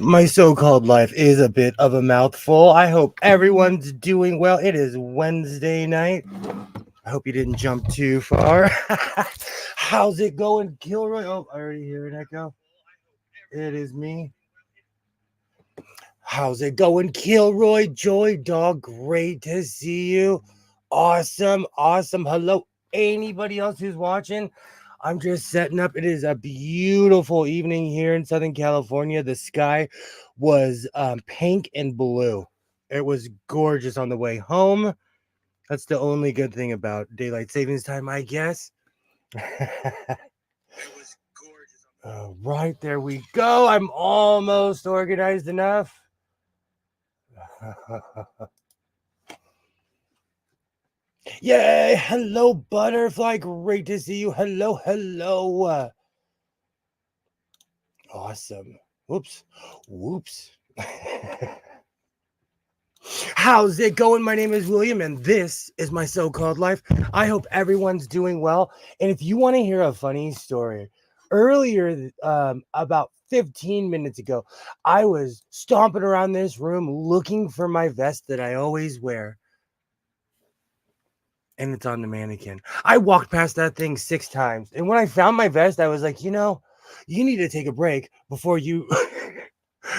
My so-called life is a bit of a mouthful. I hope everyone's doing well. It is Wednesday night. I hope you didn't jump too far. How's it going, Kilroy? Oh, I already hear an echo. It is me. How's it going, Kilroy? Joy Dog, great to see you. Awesome, awesome. Hello, anybody else who's watching? I'm just setting up. It is a beautiful evening here in Southern California. The sky was pink and blue. It was gorgeous on the way home. That's the only good thing about daylight savings time, I guess. Right, there we go. I'm almost organized enough. Yay! Hello, butterfly. Great to see you. Hello, hello. Awesome. Whoops. Whoops. How's it going? My name is William, and this is my so-called life. I hope everyone's doing well. And if you want to hear a funny story, earlier, about 15 minutes ago, I was stomping around this room looking for my vest that I always wear. And it's on the mannequin. I walked past that thing 6 times. And when I found my vest, I was like, you need to take a break before you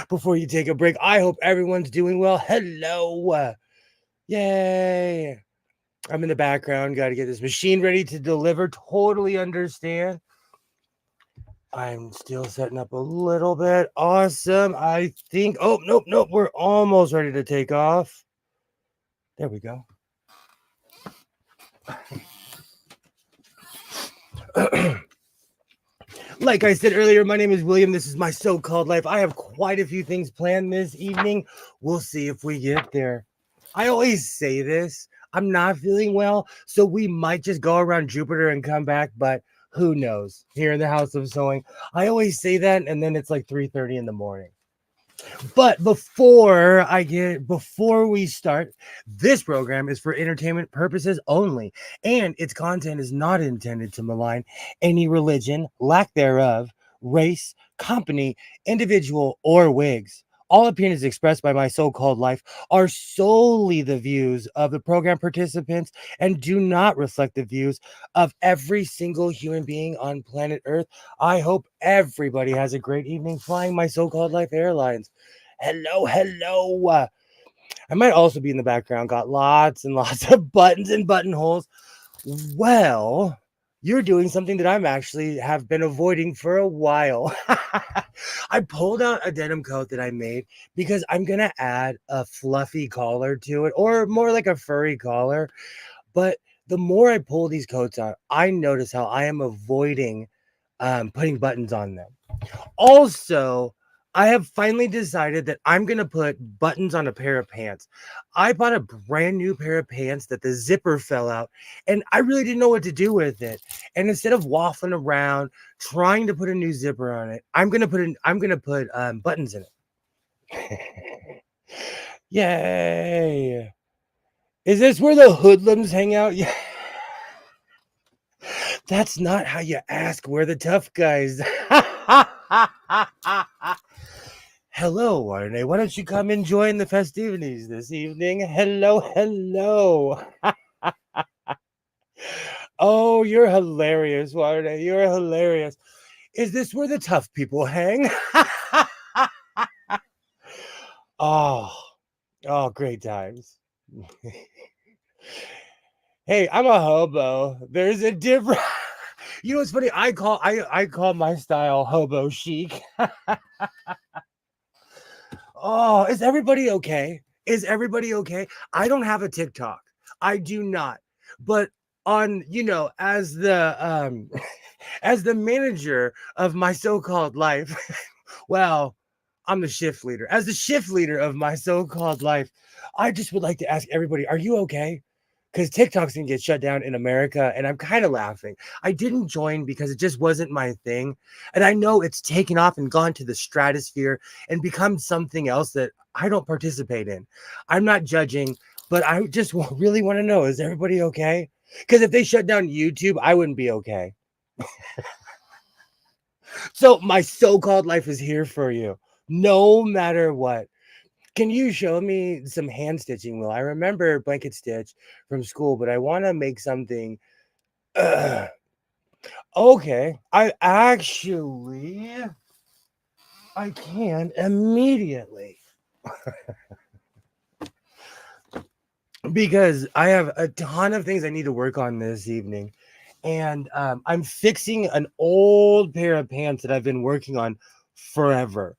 before you take a break. I hope everyone's doing well. Hello. Yay. I'm in the background. Got to get this machine ready to deliver. Totally understand. I'm still setting up a little bit. Awesome. I think. Oh, nope. We're almost ready to take off. There we go. Like I said earlier, my name is William. This is my so-called life. I have quite a few things planned this evening. We'll see if we get there. I always say this. I'm not feeling well, so we might just go around Jupiter and come back, but who knows? Here in the House of Sewing. I always say that, and then it's like 3:30 in the morning. But before we start, this program is for entertainment purposes only, and its content is not intended to malign any religion, lack thereof, race, company, individual, or wigs. All opinions expressed by my so-called life are solely the views of the program participants and do not reflect the views of every single human being on planet Earth. I hope everybody has a great evening flying my so-called life airlines. Hello, hello. I might also be in the background. Got lots and lots of buttons and buttonholes. Well, you're doing something that I'm actually have been avoiding for a while. I pulled out a denim coat that I made because I'm going to add a fluffy collar to it, or more like a furry collar. But the more I pull these coats out, I notice how I am avoiding putting buttons on them. Also, I have finally decided that I'm going to put buttons on a pair of pants. I bought a brand new pair of pants that the zipper fell out, and I really didn't know what to do with it. And instead of waffling around trying to put a new zipper on it, I'm going to put buttons in it. Yay. Is this where the hoodlums hang out? Yeah. That's not how you ask where the tough guys. Hello, Arne. Why don't you come and join the festivities this evening? Hello, hello. Oh, you're hilarious, Arne. You're hilarious. Is this where the tough people hang? Oh, great times. Hey, I'm a hobo. There's a different. You know what's funny? I call my style hobo chic. Oh, is everybody okay? Is everybody okay? I don't have a TikTok. I do not. But on, as the as the manager of my so-called life, well, I'm the shift leader. As the shift leader of my so-called life, I just would like to ask everybody, are you okay? Because TikTok's gonna get shut down in America, and I'm kind of laughing. I didn't join because it just wasn't my thing. And I know it's taken off and gone to the stratosphere and become something else that I don't participate in. I'm not judging, but I just really want to know, is everybody okay? Because if they shut down YouTube, I wouldn't be okay. So my so-called life is here for you. no matter what. Can you show me some hand stitching, Will? I remember blanket stitch from school, but I want to make something. uh, okay, I can immediately, because I have a ton of things I need to work on this evening. And I'm fixing an old pair of pants that I've been working on forever.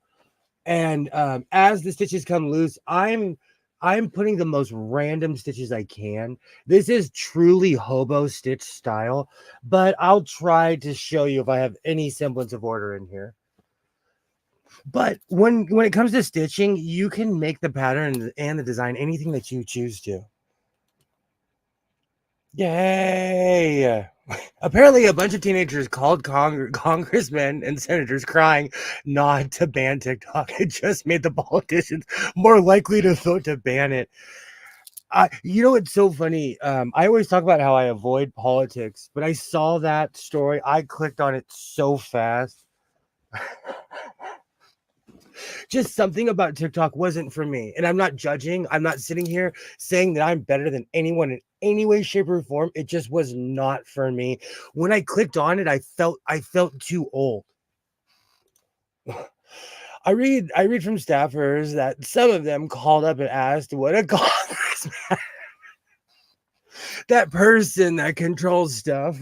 And as the stitches come loose, I'm putting the most random stitches I can. This is truly hobo stitch style, but I'll try to show you if I have any semblance of order in here. But when it comes to stitching, you can make the pattern and the design anything that you choose to. Yay! Apparently, a bunch of teenagers called congressmen and senators crying not to ban TikTok. It just made the politicians more likely to vote to ban it. It's so funny. I always talk about how I avoid politics, but I saw that story. I clicked on it so fast. Just something about TikTok wasn't for me. And I'm not judging. I'm not sitting here saying that I'm better than anyone in any way, shape, or form. It just was not for me. When I clicked on it, I felt too old. I read from staffers that some of them called up and asked what a congressman, that person that controls stuff.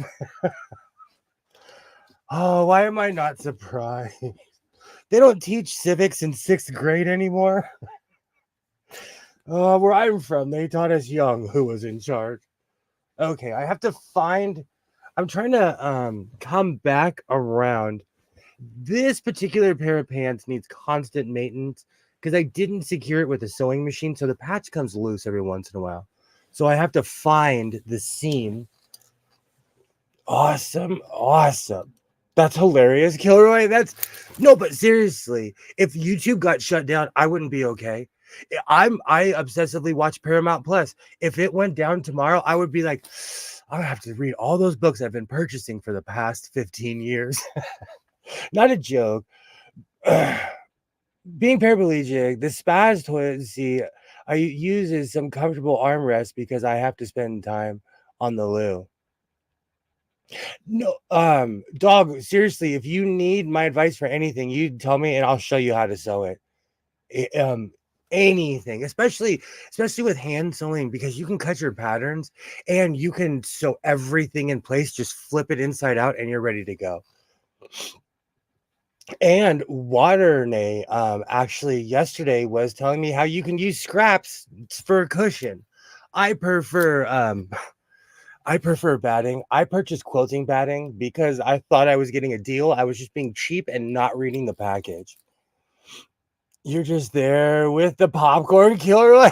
Oh, why am I not surprised? They don't teach civics in 6th grade anymore. Where I'm from, they taught us young who was in charge. Okay, I have to find. I'm trying to come back around. This particular pair of pants needs constant maintenance because I didn't secure it with a sewing machine, so the patch comes loose every once in a while. So I have to find the seam. Awesome, awesome. That's hilarious, Kilroy. That's no, but seriously, if YouTube got shut down, I wouldn't be okay. I obsessively watch Paramount Plus. If it went down tomorrow, I would be like, I have to read all those books I've been purchasing for the past 15 years. Not a joke. Being paraplegic, the Spaz toilet seat I use is some comfortable armrest because I have to spend time on the loo. No, dog, seriously, if you need my advice for anything, you tell me and I'll show you how to sew it. Anything, especially with hand sewing, because you can cut your patterns and you can sew everything in place, just flip it inside out and you're ready to go. And Waternay actually yesterday was telling me how you can use scraps for a cushion. I prefer I prefer batting. I purchased quilting batting because I thought I was getting a deal. I was just being cheap and not reading the package. You're just there with the popcorn killer.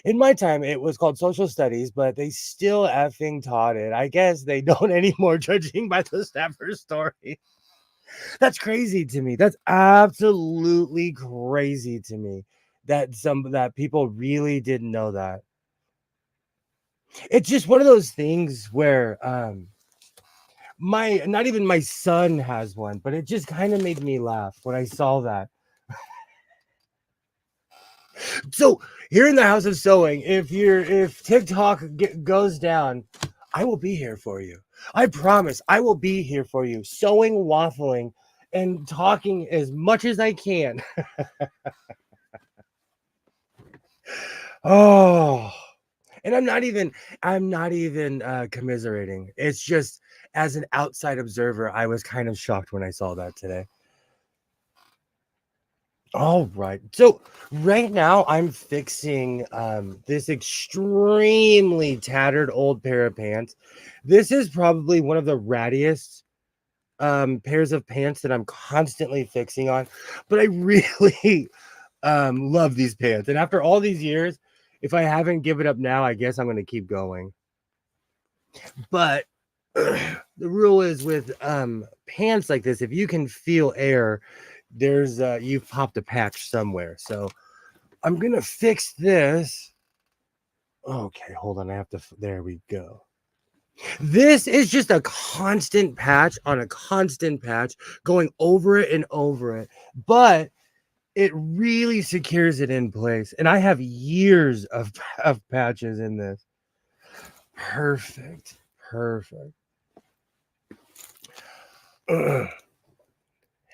In my time, it was called social studies, but they still effing taught it. I guess they don't anymore, judging by the staffer story. That's crazy to me. That's absolutely crazy to me that people really didn't know that. It's just one of those things where my not even my son has one, but it just kind of made me laugh when I saw that. So here in the House of Sewing, if TikTok goes down, I will be here for you. I promise I will be here for you, sewing, waffling, and talking as much as I can. Oh, and I'm not even commiserating. It's just as an outside observer, I was kind of shocked when I saw that today. All right. So right now I'm fixing this extremely tattered old pair of pants. This is probably one of the rattiest pairs of pants that I'm constantly fixing on, but I really love these pants. And after all these years, if I haven't given up now, I guess I'm going to keep going. But the rule is with pants like this, if you can feel air, there's you've popped a patch somewhere. So I'm gonna fix this. Okay, hold on. I have to. There we go. This is just a constant patch on a constant patch, going over it and over it. But it really secures it in place. And I have years of patches in this. Perfect. Perfect. Ugh.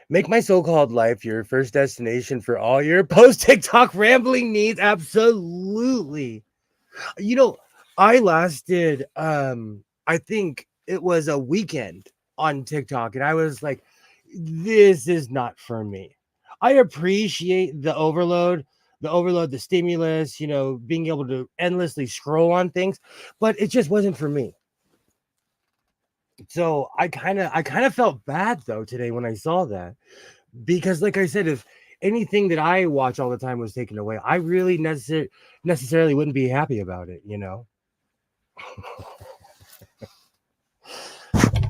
Make my so-called life your first destination for all your post TikTok rambling needs. Absolutely. You know, I lasted I think it was a weekend on TikTok and I was like, this is not for me. I appreciate the stimulus, being able to endlessly scroll on things, but it just wasn't for me. So I kind of felt bad though today when I saw that, because like I said, if anything that I watch all the time was taken away, I really necessarily wouldn't be happy about it.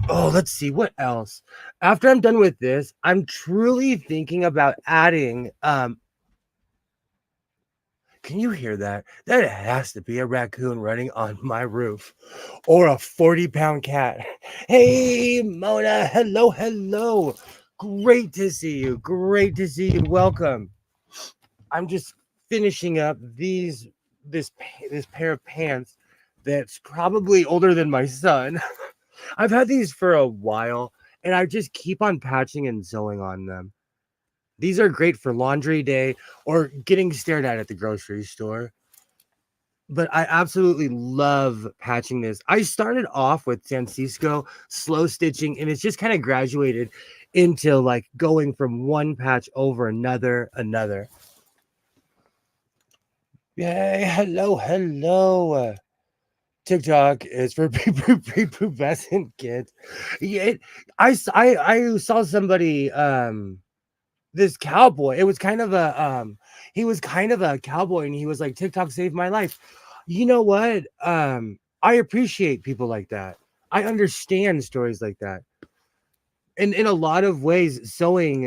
Oh, let's see what else. After I'm done with this, I'm truly thinking about adding can you hear that? That has to be a raccoon running on my roof or a 40-pound cat. Hey, Mona. Hello, hello. Great to see you. Great to see you. Welcome. I'm just finishing up this pair of pants that's probably older than my son. I've had these for a while and I just keep on patching and sewing on them. These are great for laundry day or getting stared at the grocery store. But I absolutely love patching this. I started off with San Francisco slow stitching, and it's just kind of graduated into like going from one patch over another. Yay, hello, hello. TikTok is for prepubescent kids. Yeah, I saw somebody this cowboy. It was kind of he was kind of a cowboy and he was like, TikTok saved my life. You know what? I appreciate people like that. I understand stories like that. And in a lot of ways, sewing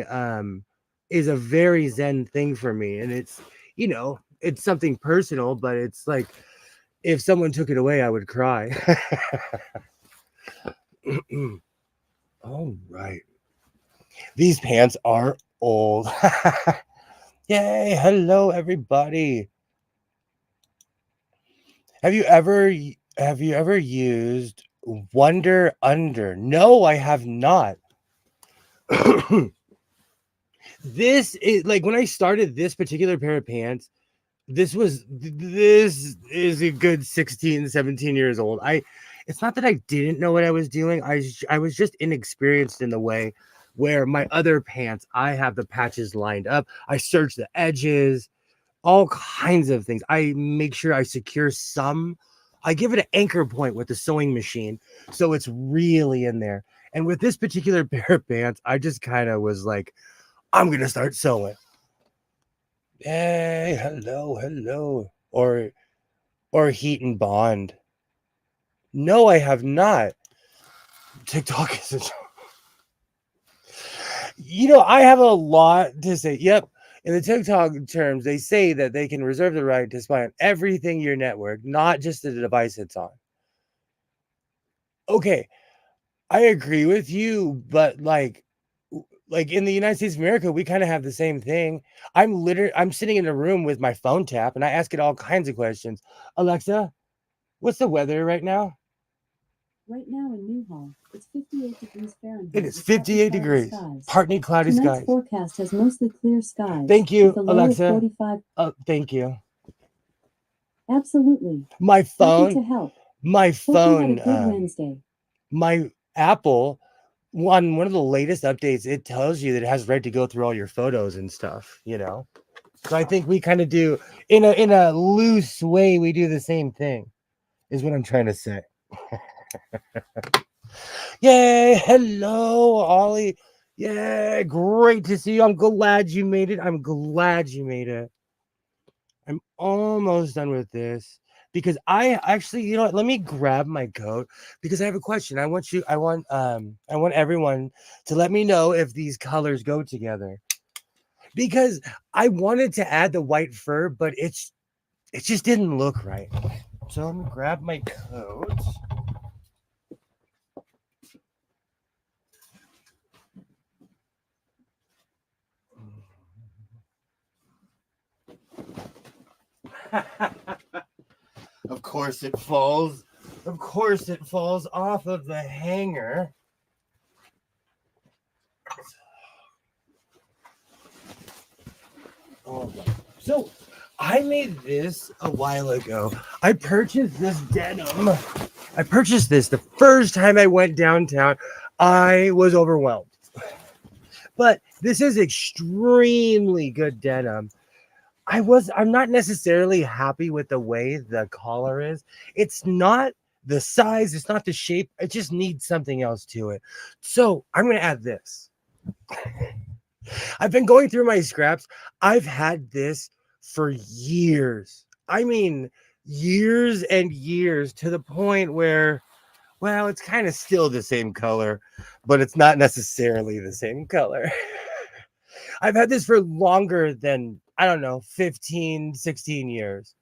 is a very zen thing for me. And it's something personal, but it's like if someone took it away, I would cry. All right. These pants are old. Yay, hello everybody. Have you ever used Wonder Under? No, I have not. This is like when I started this particular pair of pants, this is a good 16, 17 years old. It's not that I didn't know what I was doing. I was just inexperienced in the way where my other pants, I have the patches lined up. I search the edges, all kinds of things. I make sure I secure some. I give it an anchor point with the sewing machine, so it's really in there. And with this particular pair of pants, I just kind of was like, I'm gonna start sewing. Hey, hello, hello. Or Heat and Bond. No, I have not. TikTok is I have a lot to say. Yep. In the TikTok terms, they say that they can reserve the right to spy on everything your network, not just the device it's on. Okay, I agree with you, but like in the United States of America, we kind of have the same thing. I'm sitting in a room with my phone tap and I ask it all kinds of questions. Alexa, what's the weather right now? Right now in Newhall, it's 58 degrees Fahrenheit. It is 58 degrees. Partly cloudy Tonight's skies. forecast has mostly clear skies. Thank you, with a low of Alexa. 45. Thank you. Absolutely. My Happy phone. to help. My Hope you had a phone. good Wednesday. My Apple. On one of the latest updates, it tells you that it has right to go through all your photos and stuff. So I think we kind of do in a loose way. We do the same thing. Is what I'm trying to say. Yay! Hello, Ollie. Yeah, great to see you. I'm glad you made it. I'm glad you made it. I'm almost done with this because I actually, you know what? Let me grab my coat because I have a question. I want everyone to let me know if these colors go together. Because I wanted to add the white fur, but it just didn't look right. So let me grab my coat. Of course it falls. Of course it falls off of the hanger. Oh, so I made this a while ago. I purchased this denim. I purchased this the first time I went downtown. I was overwhelmed. But this is extremely good denim. I'm not necessarily happy with the way the collar is. It's not the size, it's not the shape. It just needs something else to it. So I'm gonna add this. I've been going through my scraps. I've had this for years. I mean, years and years, to the point where, well, it's kind of still the same color, but it's not necessarily the same color. I've had this for longer than, I don't know, 15, 16 years.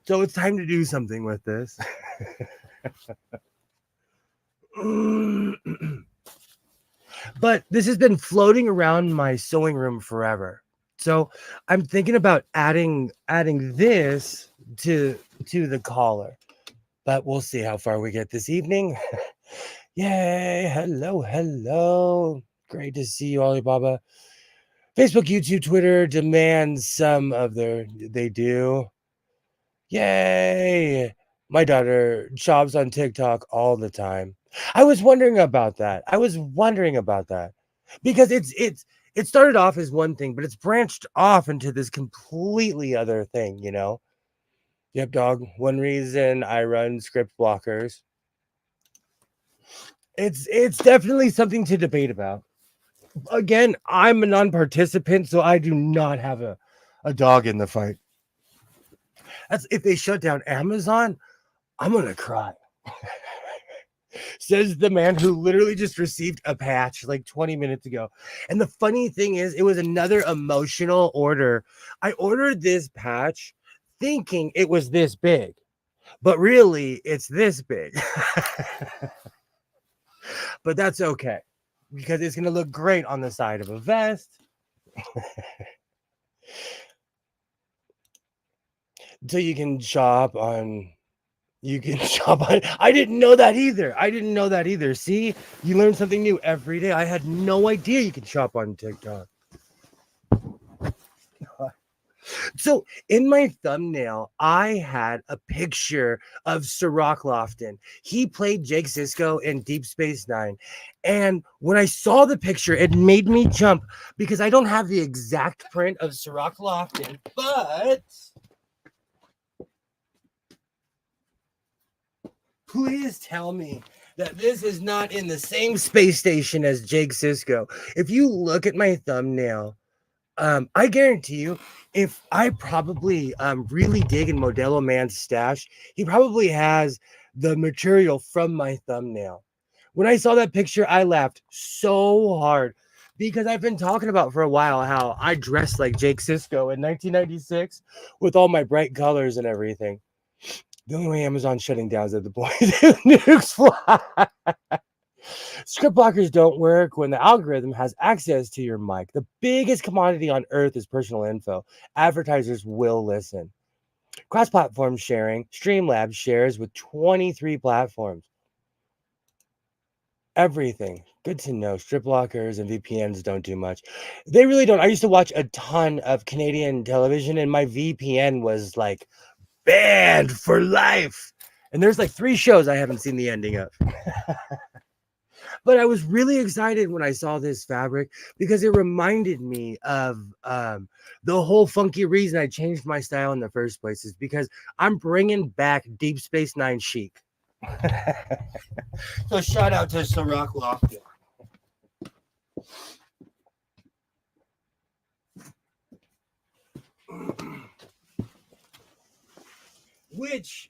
So it's time to do something with this. But this has been floating around my sewing room forever. So I'm thinking about adding this to the collar. But we'll see how far we get this evening. Yay! Hello, hello. Great to see you, Alibaba. Facebook, YouTube, Twitter demands some of they do. Yay! My daughter shops on TikTok all the time. I was wondering about that. Because it started off as one thing, but it's branched off into this completely other thing, you know? Yep, dog. One reason I run script blockers. It's definitely something to debate about. Again, I'm a non-participant, so I do not have a dog in the fight. That's if they shut down Amazon, I'm gonna cry. Says the man who literally just received a patch like 20 minutes ago. And the funny thing is, it was another emotional order. I ordered this patch thinking it was this big, but really it's this big. But that's okay because it's going to look great on the side of a vest. So you can shop on I didn't know that either. See, you learn something new every day. I had no idea you can shop on TikTok. So in my thumbnail, I had a picture of Sirach Lofton. He played Jake Sisko in Deep Space Nine. And when I saw the picture, it made me jump because I don't have the exact print of Sirach Lofton, but please tell me that this is not in the same space station as Jake Sisko. If you look at my thumbnail, I guarantee you, if I probably really dig in Modelo Man's stash, he probably has the material from my thumbnail. When I saw that picture, I laughed so hard because I've been talking about for a while how I dressed like Jake Sisko in 1996 with all my bright colors and everything. The only way Amazon's shutting down is that the boys nukes fly. Script blockers don't work when the algorithm has access to your mic. The biggest commodity on earth is personal info. Advertisers will listen. Cross-platform sharing. Streamlabs shares with 23 platforms. Everything. Good to know. Strip blockers and VPNs don't do much. They really don't. I used to watch a ton of Canadian television, and my VPN was like banned for life. And there's like 3 shows I haven't seen the ending of. But I was really excited when I saw this fabric because it reminded me of the whole funky reason I changed my style in the first place is because I'm bringing back Deep Space Nine chic. So shout out to Sirach Lofton. Which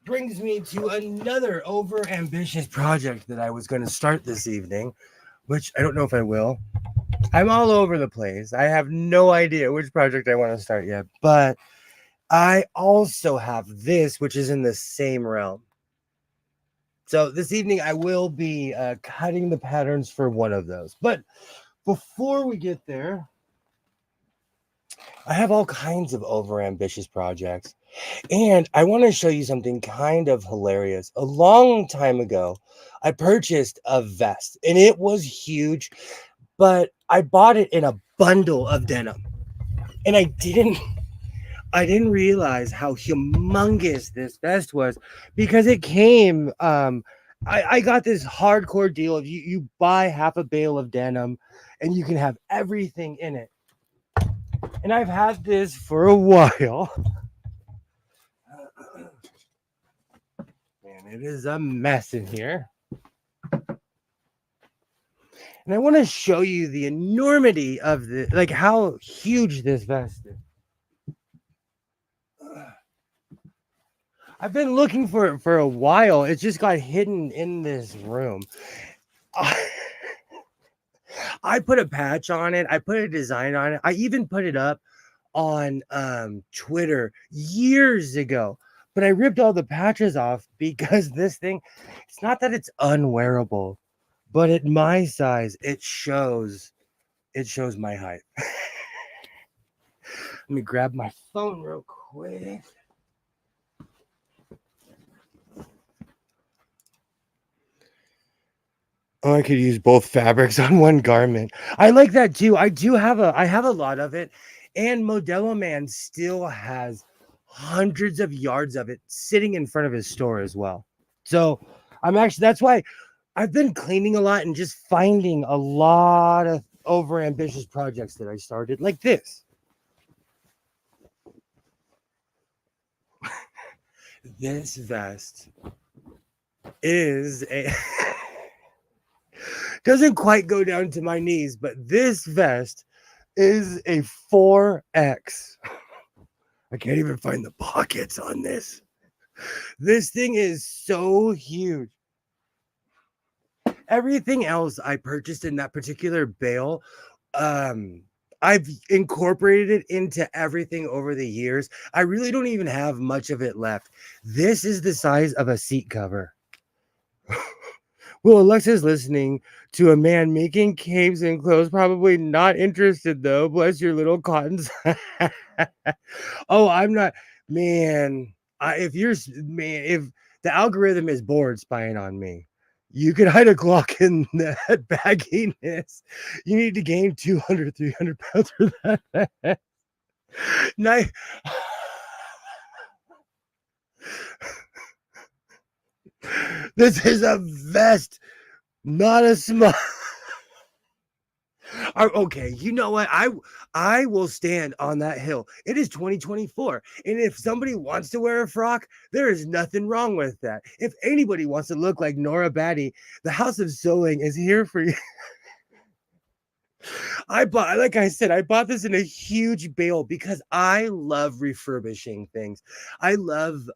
brings me to another over ambitious project that I was going to start this evening, which I don't know if I will. I'm all over the place. I have no idea which project I want to start yet, but I also have this, which is in the same realm. So this evening I will be cutting the patterns for one of those. But before we get there, I have all kinds of overambitious projects. And I want to show you something kind of hilarious. A long time ago, I purchased a vest and it was huge, but I bought it in a bundle of denim. And I didn't realize how humongous this vest was because it came I got this hardcore deal of you buy half a bale of denim and you can have everything in it. And I've had this for a while. And it is a mess in here. And I want to show you the enormity of the, like how huge this vest is. I've been looking for it for a while. It just got hidden in this room. I put a patch on it. I put a design on it. I even put it up on Twitter years ago. But I ripped all the patches off because this thing, it's not that it's unwearable, but at my size, it shows my height. Let me grab my phone real quick. Oh, I could use both fabrics on one garment. I like that too. I have a lot of it, and Modelo Man still has hundreds of yards of it sitting in front of his store as well. So that's why I've been cleaning a lot and just finding a lot of over ambitious projects that I started, like this. This vest is a doesn't quite go down to my knees, but this vest is a 4X. I can't even find the pockets on this. This thing is so huge. Everything else I purchased in that particular bale, I've incorporated it into everything over the years. I really don't even have much of it left. This is the size of a seat cover. Well, Alexa's listening to a man making capes and clothes. Probably not interested though. Bless your little cottons. Oh, I'm not, man. If the algorithm is bored spying on me, you could hide a clock in that bagginess. You need to gain 200, 300 pounds for that. Nice. This is a vest, not a small. Okay, you know what? I will stand on that hill. It is 2024, and if somebody wants to wear a frock, there is nothing wrong with that. If anybody wants to look like Nora Batty, the House of Sewing is here for you. Like I said, I bought this in a huge bale because I love refurbishing things. I love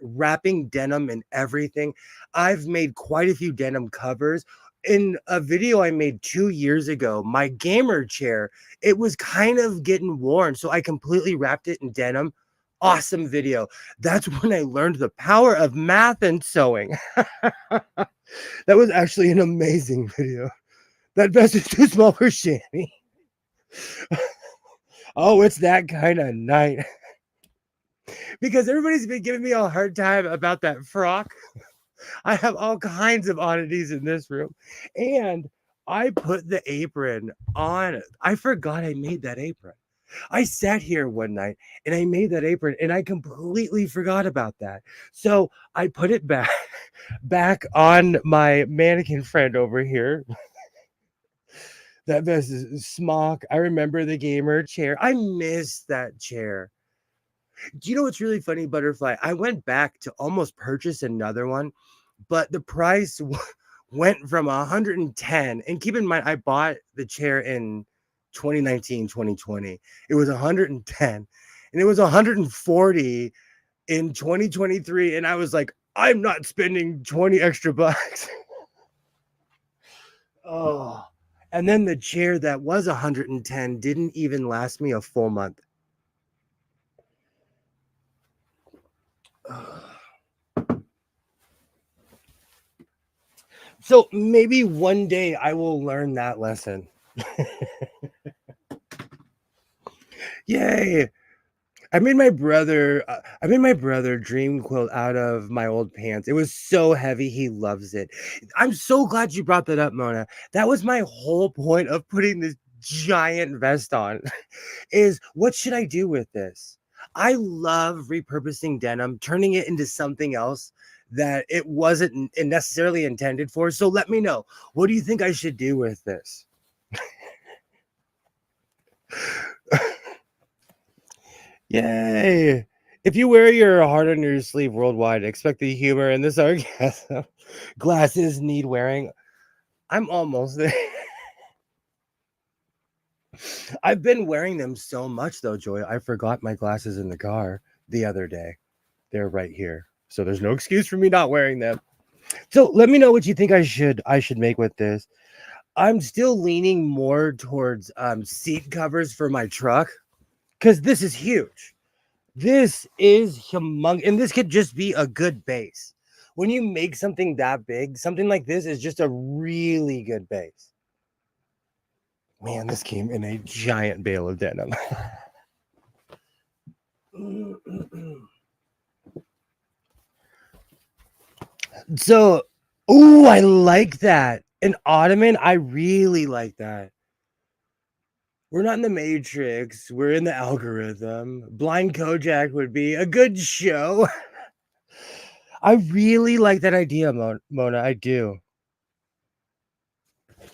wrapping denim and everything. I've made quite a few denim covers. In a video I made 2 years ago, my gamer chair, it was kind of getting worn, so I completely wrapped it in denim. Awesome video. That's when I learned the power of math and sewing. That was actually an amazing video. That vest is too small for Shanny. Oh, it's that kind of night. Because everybody's been giving me a hard time about that frock. I have all kinds of oddities in this room. And I put the apron on. I forgot I made that apron. I sat here one night and I made that apron and I completely forgot about that. So I put it back on my mannequin friend over here. That vest is smock. I remember the gamer chair. I miss that chair. Do you know what's really funny, Butterfly? I went back to almost purchase another one, but the price went from 110. And keep in mind, I bought the chair in 2019, 2020. It was 110, and it was 140 in 2023. And I was like, I'm not spending 20 extra bucks. Oh. And then the chair that was 110 didn't even last me a full month. So maybe one day I will learn that lesson. Yay! I made my brother dream quilt out of my old pants. It was so heavy, he loves it. I'm so glad you brought that up, Mona. That was my whole point of putting this giant vest on. Is what should I do with this? I love repurposing denim, turning it into something else that it wasn't necessarily intended for. So let me know. What do you think I should do with this? Yay! If you wear your heart on your sleeve worldwide, expect the humor and the sarcasm. Glasses need wearing. I'm almost there. I've been wearing them so much though, Joy. I forgot my glasses in the car the other day. They're right here. So there's no excuse for me not wearing them. So let me know what you think I should make with this. I'm still leaning more towards seat covers for my truck because this is huge. This is humongous, and this could just be a good base. When you make something that big, something like this is just a really good base. Man, this came in a giant bale of denim. So, oh, I like that. An ottoman, I really like that. We're not in the Matrix. We're in the algorithm. Blind Kojak would be a good show. I really like that idea, Mona. I do.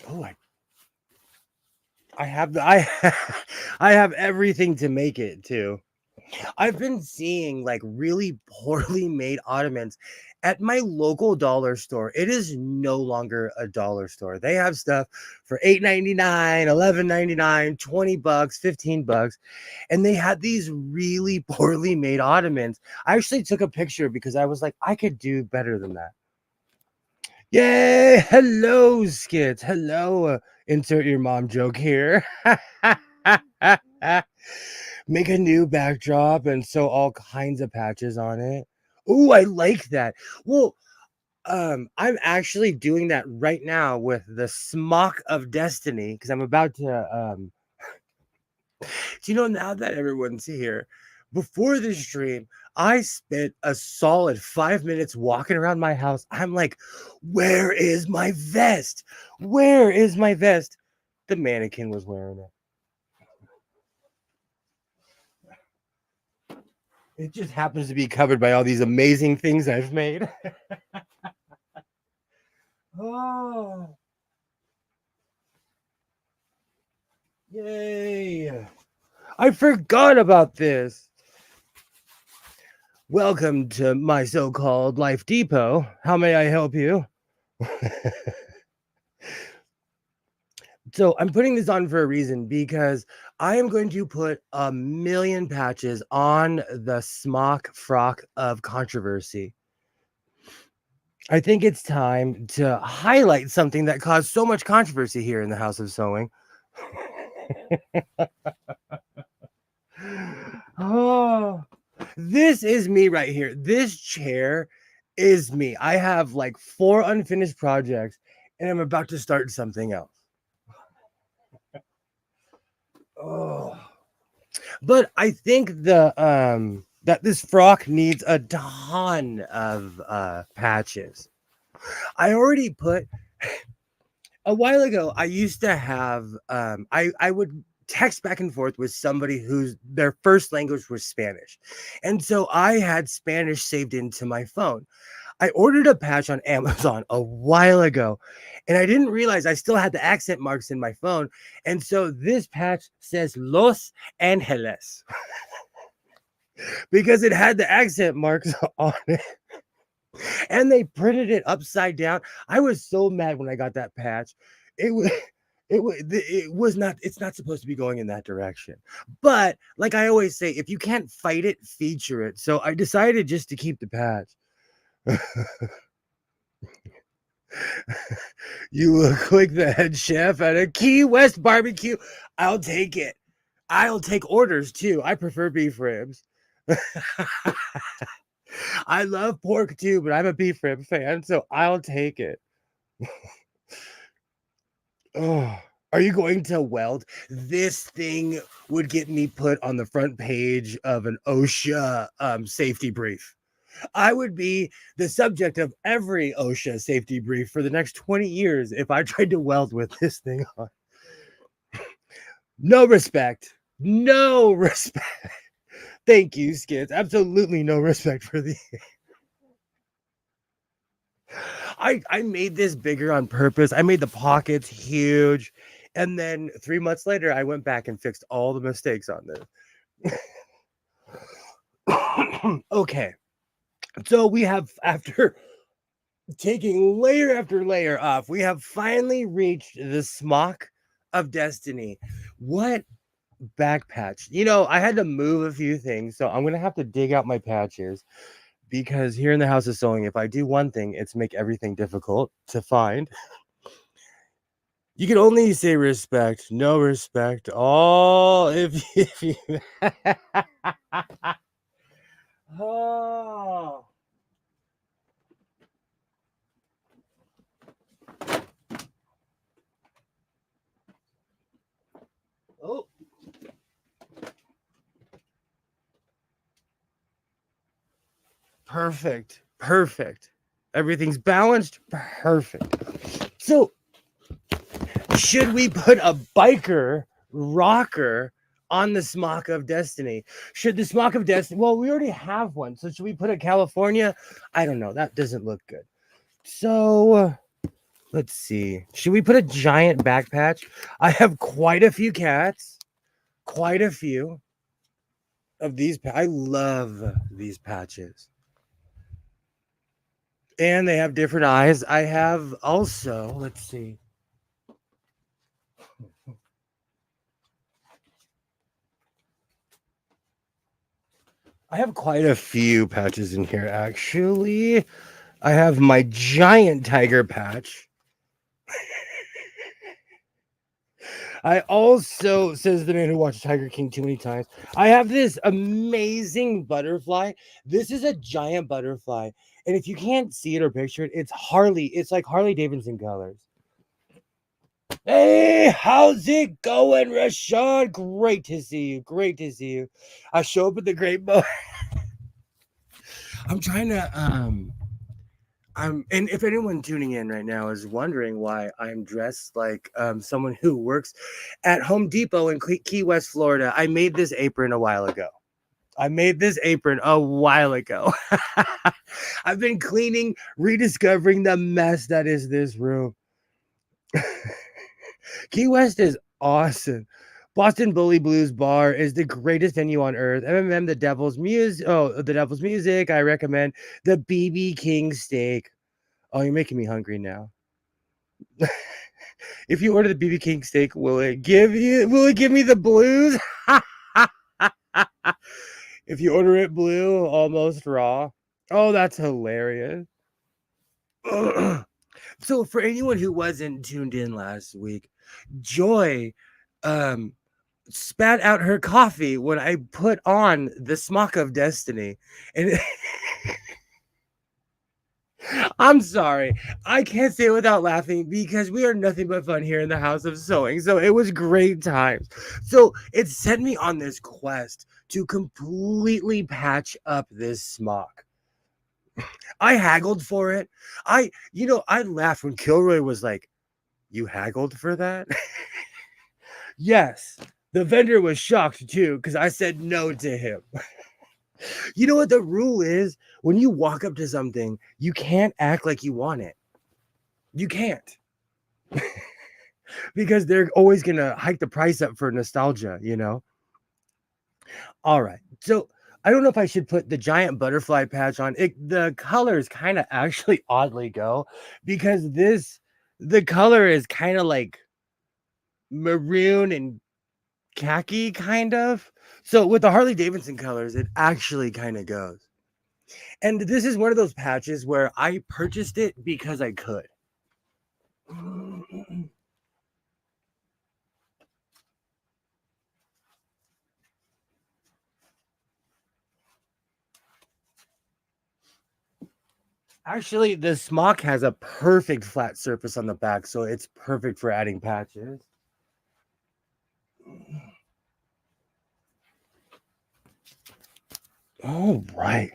Oh, I have I have everything to make it too. I've been seeing like really poorly made ottomans at my local dollar store. It is no longer a dollar store. They have stuff for $8.99, $11.99, $20, $15, and they had these really poorly made ottomans. I actually took a picture because I was like, I could do better than that. Yay! Hello, skits. Hello. Insert your mom joke here. Make a new backdrop and sew all kinds of patches on it. Ooh, I like that. Well, I'm actually doing that right now with the smock of destiny because I'm about to do you know now that everyone's here? Before this stream, I spent a solid 5 minutes walking around my house. I'm like, where is my vest? Where is my vest? The mannequin was wearing it. It just happens to be covered by all these amazing things I've made. Oh, yay. I forgot about this. Welcome to my so called Life Depot. How may I help you? So I'm putting this on for a reason because I am going to put a million patches on the smock frock of controversy. I think it's time to highlight something that caused so much controversy here in the House of Sewing. Oh, this is me right here. This chair is me. I have like 4 unfinished projects and I'm about to start something else. Oh. But I think the that this frock needs a ton of patches. I already put a while ago. I used to have I would text back and forth with somebody whose their first language was Spanish, and so I had Spanish saved into my phone. I ordered a patch on Amazon a while ago, and I didn't realize I still had the accent marks in my phone. And so this patch says Los Angeles because it had the accent marks on it. And they printed it upside down. I was so mad when I got that patch. It was it was not it's not supposed to be going in that direction. But like I always say, if you can't fight it, feature it. So I decided just to keep the patch. You look like the head chef at a Key West barbecue. I'll take it. I'll take orders too. I prefer beef ribs. I love pork too, but I'm a beef rib fan, so I'll take it. Oh. Are you going to weld? This thing would get me put on the front page of an OSHA safety brief. I would be the subject of every OSHA safety brief for the next 20 years if I tried to weld with this thing on. No respect. No respect. Thank you, Skids. Absolutely no respect for the. I made this bigger on purpose. I made the pockets huge. And then 3 months later, I went back and fixed all the mistakes on this. Okay. So we have, after taking layer after layer off, we have finally reached the smock of destiny. What back patch? I had to move a few things, so I'm gonna have to dig out my patches because here in the house of sewing, if I do one thing, it's make everything difficult to find. You can only say respect, no respect. Oh, if you oh. Oh, perfect. Perfect. Everything's balanced. Perfect. So, should we put a biker rocker on the smock of destiny? Should the smock of destiny? Well, we already have one. So, should we put a California? I don't know. That doesn't look good. So, let's see. Should we put a giant back patch? I have quite a few cats. Quite a few of these. I love these patches. And they have different eyes. I have also, let's see. I have quite a few patches in here, actually. I have my giant tiger patch. I also, says the man who watched Tiger King too many times, I have this amazing butterfly. This is a giant butterfly. And if you can't see it or picture it, it's Harley. It's like Harley Davidson colors. Hey, how's it going, Rashawn? Great to see you. Great to see you. I show up at the Great Bow. I'm trying to and if anyone tuning in right now is wondering why I'm dressed like someone who works at Home Depot in Key West, Florida, I made this apron a while ago. I've been cleaning, rediscovering the mess that is this room. Key West is awesome. Boston Bully Blues Bar is the greatest venue on earth. MMM, the Devil's Music. I recommend the BB King steak. Oh, you're making me hungry now. If you order the BB King steak, will it give me the blues? If you order it blue, almost raw. Oh, that's hilarious. So for anyone who wasn't tuned in last week, Joy um spat out her coffee when I put on the smock of destiny. And I'm sorry. I can't say it without laughing because we are nothing but fun here in the house of sewing. So it was great times. So it sent me on this quest to completely patch up this smock. I haggled for it. I laughed when Kilroy was like, "You haggled for that?" Yes. The vendor was shocked too because I said no to him. You know what the rule is? When you walk up to something, you can't act like you want it. You can't. Because they're always going to hike the price up for nostalgia. All right. So I don't know if I should put the giant butterfly patch on. The colors kind of actually oddly go because the color is kind of like maroon and khaki kind of. So with the Harley Davidson colors, it actually kind of goes. And this is one of those patches where I purchased it because I could. Actually, the smock has a perfect flat surface on the back, so it's perfect for adding patches. All right.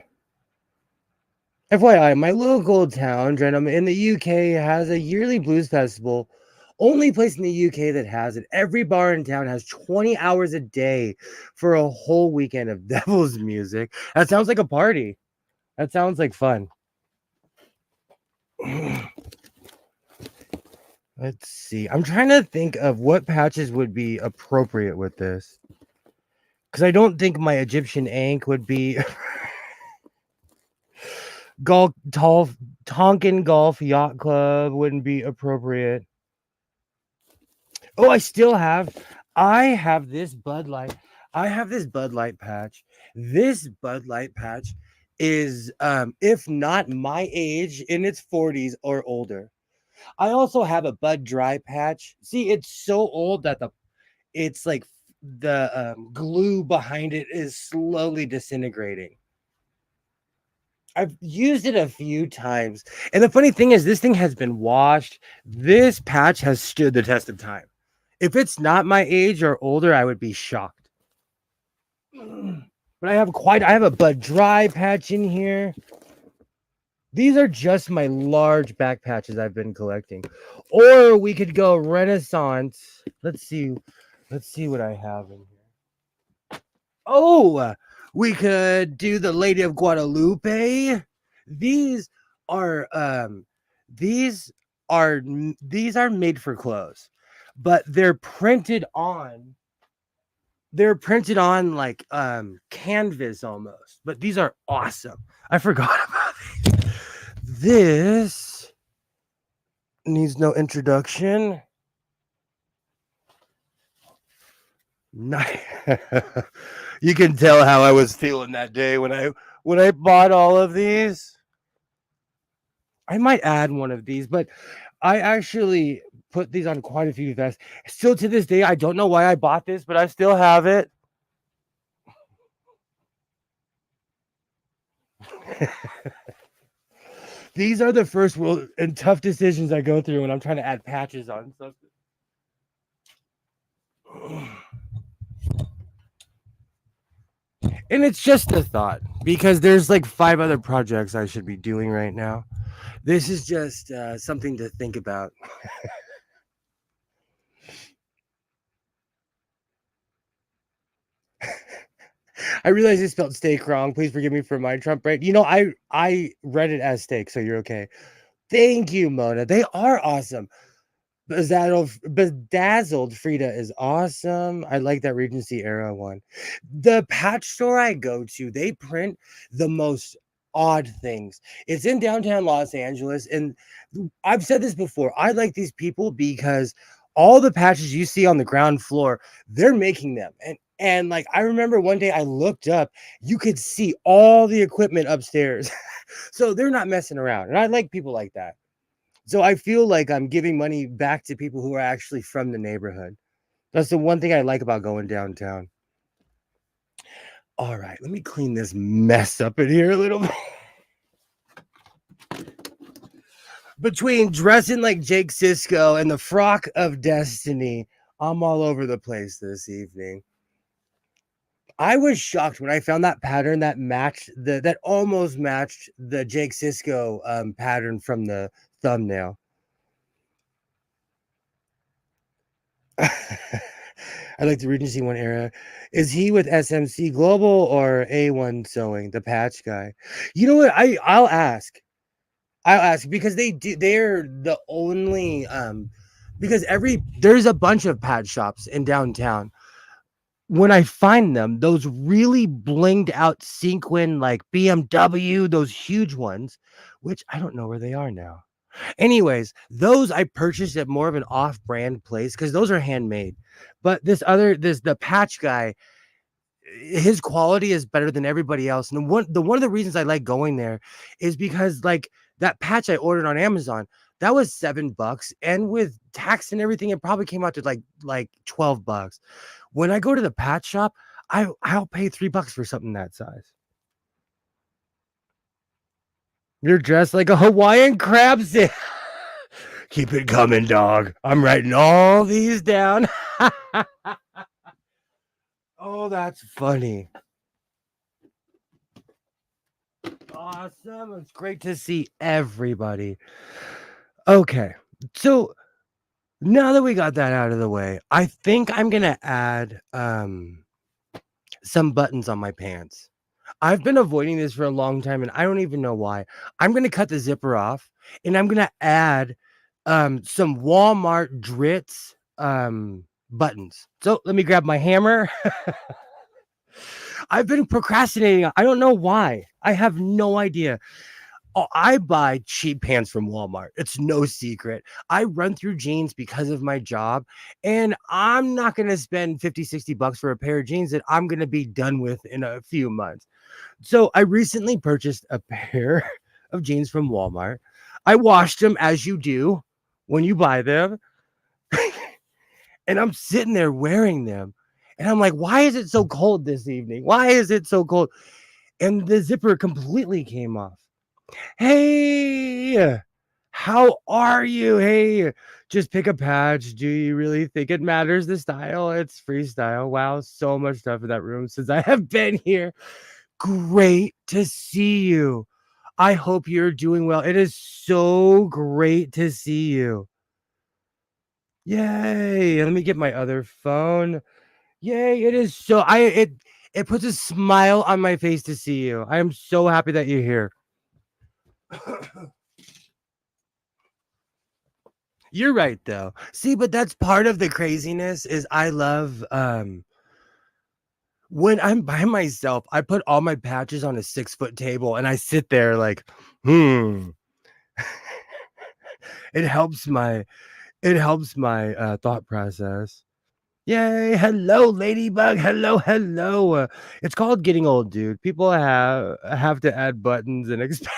FYI, my local town, Drenham, in the UK, has a yearly blues festival. Only place in the UK that has it. Every bar in town has 20 hours a day for a whole weekend of devil's music. That sounds like a party. That sounds like fun. Let's see. I'm trying to think of what patches would be appropriate with this. Because I don't think my Egyptian ink would be Tonkin Golf Yacht Club wouldn't be appropriate. Oh, I have this Bud Light. I have this Bud Light patch. This Bud Light patch is if not my age, in its 40s or older. I also have a Bud Dry patch. See, it's so old that it's like the glue behind it is slowly disintegrating. I've used it a few times. And the funny thing is, this thing has been washed. This patch has stood the test of time. If it's not my age or older, I would be shocked. But I have a Bud Dry patch in here. These are just my large back patches I've been collecting. Or we could go Renaissance. Let's see what I have in here. Oh, we could do the Lady of Guadalupe. These are these these are made for clothes, but they're printed on like canvas almost. But these are awesome. I forgot about these. This needs no introduction. Nice. You can tell how I was feeling that day when I bought all of these. I might add one of these, but I actually put these on quite a few vests. Still to this day, I don't know why I bought this, but I still have it. These are the first world and tough decisions I go through when I'm trying to add patches on something. And it's just a thought because there's like 5 other projects I should be doing right now. This is just something to think about. I realize I spelled steak wrong. Please forgive me for my Trump break. I read it as steak, so you're okay. Thank you, Mona. They are awesome. Bedazzled Frida is awesome. I like that Regency era one. The patch store I go to, they print the most odd things. It's in downtown Los Angeles, and I've said this before. I like these people because all the patches you see on the ground floor, they're making them. And like I remember one day I looked up, you could see all the equipment upstairs. So they're not messing around. And I like people like that. So I feel like I'm giving money back to people who are actually from the neighborhood. That's the one thing I like about going downtown. All right, let me clean this mess up in here a little bit. Between dressing like Jake Sisko and the Frock of Destiny, I'm all over the place this evening. I was shocked when I found that pattern that almost matched the Jake Sisko pattern from the thumbnail. I like the Regency one era. Is he with SMC Global or A1 Sewing, the patch guy? You know what? I'll ask. I'll ask because they're the only because there's a bunch of patch shops in downtown. When I find them, those really blinged out sequin like BMW, those huge ones, which I don't know where they are now. Anyways, those I purchased at more of an off-brand place because those are handmade. But the patch guy, his quality is better than everybody else. And one of the reasons I like going there is because like that patch I ordered on Amazon, that was $7, and with tax and everything, it probably came out to like $12. When I go to the patch shop, I'll pay $3 for something that size. You're dressed like a Hawaiian crab sandwich. Keep it coming, dog. I'm writing all these down. Oh, that's funny. Awesome. It's great to see everybody. Okay. So now that we got that out of the way, I think I'm gonna add some buttons on my pants. I've been avoiding this for a long time and I don't even know why. I'm gonna cut the zipper off and I'm gonna add some Walmart Dritz buttons. So let me grab my hammer. I've been procrastinating. I don't know why. I have no idea. Oh, I buy cheap pants from Walmart. It's no secret. I run through jeans because of my job, and I'm not going to spend 50, $60 for a pair of jeans that I'm going to be done with in a few months. So I recently purchased a pair of jeans from Walmart. I washed them as you do when you buy them, and I'm sitting there wearing them. And I'm like, why is it so cold this evening? Why is it so cold? And the zipper completely came off. Hey, how are you? Hey, just pick a patch. Do you really think it matters the style? It's freestyle. Wow, so much stuff in that room since I have been here. Great to see you. I hope you're doing well. It is so great to see you. Yay. Let me get my other phone. Yay, it is so it puts a smile on my face to see you. I am so happy that you're here. You're right though. See, but that's part of the craziness is I love when I'm by myself, I put all my patches on a 6-foot table and I sit there like, hmm. It helps my thought process. Yay, hello ladybug. Hello, hello. It's called getting old, dude. People have to add buttons and expand.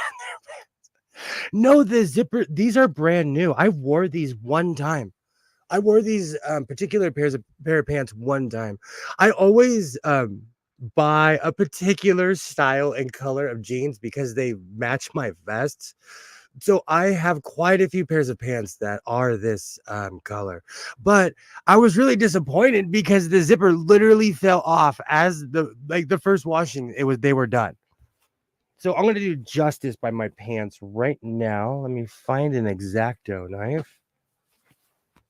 No, the zipper, these are brand new. I wore these one time. I wore these particular pair of pants one time. I always buy a particular style and color of jeans because they match my vests. So I have quite a few pairs of pants that are this color. But I was really disappointed because the zipper literally fell off as the first washing they were done. So I'm gonna do justice by my pants right now. Let me find an X-Acto knife.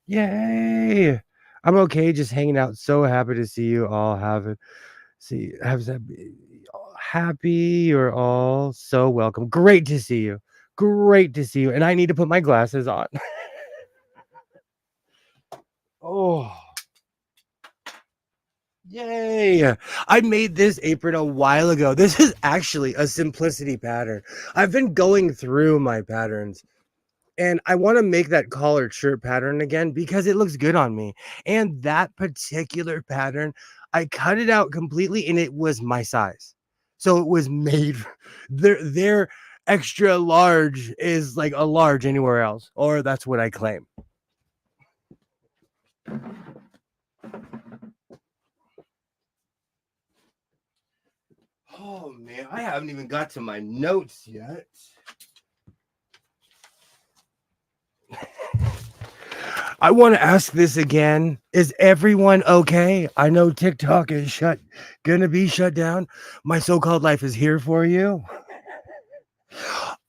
Yay! I'm okay, just hanging out. So happy to see you all. Happy. You're all so welcome. Great to see you. Great to see you. And I need to put my glasses on. Oh, yay! I made this apron a while ago. This is actually a simplicity pattern. I've been going through my patterns. And I want to make that collared shirt pattern again because it looks good on me. And that particular pattern, I cut it out completely and it was my size. So it was made their extra large is like a large anywhere else, or that's what I claim. Oh man, I haven't even got to my notes yet. I want to ask this again. Is everyone okay? I know TikTok is gonna be shut down. My so-called life is here for you.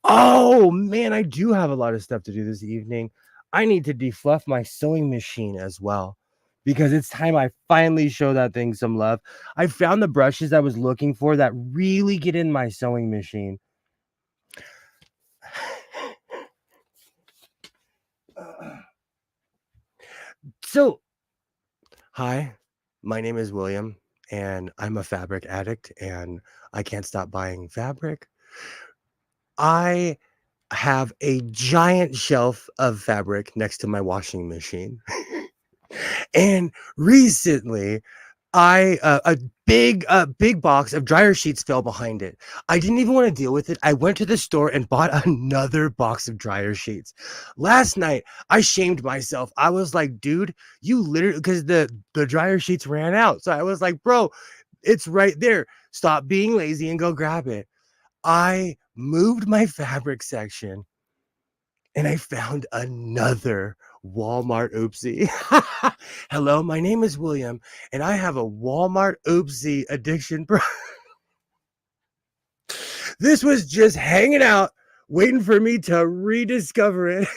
Oh man, I do have a lot of stuff to do this evening. I need to defluff my sewing machine as well because it's time I finally show that thing some love. I found the brushes I was looking for that really get in my sewing machine. So, hi, my name is William, and I'm a fabric addict, and I can't stop buying fabric. I have a giant shelf of fabric next to my washing machine. And recently, a big box of dryer sheets fell behind it. I didn't even want to deal with it. I went to the store and bought another box of dryer sheets. Last night, I shamed myself. I was like, dude, you literally, because the dryer sheets ran out. So I was like, bro, it's right there. Stop being lazy and go grab it. I moved my fabric section and I found another Walmart oopsie. Hello, my name is William, and I have a Walmart oopsie addiction. This was just hanging out, waiting for me to rediscover it.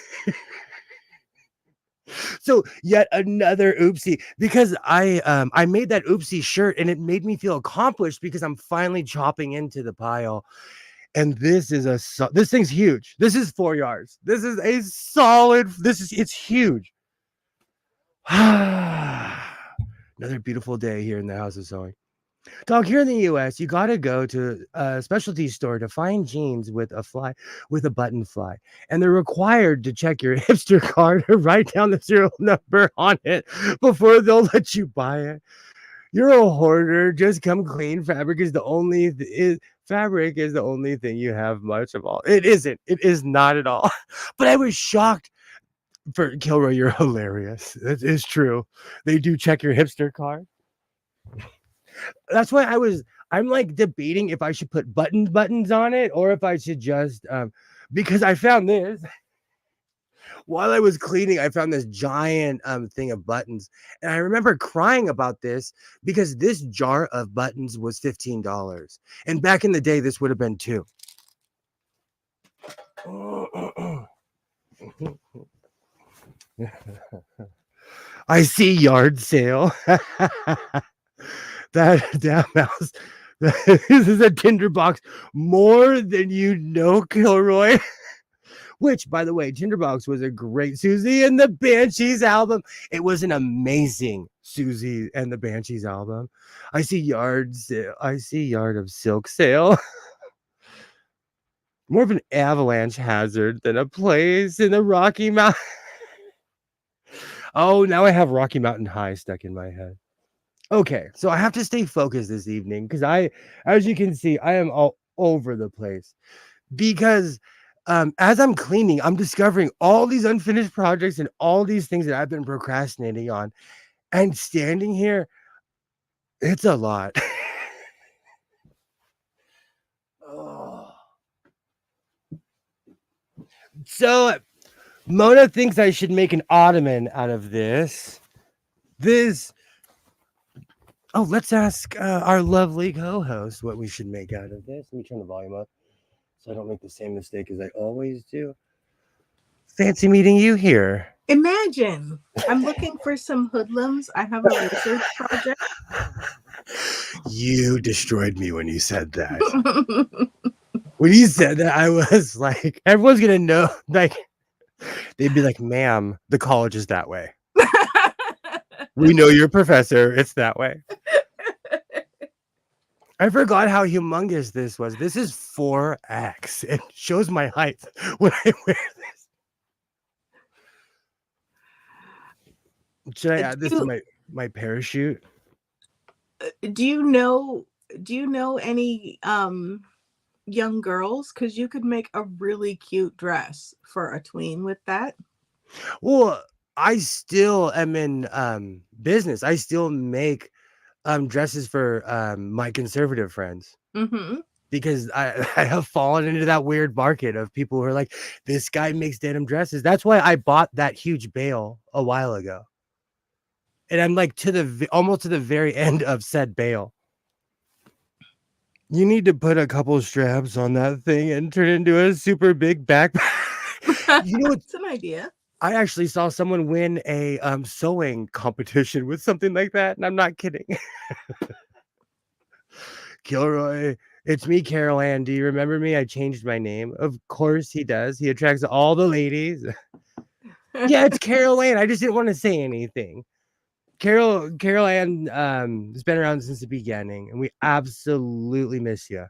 So yet another oopsie, because I made that oopsie shirt and it made me feel accomplished because I'm finally chopping into the pile. And this is this thing's huge. This is 4 yards. This is a solid. It's huge. Another beautiful day here in the House of Sewing. Dog, here in the US, you got to go to a specialty store to find jeans with a button fly. And they're required to check your hipster card or write down the serial number on it before they'll let you buy it. You're a hoarder. Just come clean. Fabric is the only thing you have much of all. It isn't. It is not at all. But I was shocked. For Kilroy, you're hilarious. That is true. They do check your hipster card. That's why I'm like debating if I should put buttons on it or if I should just because I found this while I was cleaning. I found this giant thing of buttons, and I remember crying about this because this jar of buttons was $15, and back in the day this would have been $2. I see yard sale. That mouse. This is a tinderbox more than you know, Kilroy. Which, by the way, Tinderbox was a great Susie and the Banshees album. It was an amazing Susie and the Banshees album. I see yard of silk sale. More of an avalanche hazard than a place in the Rocky Mountain. Oh, now I have Rocky Mountain High stuck in my head. Okay, so I have to stay focused this evening because as you can see, I am all over the place because as I'm cleaning, I'm discovering all these unfinished projects and all these things that I've been procrastinating on, and standing here, it's a lot. Oh. So Mona thinks I should make an ottoman out of this. Oh, let's ask our lovely co-host what we should make out of this. Let me turn the volume up so I don't make the same mistake as I always do. Fancy meeting you here. Imagine I'm looking for some hoodlums. I have a research project. You destroyed me when you said that. When you said that, I was like, everyone's gonna know. Like, they'd be like, "Ma'am, the college is that way. We know you're a professor. It's that way." I forgot how humongous this was. This is 4X. It shows my height when I wear this. Should I add this to my parachute? Do you know any young girls? Because you could make a really cute dress for a tween with that. Well, I still am in business. I still make dresses for my conservative friends. Mm-hmm. Because I have fallen into that weird market of people who are like, this guy makes denim dresses. That's why I bought that huge bale a while ago. And I'm like almost to the very end of said bale. You need to put a couple straps on that thing and turn it into a super big backpack. You know, it's an idea. I actually saw someone win a sewing competition with something like that, and I'm not kidding. Kilroy, it's me, Carol Ann. Do you remember me? I changed my name. Of course he does. He attracts all the ladies. Yeah, it's Carol Ann. I just didn't want to say anything. Carol Ann has been around since the beginning, and we absolutely miss you.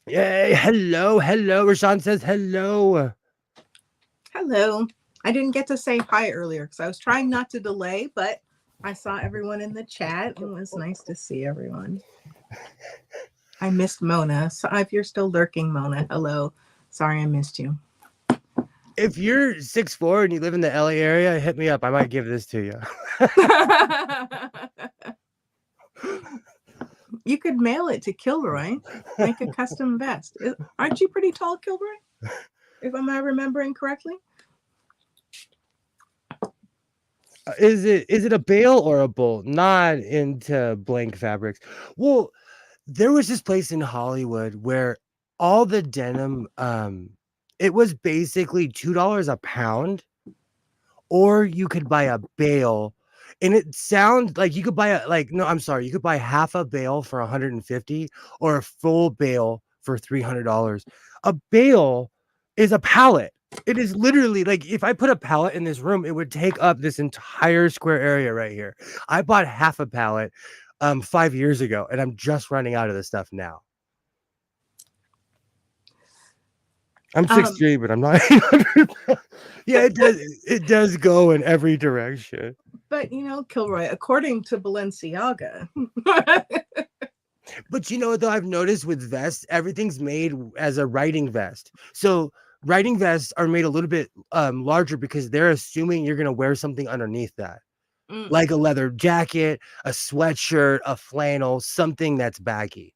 Yay! Hello. Rashawn says hello. Hello. I didn't get to say hi earlier because I was trying not to delay, but I saw everyone in the chat. It was nice to see everyone. I missed Mona. So if you're still lurking, Mona, hello. Sorry I missed you. If you're 6'4" and you live in the LA area, hit me up. I might give this to you. You could mail it to Kilroy. Make a custom vest. Aren't you pretty tall, Kilroy? Am I remembering correctly? Is it a bale or a bolt? Not into blank fabrics. Well, There was this place in Hollywood where all the denim, it was basically $2 a pound, or you could buy a bale. And it sounds like you could buy no, I'm sorry, you could buy half a bale for 150 or a full bale for $300. A bale is a pallet. It is literally like if I put a pallet in this room, it would take up this entire square area right here. I bought half a pallet 5 years ago, and I'm just running out of the stuff now. I'm 6'3", but I'm not 800 pounds. Yeah, it does go in every direction. But Kilroy, according to Balenciaga. But though, I've noticed with vests, everything's made as a riding vest. So riding vests are made a little bit larger because they're assuming you're gonna wear something underneath that. Like a leather jacket, a sweatshirt, a flannel, something that's baggy.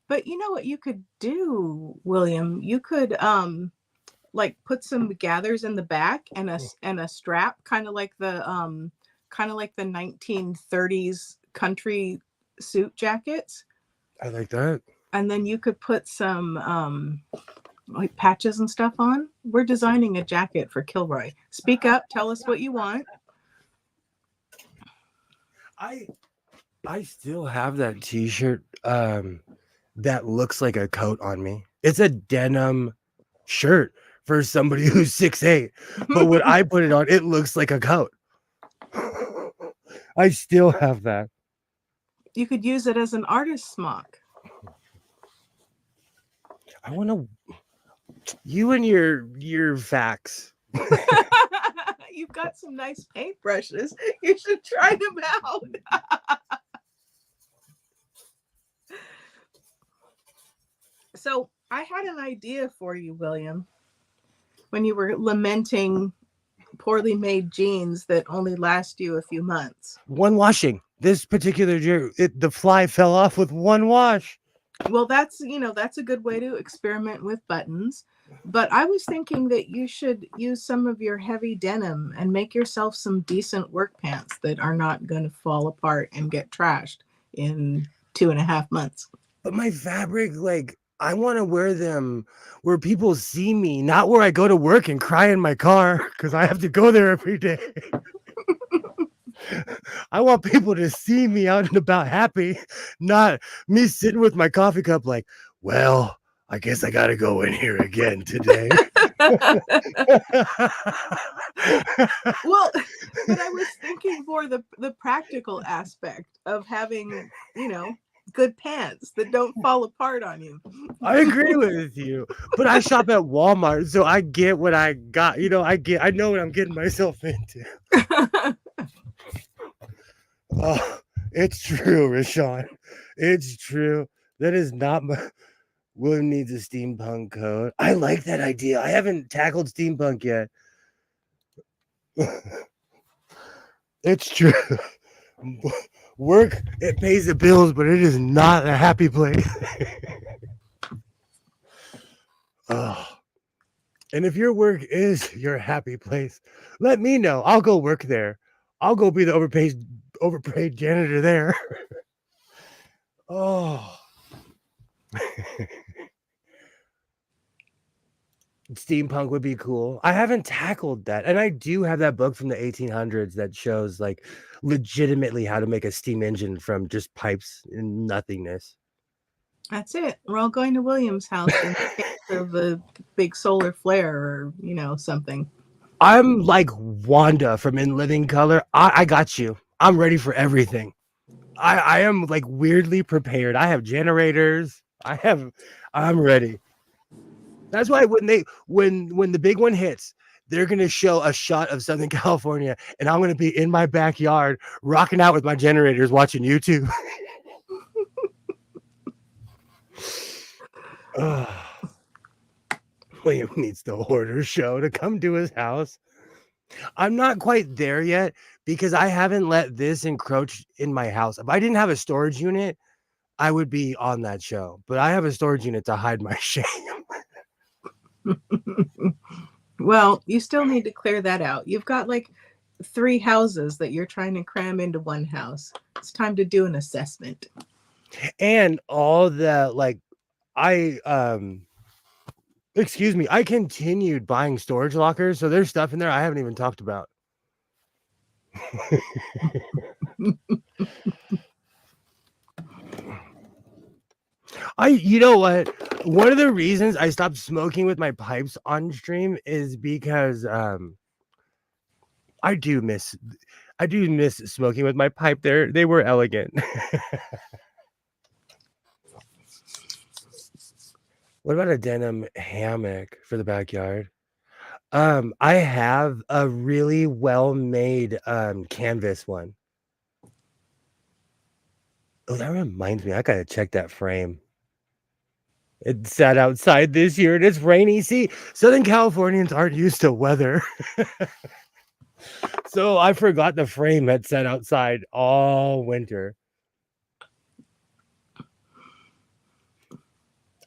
But you know what you could do, William? You could like put some gathers in the back and a strap, kind of like the 1930s country suit jackets. I like that. And then you could put some like patches and stuff on. We're designing a jacket for Kilroy. Speak up, tell us what you want. I still have that t-shirt that looks like a coat on me. It's a denim shirt for somebody who's 6'8", but when I put it on, it looks like a coat. I still have that. You could use it as an artist smock. I want to. You and your facts. You've got some nice paintbrushes. You should try them out. So I had an idea for you, William, when you were lamenting poorly made jeans that only last you a few months. One washing. This particular year, the fly fell off with one wash. Well, that's a good way to experiment with buttons. But I was thinking that you should use some of your heavy denim and make yourself some decent work pants that are not going to fall apart and get trashed in 2.5 months. But my fabric, I want to wear them where people see me, not where I go to work and cry in my car because I have to go there every day. I want people to see me out and about happy, not me sitting with my coffee cup like, well, I guess I got to go in here again today. Well, but I was thinking for the practical aspect of having, good pants that don't fall apart on you. I agree with you, but I shop at Walmart, so I get what I got. I know what I'm getting myself into. Oh, it's true, Rashawn. It's true. That is not my. William needs a steampunk coat. I like that idea. I haven't tackled steampunk yet. It's true. Work, it pays the bills, but it is not a happy place. Oh. And if your work is your happy place, let me know. I'll go work there. I'll go be the overpaid janitor there. Oh. Steampunk would be cool. I haven't tackled that. And I do have that book from the 1800s that shows legitimately how to make a steam engine from just pipes and nothingness. That's it. We're all going to William's house in case of a big solar flare or, something. I'm like Wanda from In Living Color. I got you. I'm ready for everything. I am weirdly prepared. I have generators. I'm ready. That's why when the big one hits, they're going to show a shot of Southern California, and I'm going to be in my backyard rocking out with my generators watching YouTube. William needs the hoarder show to come to his house. I'm not quite there yet because I haven't let this encroach in my house. If I didn't have a storage unit, I would be on that show. But I have a storage unit to hide my shame. Well, you still need to clear that out. You've got 3 houses that you're trying to cram into one house. It's time to do an assessment. And all the like I excuse me, I continued buying storage lockers, so there's stuff in there I haven't even talked about. You know what? One of the reasons I stopped smoking with my pipes on stream is because I do miss smoking with my pipe. They were elegant. What about a denim hammock for the backyard? I have a really well-made canvas one. Oh, that reminds me, I gotta check that frame. It sat outside this year and it's rainy. See, Southern Californians aren't used to weather. So I forgot the frame had sat outside all winter.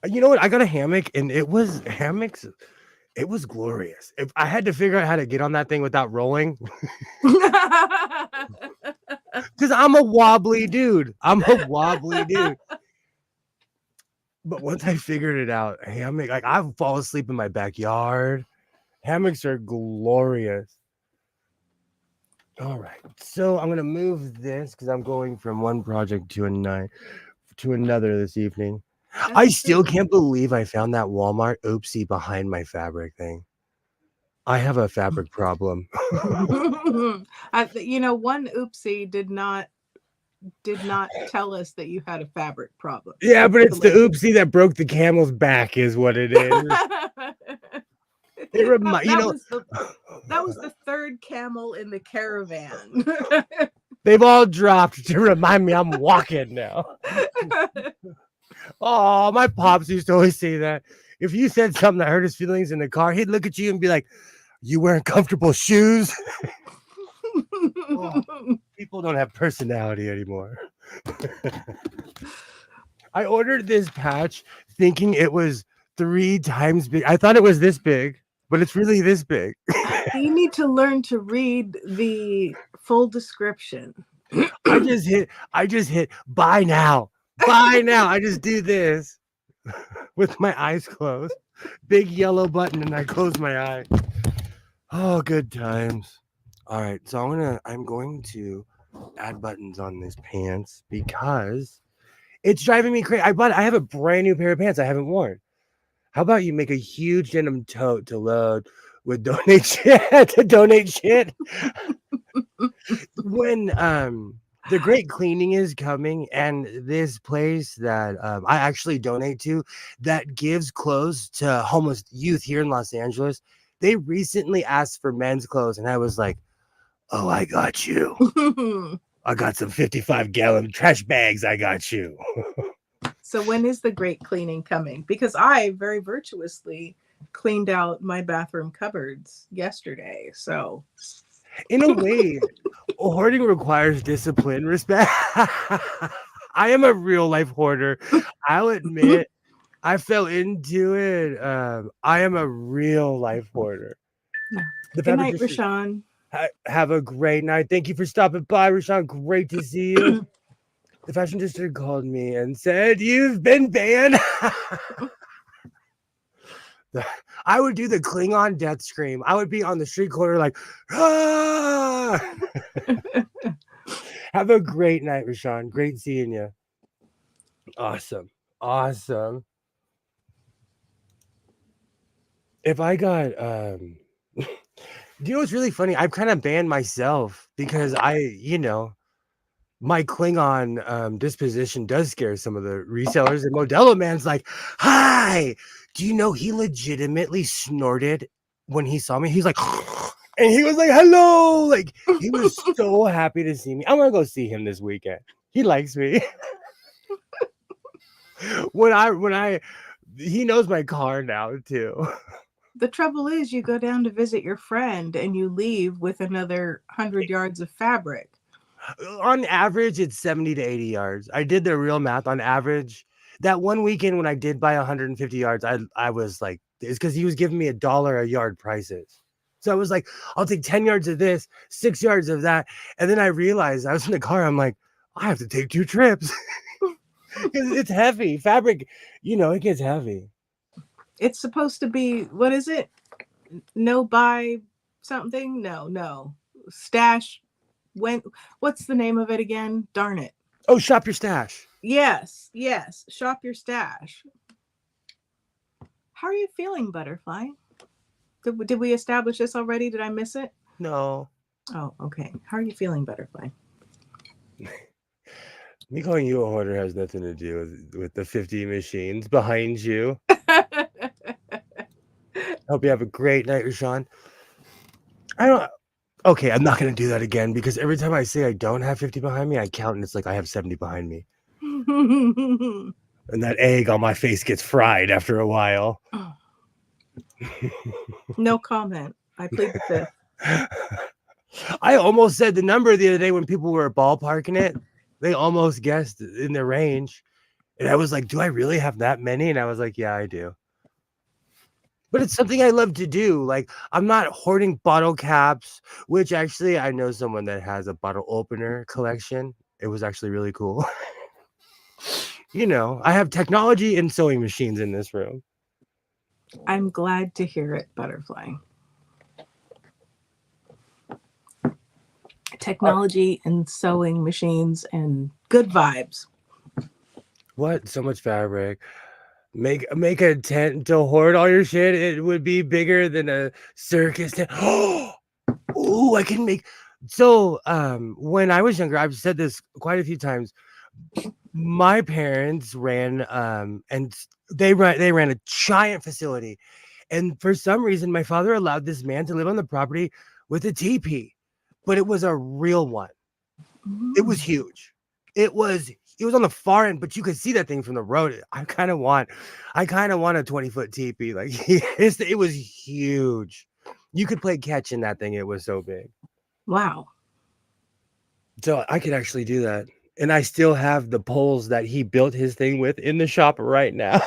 You know what? I got a hammock and it was glorious. If I had to figure out how to get on that thing without rolling, because I'm a wobbly dude. But once I figured it out, hammock, like I fall asleep in my backyard. Hammocks are glorious. All right, so I'm gonna move this because I'm going from one project to another this evening. I still can't believe I found that Walmart oopsie behind my fabric thing. I have a fabric problem. One oopsie did not tell us that you had a fabric problem. Yeah, but it's the oopsie that broke the camel's back is what it is. That was the third camel in the caravan. They've all dropped to remind me I'm walking now. Oh, my pops used to always say that. If you said something that hurt his feelings in the car, he'd look at you and be like, "You wearing comfortable shoes?" Oh, people don't have personality anymore. I ordered this patch thinking it was 3 times big. I thought it was this big, but it's really this big. You need to learn to read the full description. I just hit buy now. Buy now. I just do this with my eyes closed. Big yellow button and I close my eye. Oh, good times. All right, so I'm going to add buttons on this pants because it's driving me crazy. I have a brand new pair of pants I haven't worn. How about you make a huge denim tote to load with donate shit when the great cleaning is coming, and this place that I actually donate to that gives clothes to homeless youth here in Los Angeles, they recently asked for men's clothes, and I was like, "Oh, I got you. I got some 55-gallon trash bags. I got you." So when is the great cleaning coming? Because I very virtuously cleaned out my bathroom cupboards yesterday. So in a way, hoarding requires discipline, respect. I am a real life hoarder. I'll admit I fell into it. I am a real life hoarder. Good night, Rashawn. Have a great night. Thank you for stopping by, Rashawn. Great to see you. The fashion district called me and said, "You've been banned." I would do the Klingon death scream. I would be on the street corner like, "Ah!" Have a great night, Rashawn. Great seeing you. Awesome. If I got do you know what's really funny? I've kind of banned myself because my Klingon disposition does scare some of the resellers, and Modelo Man's like, "Hi, do you know he legitimately snorted when he saw me?" He's like, and he was like, "Hello!" Like he was so happy to see me. I'm gonna go see him this weekend. He likes me. He knows my car now too. The trouble is, you go down to visit your friend and you leave with another 100 yards of fabric. On average, it's 70 to 80 yards. I did the real math. On average, that one weekend when I did buy 150 yards, I was like, it's because he was giving me $1 a yard prices. So I was like, I'll take 10 yards of this, 6 yards of that. And then I realized I was in the car. I'm like, I have to take 2 trips. Because it's heavy. Fabric, it gets heavy. It's supposed to be, what is it? No buy something? No. Stash. What's the name of it again? Darn it. Oh, shop your stash. Yes. Shop your stash. How are you feeling, Butterfly? Did we establish this already? Did I miss it? No. Oh, okay. How are you feeling, Butterfly? Me calling you a hoarder has nothing to do with the 50 machines behind you. Hope you have a great night, Rashawn. Okay, I'm not going to do that again because every time I say I don't have 50 behind me, I count and it's like I have 70 behind me. And that egg on my face gets fried after a while. No comment. I plead the fifth. I almost said the number the other day when people were ballparking it. They almost guessed in the range. And I was like, do I really have that many? And I was like, yeah, I do. But it's something I love to do. Like, I'm not hoarding bottle caps, which actually I know someone that has a bottle opener collection. It was actually really cool. I have technology and sewing machines in this room. I'm glad to hear it, Butterfly. Technology and sewing machines and good vibes. What? So much fabric. Make a tent to hoard all your shit. It would be bigger than a circus tent. Oh, I can make. So, when I was younger, I've said this quite a few times. My parents ran, and they ran a giant facility, and for some reason, my father allowed this man to live on the property with a teepee, but it was a real one. It was huge. It was on the far end, but you could see that thing from the road. I kind of want a 20-foot teepee. Like it was huge. You could play catch in that thing. It was so big. Wow. So I could actually do that. And I still have the poles that he built his thing with in the shop right now.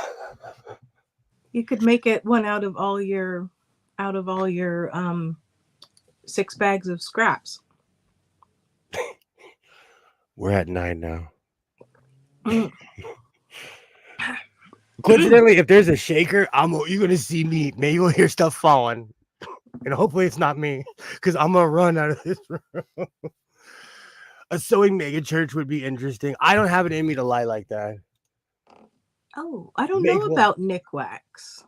You could make it one out of all your 6 bags of scraps. We're at 9 now. Coincidentally, if there's a shaker, you're gonna see me. Maybe you'll hear stuff falling, and hopefully it's not me, because I'm gonna run out of this room. A sewing mega church would be interesting. I don't have it in me to lie like that. Oh, I don't know about Nick Wax.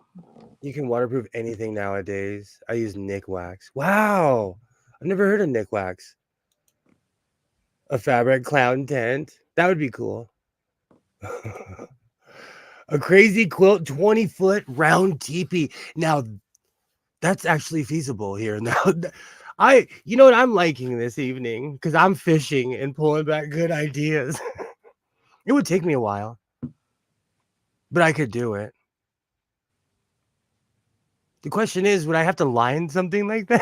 You can waterproof anything nowadays. I use Nick Wax. Wow, I've never heard of Nick Wax. A fabric clown tent. That would be cool. A crazy quilt, 20-foot round teepee. Now, that's actually feasible here. Now, you know what I'm liking this evening? Because I'm fishing and pulling back good ideas. It would take me a while, but I could do it. The question is, would I have to line something like that?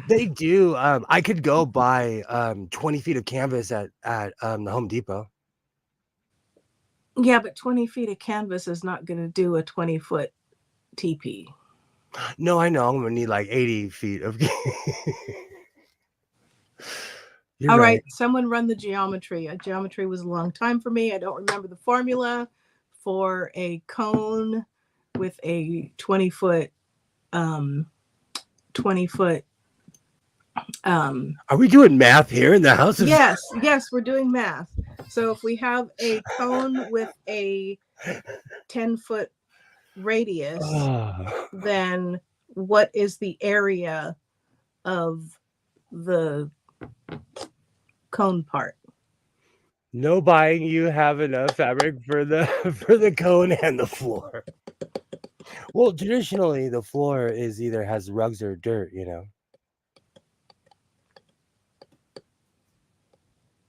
They do. I could go buy 20 feet of canvas at the Home Depot. Yeah, but 20 feet of canvas is not going to do a 20-foot teepee. No, I know. I'm going to need like 80 feet of. All right. Someone run the geometry. Geometry was a long time for me. I don't remember the formula for a cone with a 20-foot. Are we doing math here in the house? Yes, we're doing math. So if we have a cone with a 10-foot radius, then what is the area of the cone part? No buying. You have enough fabric for the cone and the floor. Well, traditionally the floor is either has rugs or dirt,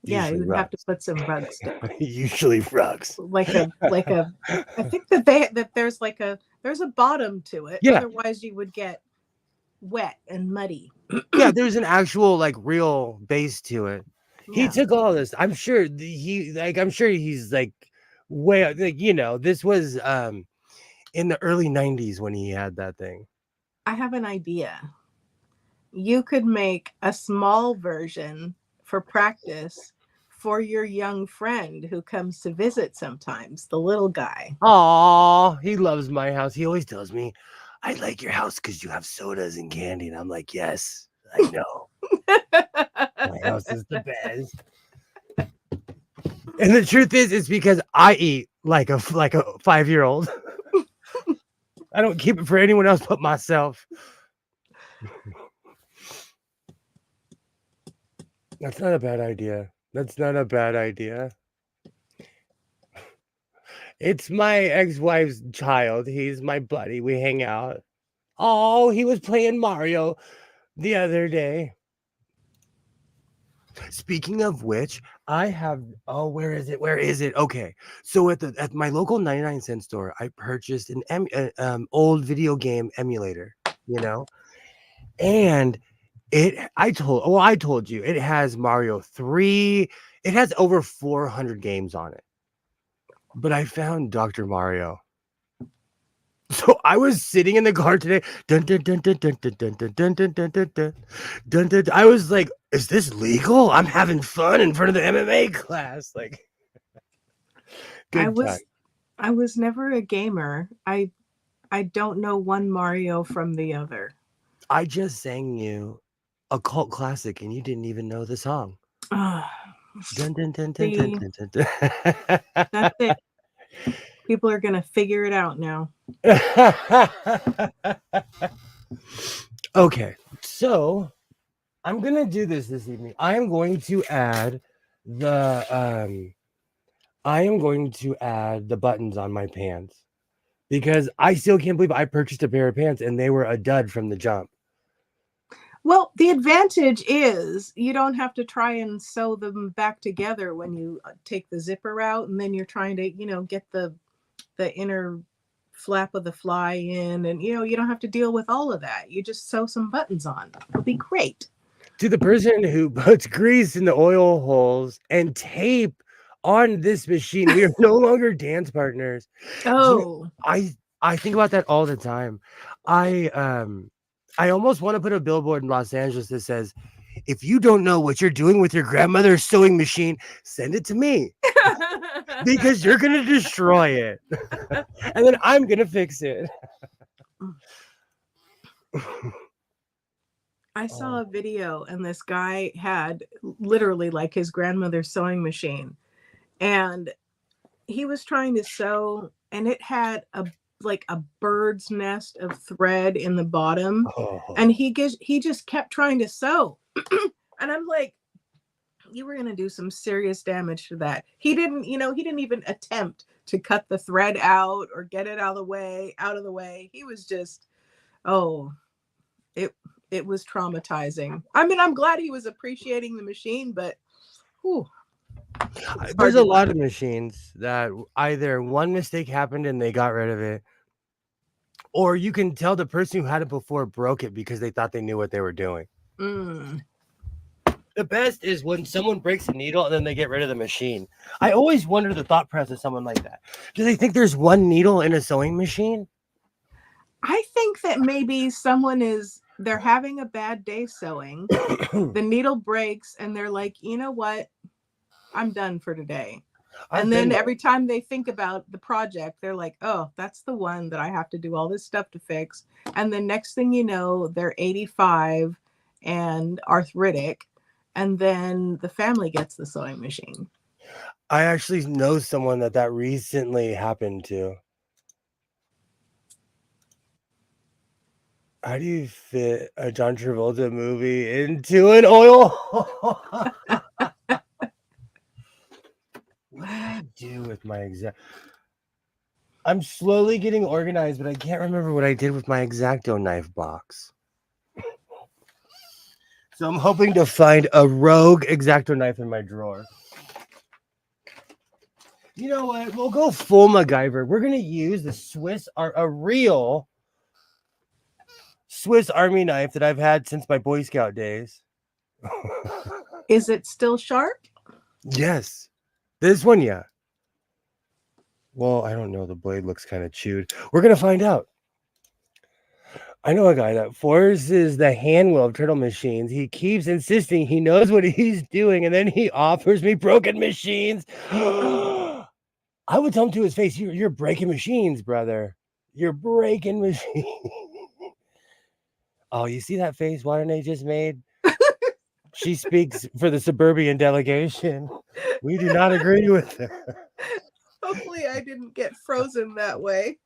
Yeah, you would have to put some rugs down. Usually rugs. Like a I think that there's a bottom to it. Yeah. Otherwise you would get wet and muddy. Yeah, there's an actual real base to it. Yeah. He took all this. I'm sure he's way this was in the early 90s when he had that thing. I have an idea. You could make a small version for practice for your young friend who comes to visit sometimes, the little guy. Aw, he loves my house. He always tells me, I like your house because you have sodas and candy. And I'm like, yes, I know. My house is the best. And the truth is, it's because I eat like a 5-year-old. I don't keep it for anyone else but myself. That's not a bad idea. That's not a bad idea. It's my ex-wife's child. He's my buddy. We hang out. Oh, he was playing Mario the other day. Speaking of which, I have where is it? Where is it? Okay. So at my local 99-cent store, I purchased an old video game emulator, you know? And I told you it has Mario 3. It has over 400 games on it. But I found Dr. Mario. So I was sitting in the car today. Dun, dun, dun, dun, dun, dun, dun, dun, dun, dun, dun, dun, dun, dun, dun. I was like, is this legal? I'm having fun in front of the MMA class. Like, good time. I was never a gamer. I don't know one Mario from the other. I just sang you a cult classic and you didn't even know the song. Dun, dun, dun, dun, dun, dun, dun, dun. That's it. People are going to figure it out now. Okay, so I'm going to do this evening. I am going to add the buttons on my pants because I still can't believe I purchased a pair of pants and they were a dud from the jump. Well, the advantage is you don't have to try and sew them back together when you take the zipper out and then you're trying to, get the inner flap of the fly in, and you don't have to deal with all of that. You just sew some buttons on. It'll be great. To the person who puts grease in the oil holes and tape on this machine, we are no longer dance partners. Oh, I think about that all the time. I almost want to put a billboard in Los Angeles that says, if you don't know what you're doing with your grandmother's sewing machine, send it to me. Because you're going to destroy it. And then I'm going to fix it. I saw a video and this guy had literally like his grandmother's sewing machine. And he was trying to sew and it had a bird's nest of thread in the bottom. Oh. And he just kept trying to sew. And I'm like, you were going to do some serious damage to that. He didn't even attempt to cut the thread out or get it out of the way. He was just, it was traumatizing. I mean, I'm glad he was appreciating the machine, but whew, there's a lot of machines that either one mistake happened and they got rid of it, or you can tell the person who had it before broke it because they thought they knew what they were doing. The best is when someone breaks a needle and then they get rid of the machine. I always wonder the thought process of someone like that. Do they think there's one needle in a sewing machine? I think that maybe they're having a bad day sewing. The needle breaks and they're like, you know what? I'm done for today. And then every time they think about the project, they're like, oh, that's the one that I have to do all this stuff to fix. And the next thing you know, they're 85 and arthritic. And then the family gets the sewing machine. I actually know someone that recently happened to. How do you fit a John Travolta movie into an oil? What did I do with my exact? I'm slowly getting organized, but I can't remember what I did with my X-Acto knife box. So I'm hoping to find a rogue X-Acto knife in my drawer. You know what? We'll go full MacGyver. We're going to use a real Swiss Army knife that I've had since my Boy Scout days. Is it still sharp? Yes. This one, yeah. Well, I don't know. The blade looks kind of chewed. We're going to find out. I know a guy that forces the hand wheel of turtle machines. He keeps insisting he knows what he's doing, and then he offers me broken machines. I would tell him to his face, you're breaking machines, brother. You're breaking machines. Oh, you see that face Waterday just made? She speaks for the suburban delegation. We do not agree with her. Hopefully I didn't get frozen that way.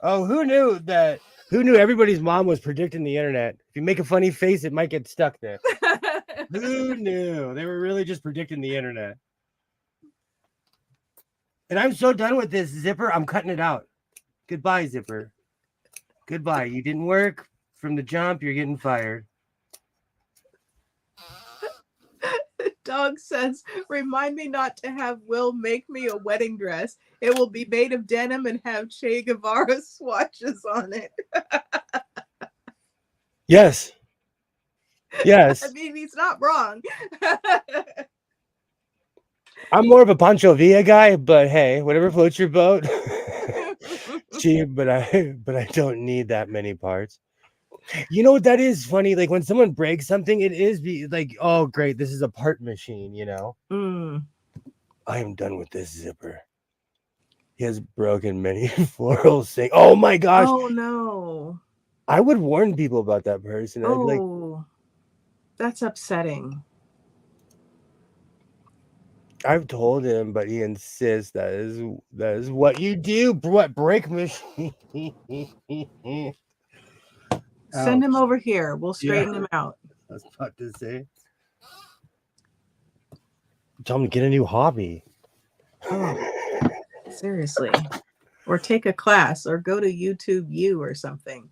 Oh, who knew that? Who knew everybody's mom was predicting the internet? If you make a funny face, it might get stuck there. Who knew? They were really just predicting the internet. And I'm so done with this zipper. I'm cutting it out. Goodbye, zipper. Goodbye. You didn't work from the jump. You're getting fired. Dog says, remind me not to have Will make me a wedding dress. It will be made of denim and have Che Guevara swatches on it. Yes. Yes. I mean, he's not wrong. I'm more of a Pancho Villa guy, but hey, whatever floats your boat. But I don't need that many parts. You know what, that is funny? Like when someone breaks something, it is like, oh great, this is a part machine, you know? I am done with this zipper. He has broken many floral things. Oh my gosh. Oh no. I would warn people about that person. I'd be like, Oh, that's upsetting. I've told him, but he insists that is what you do. What, break machine? Send him over here. We'll straighten him out. I was about to say. Tell him to get a new hobby. Oh, seriously. Or take a class or go to YouTube U or something.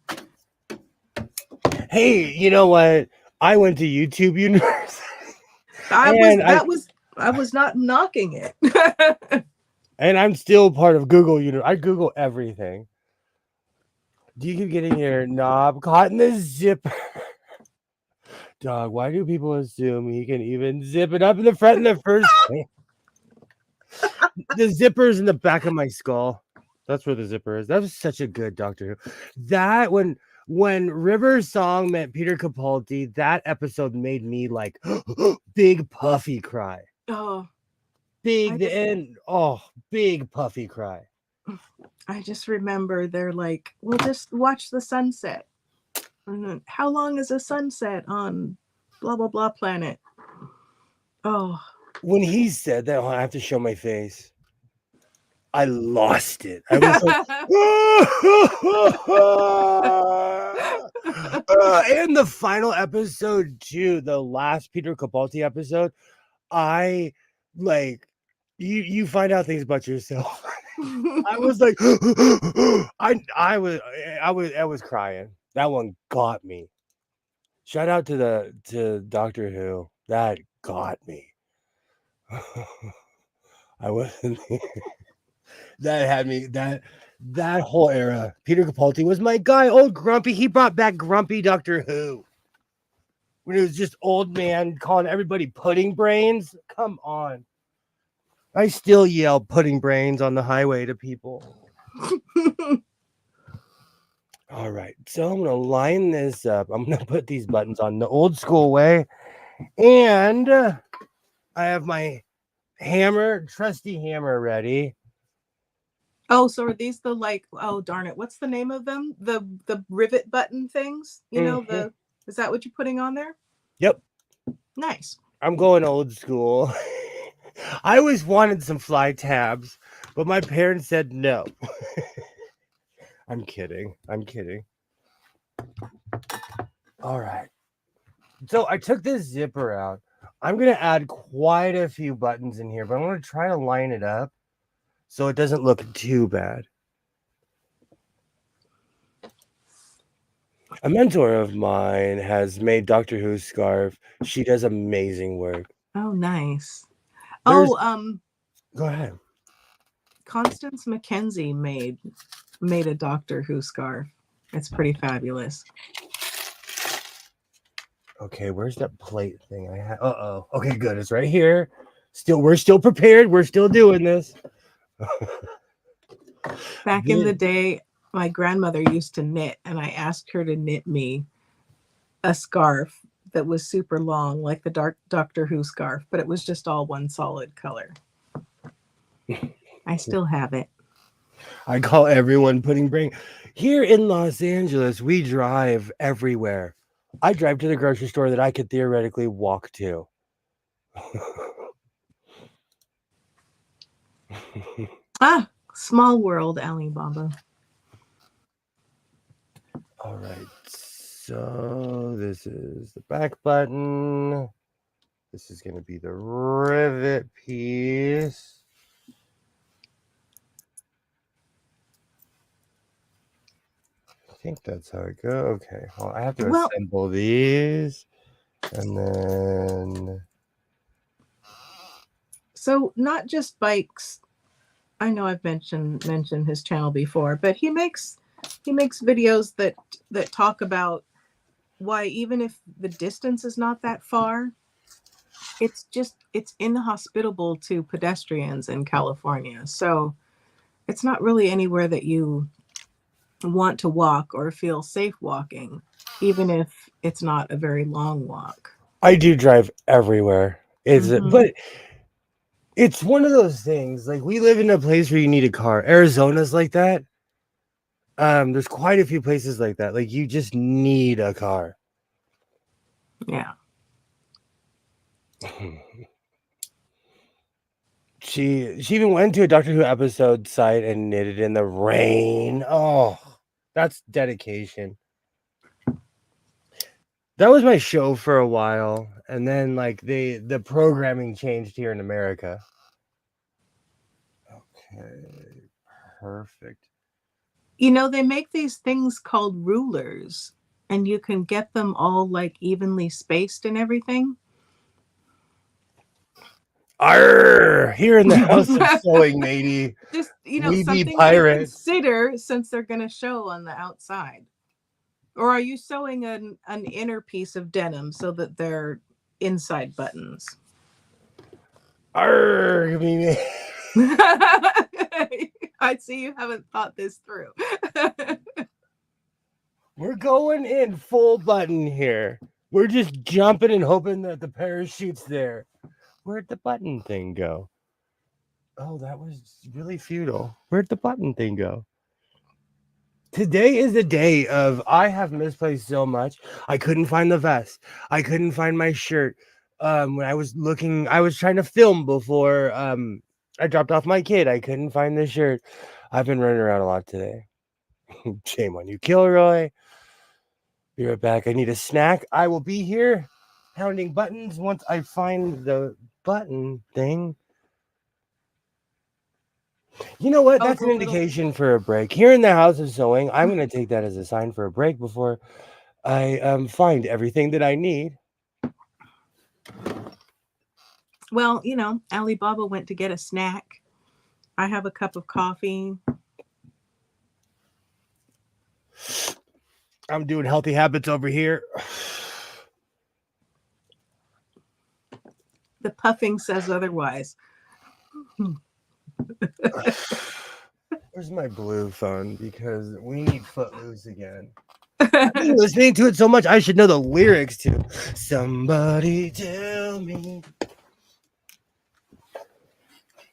Hey, you know what? I went to YouTube University. I was not knocking it. And I'm still part of Google. I Google everything. Do you keep getting your knob caught in the zipper? Dog, why do people assume he can even zip it up in the front in the first place? The zipper's in the back of my skull. That's where the zipper is. That was such a good Doctor Who. That when River's song met Peter Capaldi, that episode made me like big puffy cry. Oh, Big puffy cry. I just remember they're like, we'll just watch the sunset. And then, how long is a sunset on blah, blah, blah planet? Oh. When he said that, I have to show my face. I lost it. I was like, and the final episode too, the last Peter Capaldi episode, I like you find out things about yourself. I was like, I was crying. That one got me. Shout out to Doctor Who. That got me. I wasn't. That had me. That whole era. Peter Capaldi was my guy. Old Grumpy. He brought back Grumpy Doctor Who. When it was just old man calling everybody pudding brains. Come on. I still yell pudding brains on the highway to people. All right. So I'm going to line this up. I'm going to put these buttons on the old school way. And I have my hammer, trusty hammer ready. Oh, so are these the like, oh darn it, what's the name of them? The rivet button things? You know, is that what you're putting on there? Yep. Nice. I'm going old school. I always wanted some fly tabs, but my parents said no. I'm kidding. All right. So I took this zipper out. I'm going to add quite a few buttons in here, but I'm going to try to line it up so it doesn't look too bad. A mentor of mine has made Doctor Who's scarf. She does amazing work. Oh, nice. There's... Oh, go ahead. Constance McKenzie made a Doctor Who scarf. It's pretty fabulous. Okay, where's that plate thing I had? Uh-oh. Okay, good. It's right here. We're still prepared. We're still doing this. Back in the day, my grandmother used to knit, and I asked her to knit me a scarf that was super long, like the dark Doctor Who scarf, but it was just all one solid color. I still have it. I call everyone putting brain. Here in Los Angeles, we drive everywhere. I drive to the grocery store that I could theoretically walk to. Ah, small world, Alibaba. All right. So this is the back button. This is going to be the rivet piece. I think that's how it goes. Okay. Well, I have to Well, assemble these. And then so not just bikes. I know I've mentioned his channel before, but he makes videos that talk about why even if the distance is not that far, it's inhospitable to pedestrians in California. So it's not really anywhere that you want to walk or feel safe walking, even if it's not a very long walk. I do drive everywhere. Mhm. But it's one of those things. Like, we live in a place where you need a car. Arizona's like that. There's quite a few places like that. Like, you just need a car. Yeah. She even went to a Doctor Who episode site and knitted in the rain. Oh, that's dedication. That was my show for a while, and then like the programming changed here in America. Okay, perfect. You know, they make these things called rulers, and you can get them all like evenly spaced and everything. Arr! Here in the house of sewing, matey. Just, We be something to pirates. consider since they're going to show on the outside. Or are you sewing an inner piece of denim so that they're inside buttons? Arr! I mean, I see you haven't thought this through. we're going in full button here. We're just jumping and hoping that the parachute's there. Where'd the button thing go? Oh, that was really futile. Where'd the button thing go? Today is the day of I have misplaced so much. I couldn't find the vest. I couldn't find my shirt. When I was looking, I was trying to film before I dropped off my kid. I couldn't find the shirt. I've been running around a lot today. Shame on you, Kilroy. Be right back. I need a snack. I will be here pounding buttons once I find the button thing. You know what? Oh, That's the an little- indication for a break. Here in the house of sewing, I'm going to take that as a sign for a break before I find everything that I need. Well, Alibaba went to get a snack. I have a cup of coffee. I'm doing healthy habits over here. The puffing says otherwise. Where's my blue phone? Because we need Footloose again. I've been listening to it so much, I should know the lyrics to Somebody Tell Me.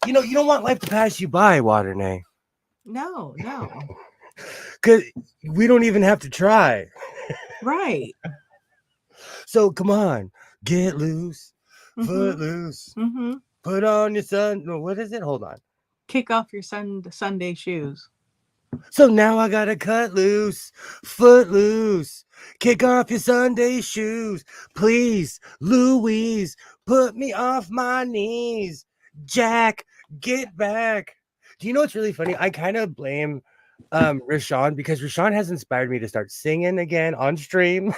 You don't want life to pass you by, Waternay. No. Because we don't even have to try. Right. So come on, get loose, Mhm. foot loose. Mm-hmm. Put on your no, what is it? Hold on. Kick off your Sunday shoes. So now I gotta cut loose, foot loose. Kick off your Sunday shoes. Please, Louise, put me off my knees. Jack, get back. Do you know what's really funny? I kind of blame Rashawn because Rashawn has inspired me to start singing again on stream.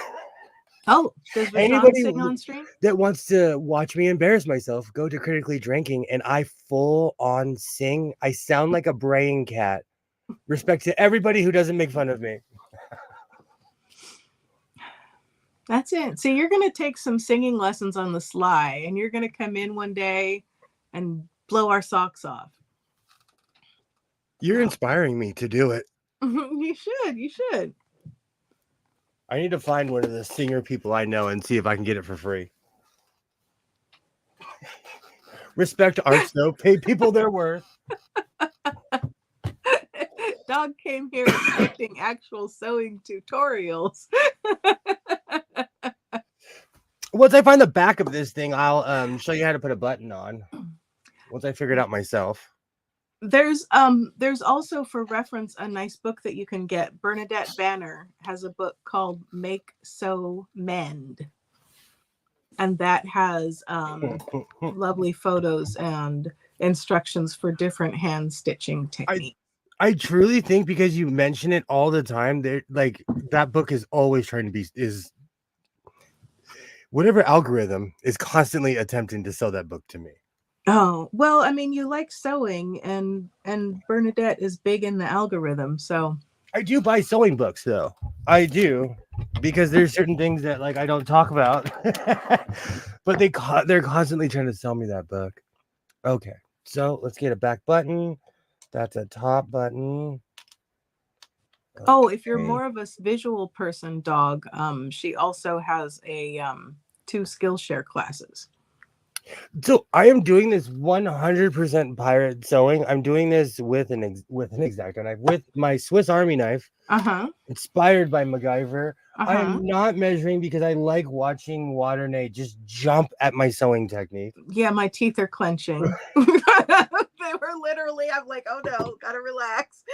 Oh, does Rashawn Anybody sing on stream? that wants to watch me embarrass myself, go to Critically Drinking and I full on sing. I sound like a braying cat. Respect to everybody who doesn't make fun of me. That's it. See, you're going to take some singing lessons on the sly, and you're going to come in one day and blow our socks off. You're inspiring me to do it. You should. You should. I need to find one of the singer people I know and see if I can get it for free. Respect art, though. Pay people their worth. Dog came here expecting actual sewing tutorials. Once I find the back of this thing, I'll show you how to put a button on. Once I figure it out myself. There's also, for reference, a nice book that you can get. Bernadette Banner has a book called Make, Sew, Mend. And that has lovely photos and instructions for different hand stitching techniques. I truly think, because you mention it all the time, like that book is always trying to is whatever algorithm is constantly attempting to sell that book to me. Oh, well, I mean, you like sewing, and Bernadette is big in the algorithm, so I do buy sewing books, though. I do, because there's certain things that like I don't talk about, but they're constantly trying to sell me that book. Okay, so let's get a back button. That's a top button. Okay. Oh, if you're more of a visual person, Dog, she also has a 2 Skillshare classes. So I am doing this 100% pirate sewing. I'm doing this with an X-Acto knife, with my Swiss Army knife, inspired by MacGyver. I am not measuring because I like watching Waternay just jump at my sewing technique. Yeah, my teeth are clenching. They were literally, I'm like, oh no, gotta relax.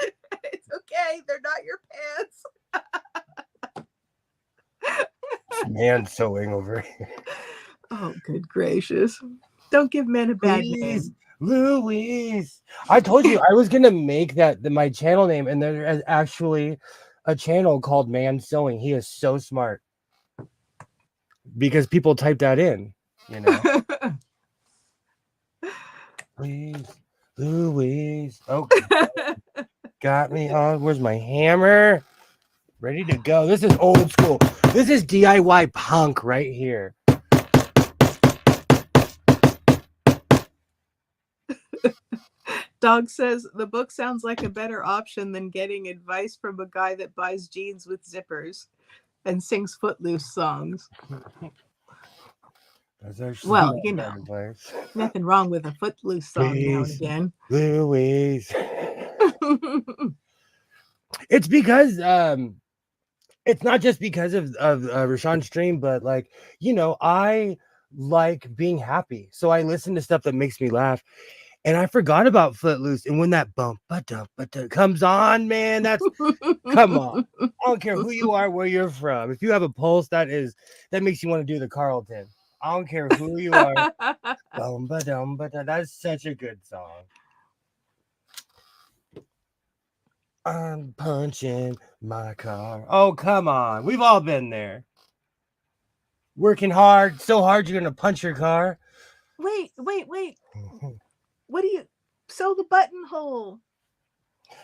It's okay, they're not your pants. Man sewing over here. Oh, good gracious. Don't give men a bad name. Louise. I told you I was going to make that my channel name, and there is actually a channel called Man Sewing. He is so smart. Because people type that in, you know. Please, Louise. Okay. Got me on. Where's my hammer? Ready to go. This is old school. This is DIY punk right here. Dog says the book sounds like a better option than getting advice from a guy that buys jeans with zippers and sings Footloose songs. Well, you know, nothing wrong with a Footloose song. Please, now and again. Louise. It's because it's not just because of Rashawn's stream, but like, you know, I like being happy. So I listen to stuff that makes me laugh. And I forgot about Footloose. And when that bump comes on, man, that's come on. I don't care who you are, where you're from. If you have a pulse that makes you want to do the Carlton. I don't care who you are. That's such a good song. I'm punching my car. Oh, come on. We've all been there. Working hard, so hard you're gonna punch your car. Wait. What do you sew the buttonhole?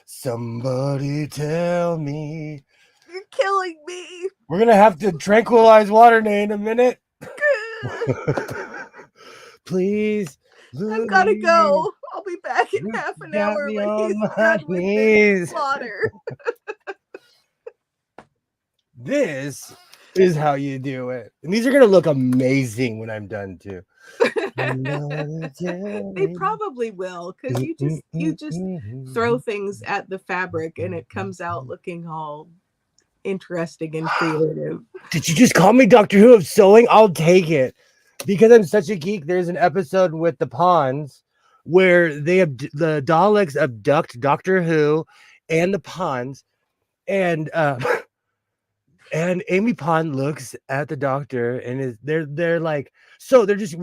Somebody tell me. You're killing me. We're gonna have to tranquilize Waternay in a minute. Please. I've gotta go. I'll be back in half an hour when he's done with this slaughter. This is how you do it. And these are gonna look amazing when I'm done too. They probably will, because you just throw things at the fabric and it comes out looking all interesting and creative. Did you just call me Doctor Who of sewing? I'll take it. Because I'm such a geek, there's an episode with the Pawns where the Daleks abduct Doctor Who and the Pawns, and Amy Pond looks at the Doctor and they're like, so they're just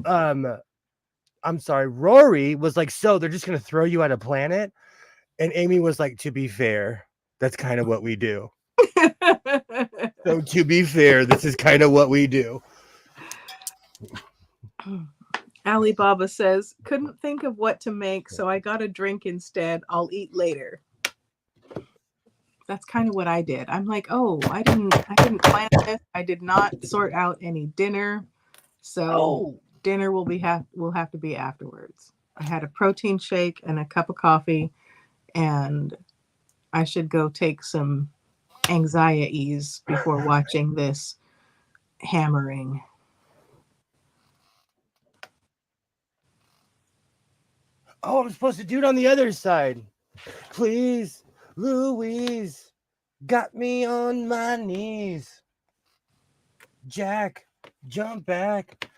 I'm sorry, Rory was like, so they're just gonna throw you at a planet, and Amy was like, to be fair, that's kind of what we do. So to be fair, this is kind of what we do. Alibaba says, couldn't think of what to make, so I got a drink instead. I'll eat later. That's kind of what I did. I'm like, oh, I didn't plan this. I did not sort out any dinner. So dinner will have to be afterwards. I had a protein shake and a cup of coffee, and I should go take some anxieties before watching this hammering. Oh, I'm supposed to do it on the other side. Please, Louise, got me on my knees. Jack, jump back.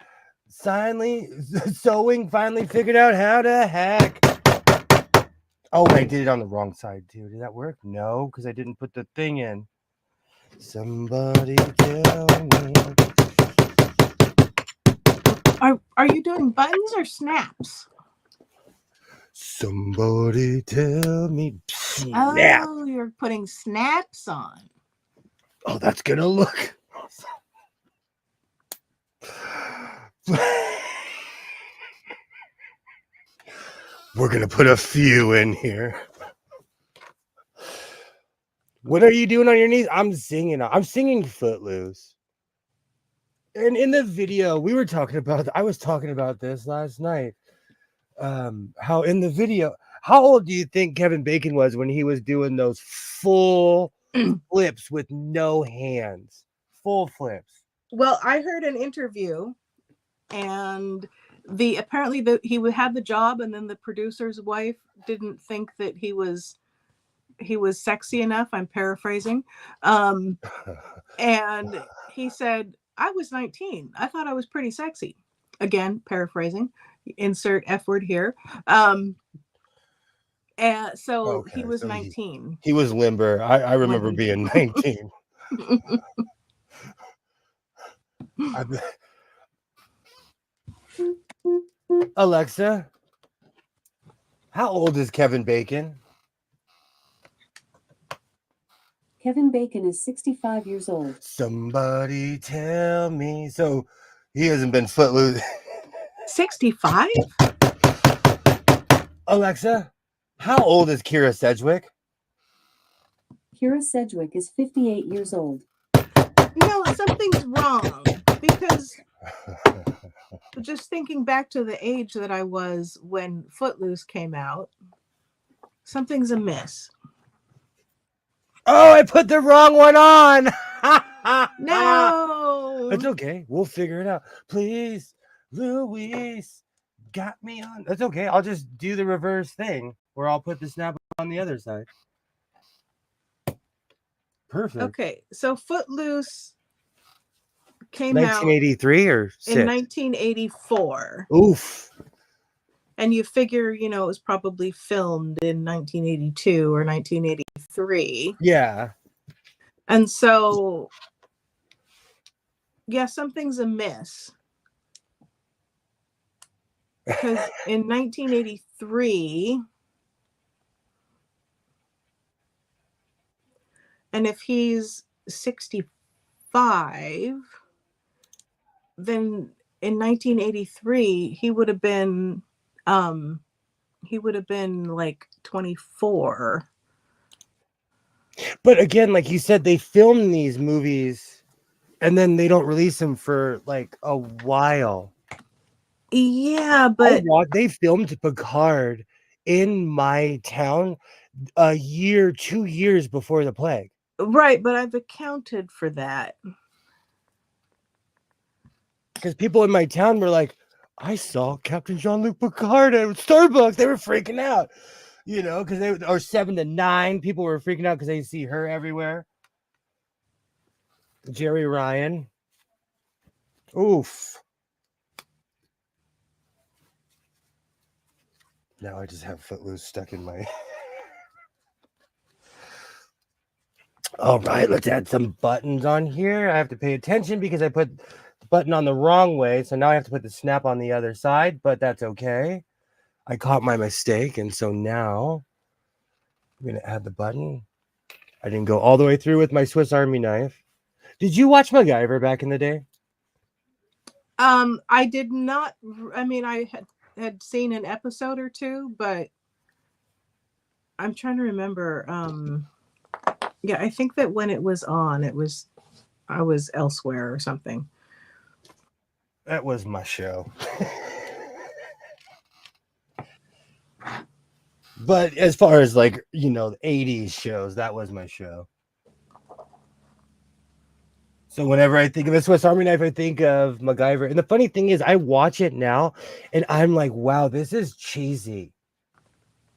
Sewing finally figured out how to hack. Oh, I did it on the wrong side too. Did that work? No, because I didn't put the thing in. Somebody tell me. Are you doing buttons or snaps? Somebody tell me. Snap. Oh, you're putting snaps on. Oh, that's gonna look. We're gonna put a few in here. What are you doing on your knees? I'm singing Footloose. And in the video, I was talking about this last night. How in the video, how old do you think Kevin Bacon was when he was doing those full flips with no hands? Full flips. Well, I heard an interview, and apparently he would have the job, and then the producer's wife didn't think that he was sexy enough. I'm paraphrasing. And he said, I was 19. I thought I was pretty sexy. Again, paraphrasing. Insert F word here. And so Okay, he was so 19. He was limber. I remember When- being 19. Alexa, how old is Kevin Bacon? Kevin Bacon is 65 years old. Somebody tell me. So he hasn't been footloose. 65? Alexa, how old is Kira Sedgwick? Kira Sedgwick is 58 years old. No, something's wrong, because just thinking back to the age that I was when Footloose came out, something's amiss. Oh, I put the wrong one on. No. It's okay. We'll figure it out. Please, Louise, got me on. That's okay. I'll just do the reverse thing where I'll put the snap on the other side. Perfect. Okay, so Footloose came 1983 or out 6? in 1984. Oof. And you figure, it was probably filmed in 1982 or 1983. Yeah. And so, yeah, something's amiss. Because in 1983, and if he's 65, then in 1983 he would have been like 24. But again, like you said, they film these movies and then they don't release them for like a while. Yeah, but they filmed Picard in my town 2 years before the plague. right, but I've accounted for that. Because people in my town were like, I saw Captain Jean-Luc Picard at Starbucks. They were freaking out, because they or 7 to 9 people were freaking out because they see her everywhere. Jerry Ryan. Oof. Now I just have Footloose stuck in my. All right, let's add some buttons on here. I have to pay attention because I put the button on the wrong way. So now I have to put the snap on the other side, but that's okay. I caught my mistake. And so now I'm going to add the button. I didn't go all the way through with my Swiss Army knife. Did you watch MacGyver back in the day? I did not. I mean, I had seen an episode or two, but I'm trying to remember. Yeah, I think that when it was on, I was elsewhere or something. That was my show. But as far as like, the 80s shows, that was my show. So whenever I think of a Swiss Army knife, I think of MacGyver. And the funny thing is, I watch it now and I'm like, wow, this is cheesy.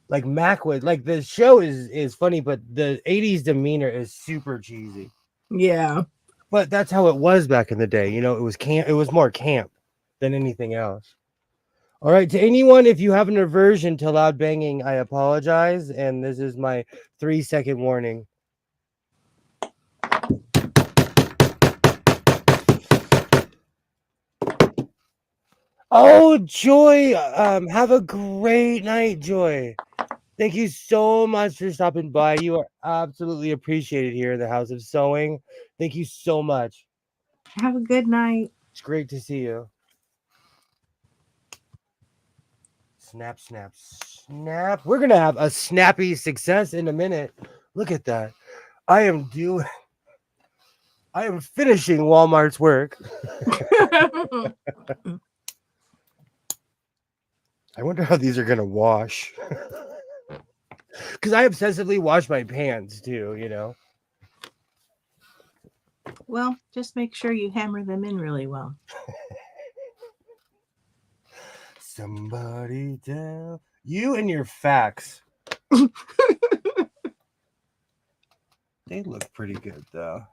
Like Mac would like the show is funny, but the 80s demeanor is super cheesy. Yeah. But that's how it was back in the day. It was more camp than anything else. All right, to anyone, if you have an aversion to loud banging, I apologize. And this is my 3-second warning. Oh, Joy, have a great night, Joy. Thank you so much for stopping by. You are absolutely appreciated here in the House of Sewing. Thank you so much. Have a good night. It's great to see you. Snap, snap, snap. We're going to have a snappy success in a minute. Look at that. I am finishing Walmart's work. I wonder how these are going to wash. Because I obsessively wash my pants too. Well, just make sure you hammer them in really well. Somebody tell you and your facts. They look pretty good though.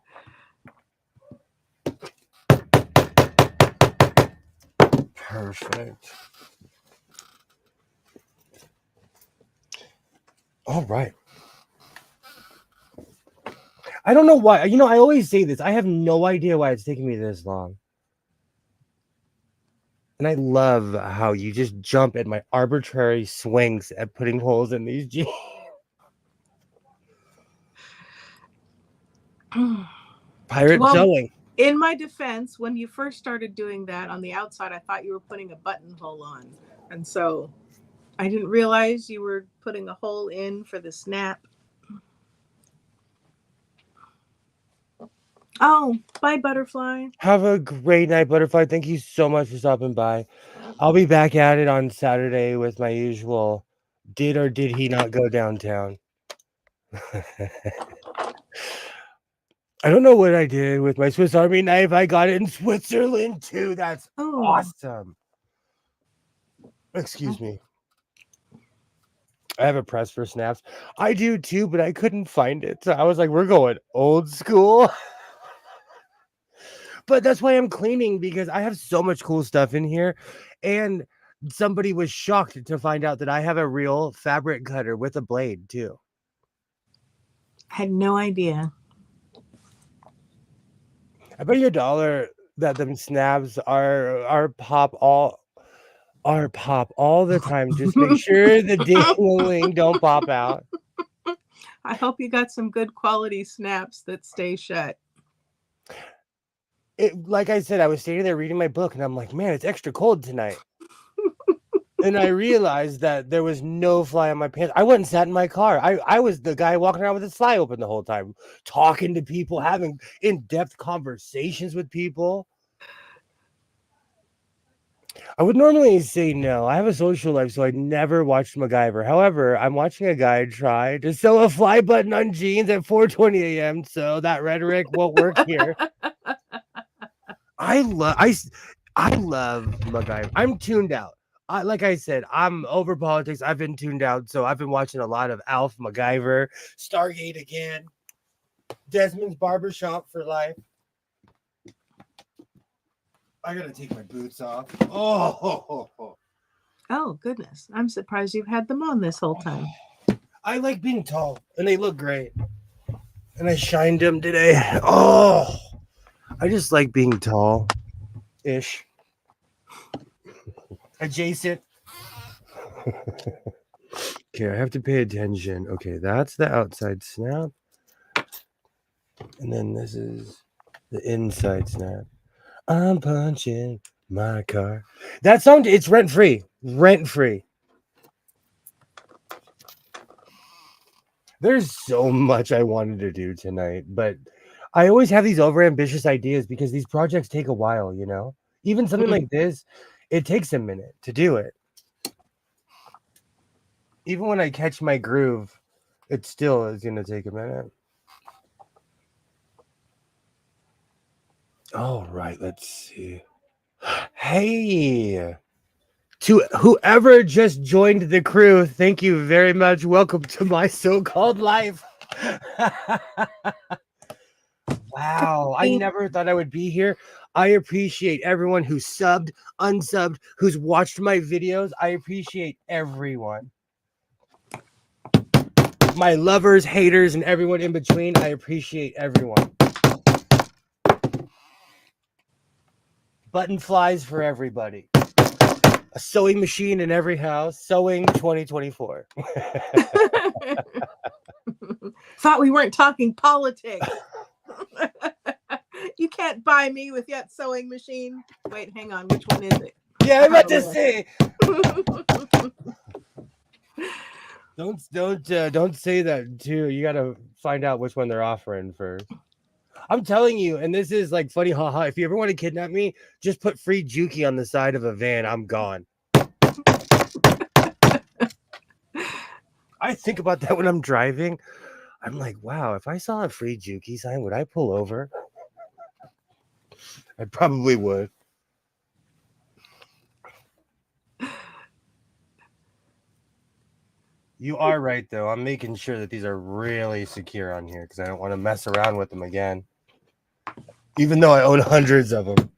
Perfect. All right. I don't know why. I always say this. I have no idea why it's taking me this long. And I love how you just jump at my arbitrary swings at putting holes in these jeans. Pirate Well, sewing. in my defense, when you first started doing that on the outside, I thought you were putting a buttonhole on. And so I didn't realize you were putting a hole in for the snap. Oh, bye, Butterfly. Have a great night, Butterfly. Thank you so much for stopping by. I'll be back at it on Saturday with my usual did or did he not go downtown. I don't know what I did with my Swiss Army knife. I got it in Switzerland too. That's awesome. Excuse me. I have a press for snaps. I do too, but I couldn't find it. So I was like, we're going old school. But that's why I'm cleaning, because I have so much cool stuff in here. And somebody was shocked to find out that I have a real fabric cutter with a blade too. I had no idea. I bet you $1 that them snaps are pop all the time. Just make sure the dingling don't pop out. I hope you got some good quality snaps that stay shut. Like I said, I was standing there reading my book and I'm like, man, it's extra cold tonight. And I realized that there was no fly on my pants. I went and sat in my car. I was the guy walking around with his fly open the whole time, talking to people, having in-depth conversations with people. I would normally say no. I have a social life, so I never watched MacGyver. However, I'm watching a guy try to sew a fly button on jeans at 4:20 a.m., so that rhetoric won't work here. I love MacGyver. I'm tuned out. Like I said, I'm over politics. I've been tuned out, so I've been watching a lot of Alf, MacGyver, Stargate again, Desmond's Barbershop for life. I gotta take my boots off. Oh, goodness. I'm surprised you've had them on this whole time. I like being tall, and they look great. And I shined them today. Oh, I just like being tall-ish. Adjacent. Okay, I have to pay attention. Okay, that's the outside snap. And then this is the inside snap. I'm punching my car. That song, it's rent-free. Rent-free. There's so much I wanted to do tonight, but I always have these overambitious ideas because these projects take a while, Even something like this, it takes a minute to do it. Even when I catch my groove, it still is gonna take a minute. All right, let's see. Hey, to whoever just joined the crew, thank you very much. Welcome to my so-called life. Wow, I never thought I would be here. I appreciate everyone who subbed, unsubbed, who's watched my videos. I appreciate everyone. My lovers, haters, and everyone in between. I appreciate everyone. Button flies for everybody. A sewing machine in every house. Sewing 2024. Thought we weren't talking politics. You can't buy me with that sewing machine. Wait, hang on. Which one is it? Yeah, I'm about to say. Don't say that too. You gotta find out which one they're offering first. I'm telling you, and this is like funny, haha. If you ever want to kidnap me, just put free Juki on the side of a van. I'm gone. I think about that when I'm driving. I'm like, wow, if I saw a free Juki sign, would I pull over? I probably would. You are right, though. I'm making sure that these are really secure on here because I don't want to mess around with them again. Even though I own hundreds of them.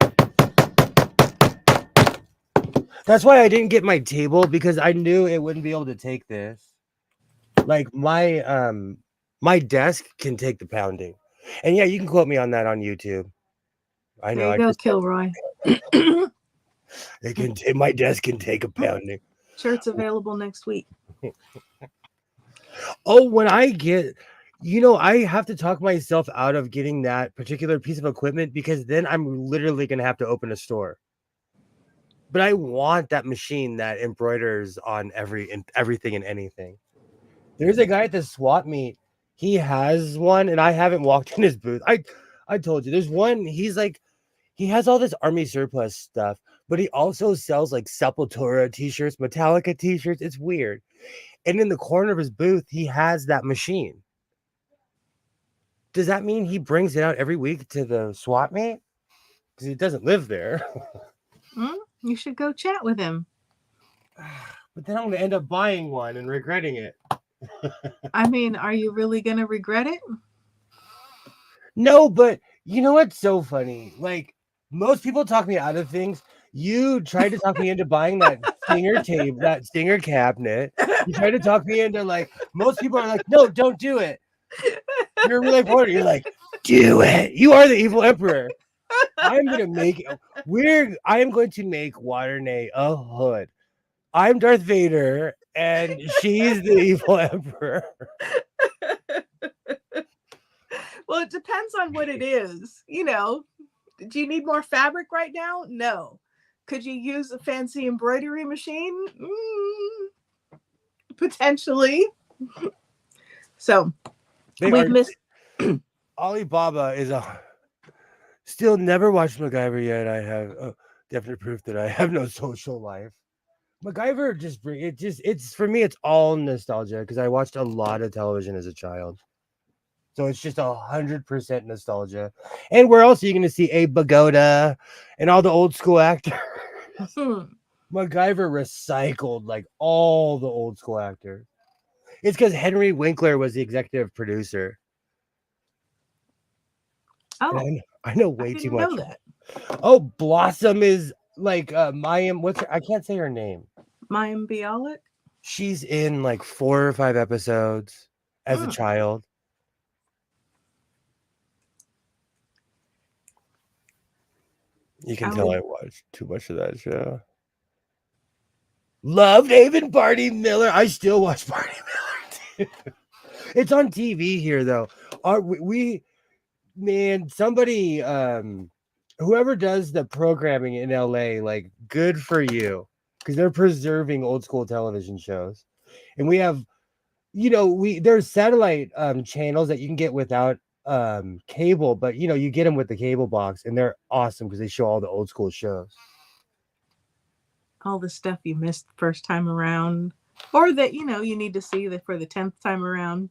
That's why I didn't get my table because I knew it wouldn't be able to take this. Like my desk can take the pounding. And yeah, you can quote me on that on YouTube. I know. There you go, Kilroy. It can. My desk can take a pounding. Shirts available next week. Oh, when I get, I have to talk myself out of getting that particular piece of equipment because then I'm literally gonna have to open a store. But I want that machine that embroiders on everything and anything. There's a guy at the swap meet. He has one, and I haven't walked in his booth. I told you, there's one. He's like, he has all this army surplus stuff, but he also sells like Sepultura t-shirts, Metallica t-shirts. It's weird. And in the corner of his booth, he has that machine. Does that mean he brings it out every week to the swap meet? Because he doesn't live there. You should go chat with him. But then I'm going to end up buying one and regretting it. I mean, are you really going to regret it? No, but you know what's so funny? Like, most people talk me out of things. You tried to talk me into buying that Stinger tape, that Stinger cabinet. You tried to talk me into like, most people are like, no, don't do it. You're really important. You're like, do it. You are the evil emperor. I'm going to make Waternay a hood. I'm Darth Vader, and she's the evil emperor. Well, it depends on what it is. Do you need more fabric right now? No. Could you use a fancy embroidery machine? Potentially. So we've missed. Alibaba is still never watched MacGyver yet. I have definite proof that I have no social life. MacGyver it's for me. It's all nostalgia because I watched a lot of television as a child. So it's just 100% nostalgia. And where else are you going to see Abe Pagoda and all the old school actors? MacGyver recycled like all the old school actors. It's because Henry Winkler was the executive producer. Oh, I know way too much. Know that. Oh, Blossom is like Mayim. I can't say her name. Mayim Bialik. She's in like 4 or 5 episodes as a child. You can tell I watched too much of that show. Love David Barney Miller. I still watch Barney Miller too. It's on TV here though. Somebody whoever does the programming in LA, like good for you. Because they're preserving old school television shows. And we have, there's satellite channels that you can get without cable, but you get them with the cable box and they're awesome because they show all the old school shows. All the stuff you missed first time around. or that you need to see that for the 10th time around.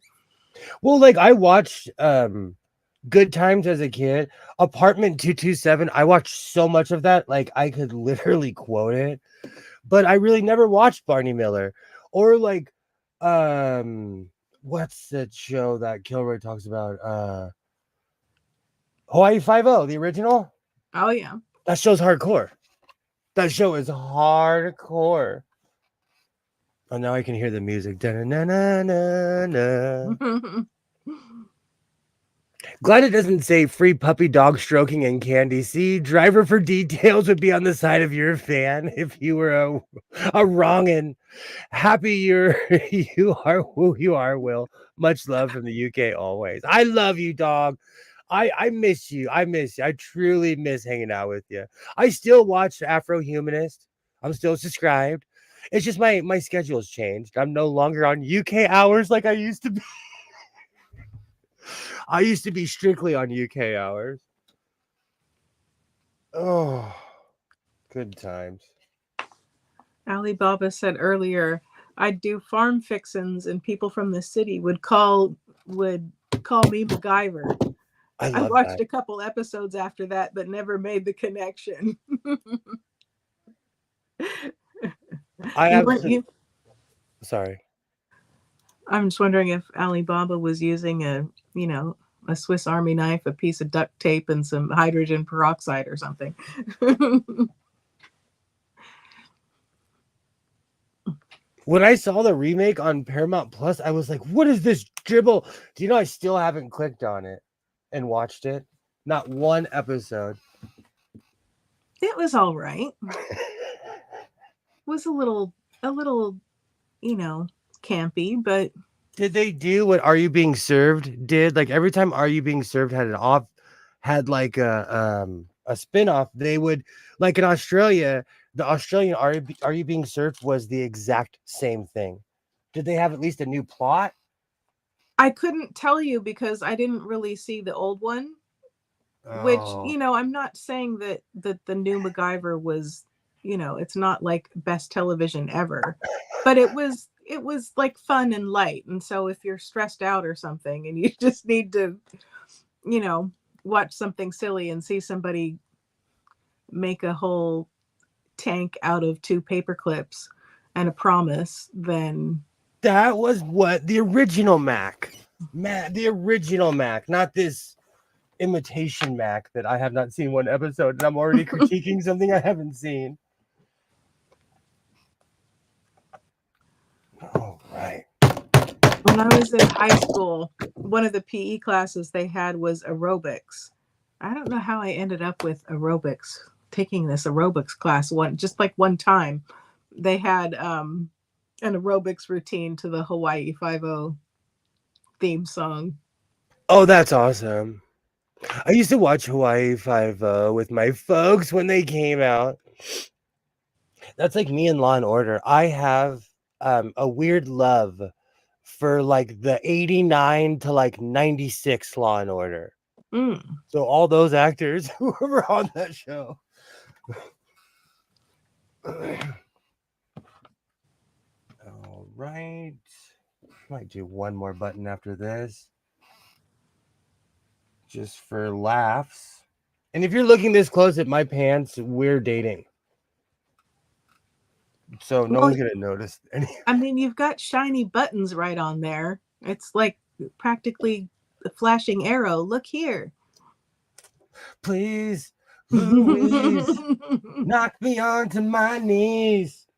Well, like I watched Good Times as a kid. Apartment 227. I watched so much of that, like I could literally quote it. But I really never watched Barney Miller or like what's that show that Kilroy talks about? Hawaii Five-O, the original. Oh yeah. That show's hardcore. That show is hardcore. Oh, now I can hear the music. Da-na-na-na-na. Glad it doesn't say free puppy dog stroking and candy. See, driver for details would be on the side of your van if you were a wrongin'. Happy you are who you are, Will. Much love from the UK always. I love you, dog. I miss you. I miss you. I truly miss hanging out with you. I still watch Afro Humanist. I'm still subscribed. It's just my schedule's changed. I'm no longer on UK hours like I used to be. I used to be strictly on UK hours. Oh, good times. Alibaba said earlier, I'd do farm fixins and people from the city would call me MacGyver. I I love watched that. a couple episodes after that, but never made the connection. I You weren't absolutely you? sorry. I'm just wondering if Alibaba was using a Swiss Army knife, a piece of duct tape, and some hydrogen peroxide or something. When I saw the remake on Paramount Plus, I was like, what is this dribble? Do you know I still haven't clicked on it and watched it? Not one episode. It was all right. Was a little, campy, but Did they do what Are You Being Served did? Like every time Are You Being Served had like a spin-off, they would like in Australia, the Australian Are You Being Served was the exact same thing. Did they have at least a new plot? I couldn't tell you because I didn't really see the old one. Which Oh, I'm not saying that the new MacGyver was, it's not like best television ever, but it was like fun and light. And so if you're stressed out or something and you just need to, you know, watch something silly and see somebody make a whole tank out of two paper clips and a promise, then that was what the original the original Mac, not this imitation Mac that I have not seen one episode, and I'm already critiquing something I haven't seen. All right. when I was in high school, one of the PE classes they had was aerobics. I don't know how I ended up with aerobics, taking this aerobics class one time. They had an aerobics routine to the Hawaii Five-O theme song. Oh, that's awesome. I used to watch Hawaii Five-O with my folks when they came out. That's like me and Law and Order. I have a weird love for like the 89 to like 96 Law and Order. Mm. So all those actors who were on that show. All right. Might do one more button after this. Just for laughs. And if you're looking this close at my pants, we're dating. So no Well, one's gonna notice any. I mean, you've got shiny buttons right on there. It's like practically a flashing arrow. Look here. Please, Louise, knock me onto my knees.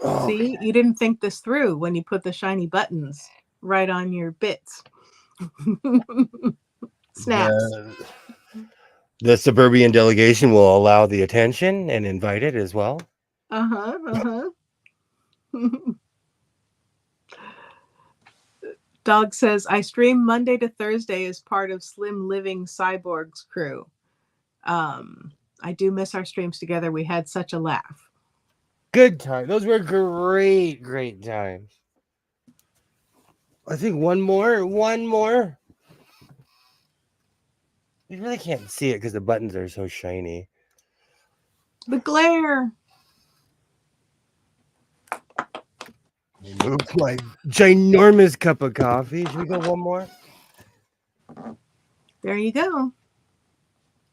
Oh, See, you didn't think this through when you put the shiny buttons right on your bits. Snaps. the suburban delegation will allow the attention and invite it as well. Dog says, I stream Monday to Thursday as part of Slim Living Cyborg's crew. I do miss our streams together. We had such a laugh. Good time. Those were great times. I think one more. You really can't see it because the buttons are so shiny. The glare. Move my ginormous cup of coffee. Should we go one more? There you go.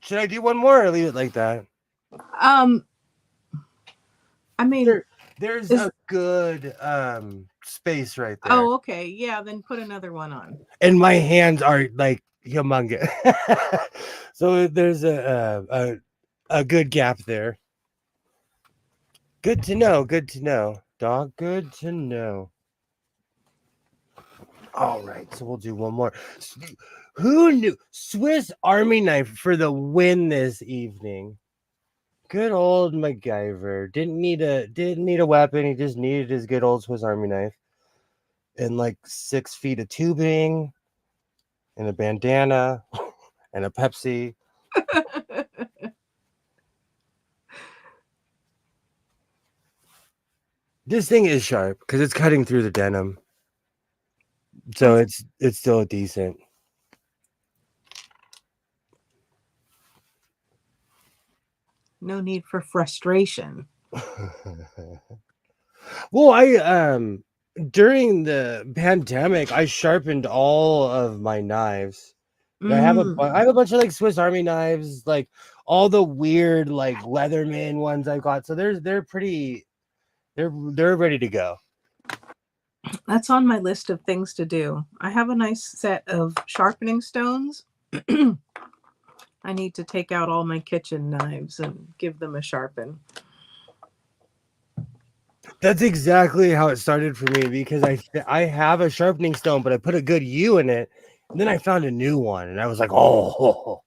Should I do one more or leave it like that? Um, I mean, There's is a good space right there. oh, okay. Yeah, then put another one on. And my hands are like humongous. So there's a good gap there. Good to know. Good to know. Dog, good to know. All right, so we'll do one more. Who knew? Swiss Army knife for the win this evening. Good old MacGyver. Didn't need a weapon. He just needed his good old Swiss Army knife. And like 6 feet of tubing and a bandana and a Pepsi. This thing is sharp because it's cutting through the denim. So it's still decent. No need for frustration. Well, I during the pandemic, I sharpened all of my knives. And I have a bunch of like Swiss Army knives, like all the weird like Leatherman ones I've got. So they're pretty, they're ready to go. That's on my list of things to do. I have a nice set of sharpening stones. I need to take out all my kitchen knives and give them a sharpen. That's exactly how it started for me because I have a sharpening stone, but I put a good U in it, and then I found a new one, and I was like, oh,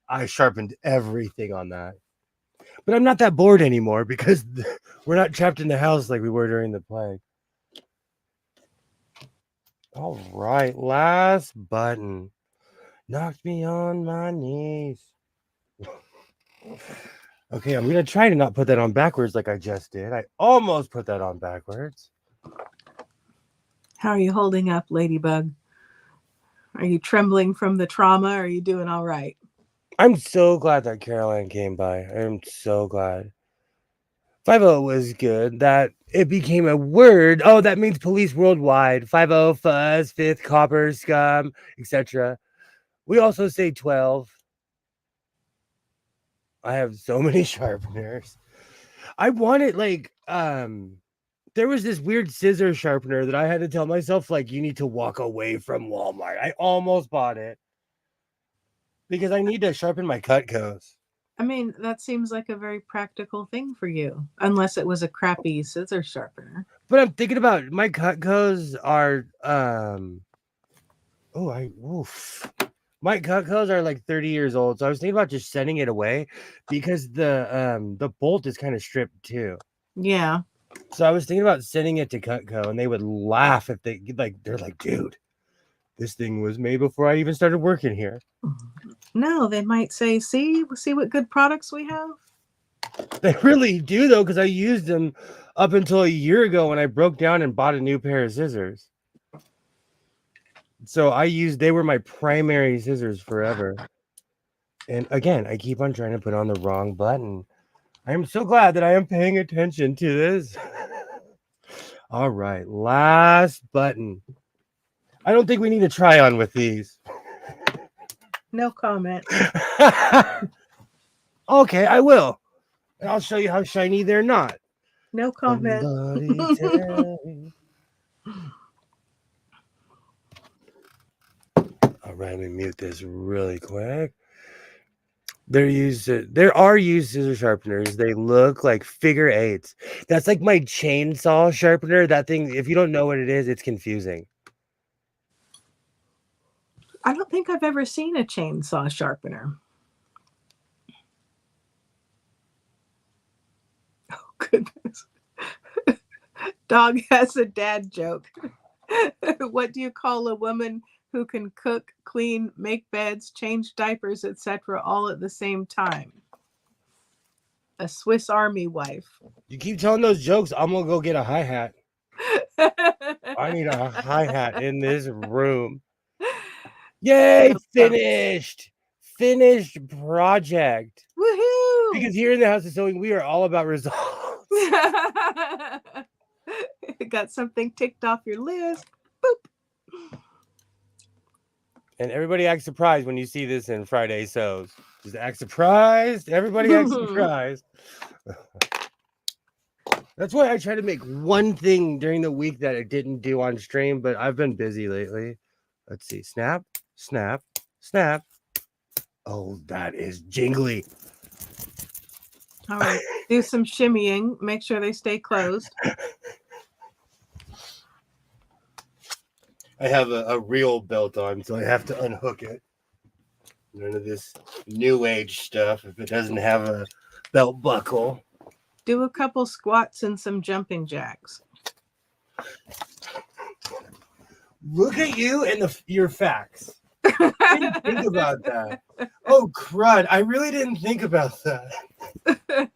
I sharpened everything on that. But I'm not that bored anymore because we're not trapped in the house like we were during the plague. All right, last button. Knocked me on my knees. Okay, I'm going to try to not put that on backwards like I just did. I almost put that on backwards. How are you holding up, Ladybug? Are you trembling from the trauma? Or are you doing all right? I'm so glad that Caroline came by. I am so glad. 5-0 was good. That it became a word. Oh, that means police worldwide. 5-0, fuzz, fifth, copper, scum, etc. We also say 12. I have so many sharpeners. I wanted like there was this weird scissor sharpener that I had to tell myself like you need to walk away from Walmart. I almost bought it because I need to sharpen my Cutcos. I mean, that seems like a very practical thing for you, unless it was a crappy scissor sharpener. But I'm thinking about my Cutcos are my Cutcos are like 30 years old. So I was thinking about just sending it away because the bolt is kind of stripped too. Yeah. So I was thinking about sending it to Cutco and they would laugh if they're like, dude, this thing was made before I even started working here. No, they might say, see what good products we have. They really do though, because I used them up until a year ago when I broke down and bought a new pair of scissors. So they were my primary scissors forever. And again, I keep on trying to put on the wrong button. I am so glad that I am paying attention to this. All right, last button. I don't think we need to try on with these. No comment. Okay, I will. And I'll show you how shiny they're not. No comment. All right, let me mute this really quick. There are used scissor sharpeners. They look like figure eights. That's like my chainsaw sharpener. That thing, if you don't know what it is, it's confusing. I don't think I've ever seen a chainsaw sharpener. Oh, goodness. Dog has a dad joke. What do you call a woman who can cook, clean, make beds, change diapers, etc., all at the same time? A Swiss Army wife. You keep telling those jokes, I'm gonna go get a hi-hat. I need a hi-hat in this room. Yay! Finished project. Woohoo! Because here in the House of Sewing, we are all about results. Got something ticked off your list. Boop. And everybody acts surprised when you see this in Friday Sews. Just act surprised. Everybody acts surprised. That's why I try to make one thing during the week that I didn't do on stream, but I've been busy lately. Let's see. Snap, snap, snap. Oh, that is jingly. All right. Do some shimmying. Make sure they stay closed. I have a real belt on, so I have to unhook it. None of this new age stuff if it doesn't have a belt buckle. Do a couple squats and some jumping jacks. Look at you and your facts. I didn't think about that. Oh, crud. I really didn't think about that. Well,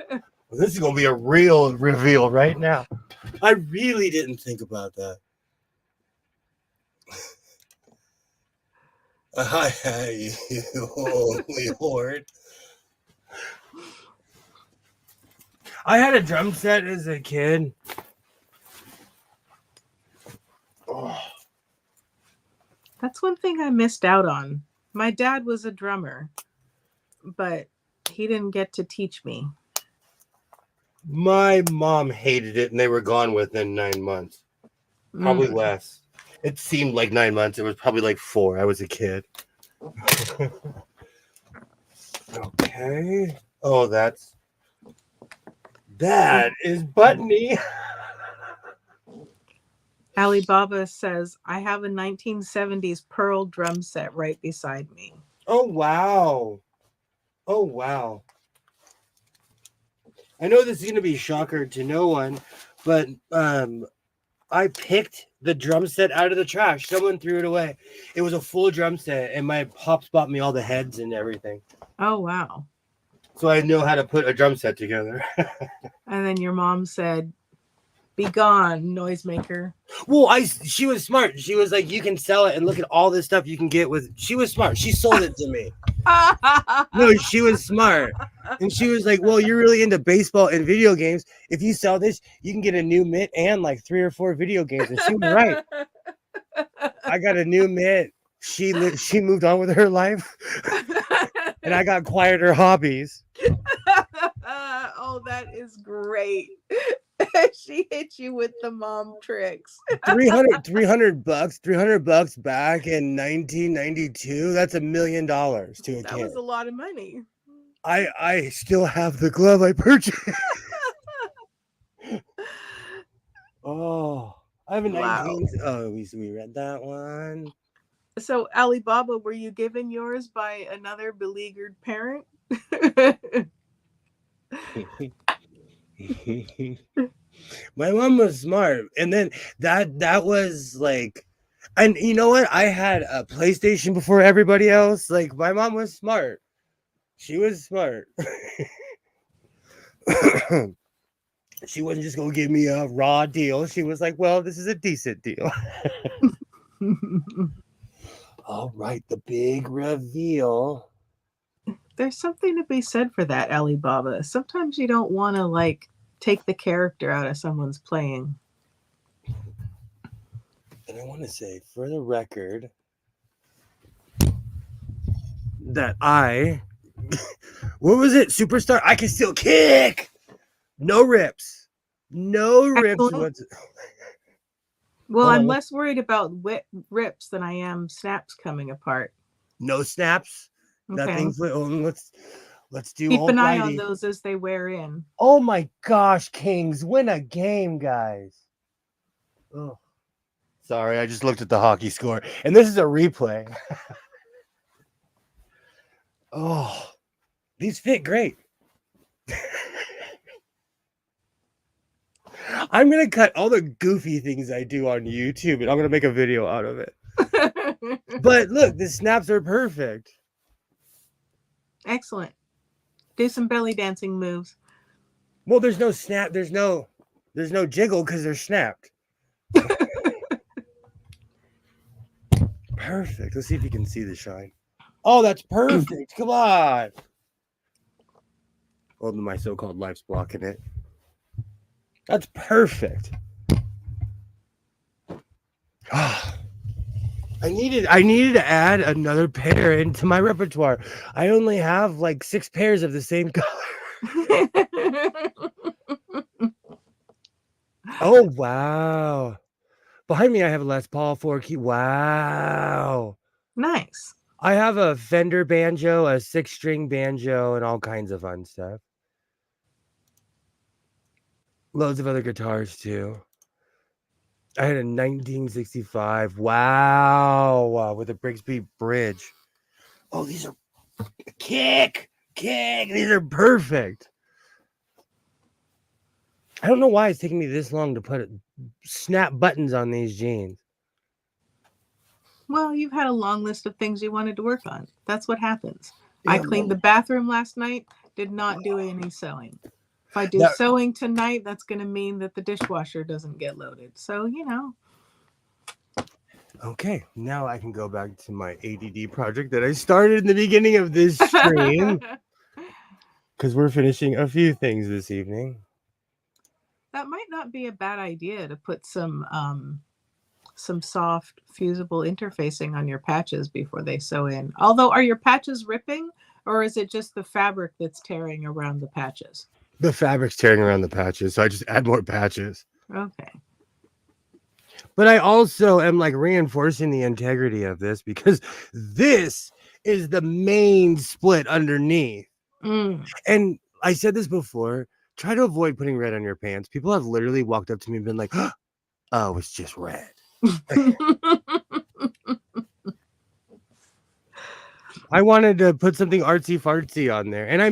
this is going to be a real reveal right now. I really didn't think about that. Hi, you holy horde. I had a drum set as a kid. Oh. That's one thing I missed out on. My dad was a drummer, but he didn't get to teach me. My mom hated it, and they were gone within 9 months. Probably less. It seemed like 9 months. It was probably like 4. I was a kid. Okay. Oh, that is Buttony. Alibaba says, I have a 1970s pearl drum set right beside me. Oh, wow. Oh, wow. I know this is going to be a shocker to no one, but I picked the drum set out of the trash. Someone threw it away. It was a full drum set, and my pops bought me all the heads and everything. Oh, wow. So I know how to put a drum set together. And then your mom said, be gone, noisemaker. Well, she was smart. She was like, you can sell it and look at all this stuff you can get with. She was smart. She sold it to me. No, she was smart. And she was like, well, you're really into baseball and video games. If you sell this, you can get a new mitt and like 3 or 4 video games. And she was right. I got a new mitt. She moved on with her life. And I got quieter hobbies. Oh, that is great. She hit you with the mom tricks. $300 back in 1992. That's $1 million to a kid. That was a lot of money. I still have the glove I purchased. Oh, I have a 19. Wow. Oh, we read that one. So, Alibaba, were you given yours by another beleaguered parent? My mom was smart, and then that was like, and you know what? I had a PlayStation before everybody else. Like, my mom was smart. She was smart. She wasn't just gonna give me a raw deal. She was like, well, this is a decent deal. All right, the big reveal. There's something to be said for that, Alibaba. Sometimes you don't want to like take the character out of someone's playing. And I want to say, for the record, that what was it? Superstar? I can still kick. No rips. No rips. Well, I'm less worried about rips than I am snaps coming apart. No snaps. Okay. Nothing's. Let's do. Keep an eye on those as they wear in. Oh my gosh, Kings, win a game, guys. Oh, sorry, I just looked at the hockey score, and this is a replay. Oh, these fit great. I'm gonna cut all the goofy things I do on YouTube, and I'm gonna make a video out of it. But look, the snaps are perfect. Excellent. Do some belly dancing moves. Well, there's no snap. There's no jiggle because they're snapped. Perfect. Let's see if you can see the shine. Oh, that's perfect. Come on. Well, my so-called life's blocking it. That's perfect. I needed to add another pair into my repertoire. I only have like 6 pairs of the same color. Oh wow. Behind me I have a Les Paul 4 key. Wow. Nice. I have a Fender banjo, a 6-string banjo, and all kinds of fun stuff. Loads of other guitars too. I had a 1965. Wow. With a Brigsby bridge. Oh, these are kick. These are perfect. I don't know why it's taking me this long to put snap buttons on these jeans. Well, you've had a long list of things you wanted to work on. That's what happens. I Yeah, cleaned the bathroom last night, did not do any sewing. If I do That- sewing tonight, that's going to mean that the dishwasher doesn't get loaded. So, Okay, now I can go back to my ADD project that I started in the beginning of this stream because we're finishing a few things this evening. That might not be a bad idea to put some soft fusible interfacing on your patches before they sew in. Although, are your patches ripping, or is it just the fabric that's tearing around the patches? The fabric's tearing around the patches, so I just add more patches. Okay. But I also am like reinforcing the integrity of this because this is the main split underneath. And I said this before, try to avoid putting red on your pants. People have literally walked up to me and been like, oh, it's just red. I wanted to put something artsy fartsy on there. And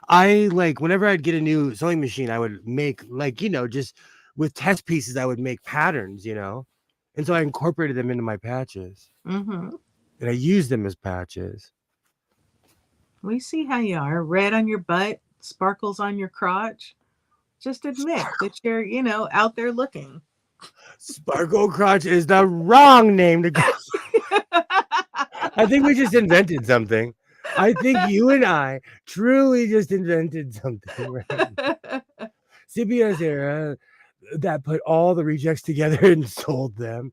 I like whenever I'd get a new sewing machine, I would make like, just with test pieces, I would make patterns, And so I incorporated them into my patches. Mm-hmm. And I used them as patches. We see how you are. Red on your butt, sparkles on your crotch. Just admit that you're, out there looking. Sparkle crotch is the wrong name to go. I think we just invented something. I think you and I truly just invented something. Right? CBS era that put all the rejects together and sold them.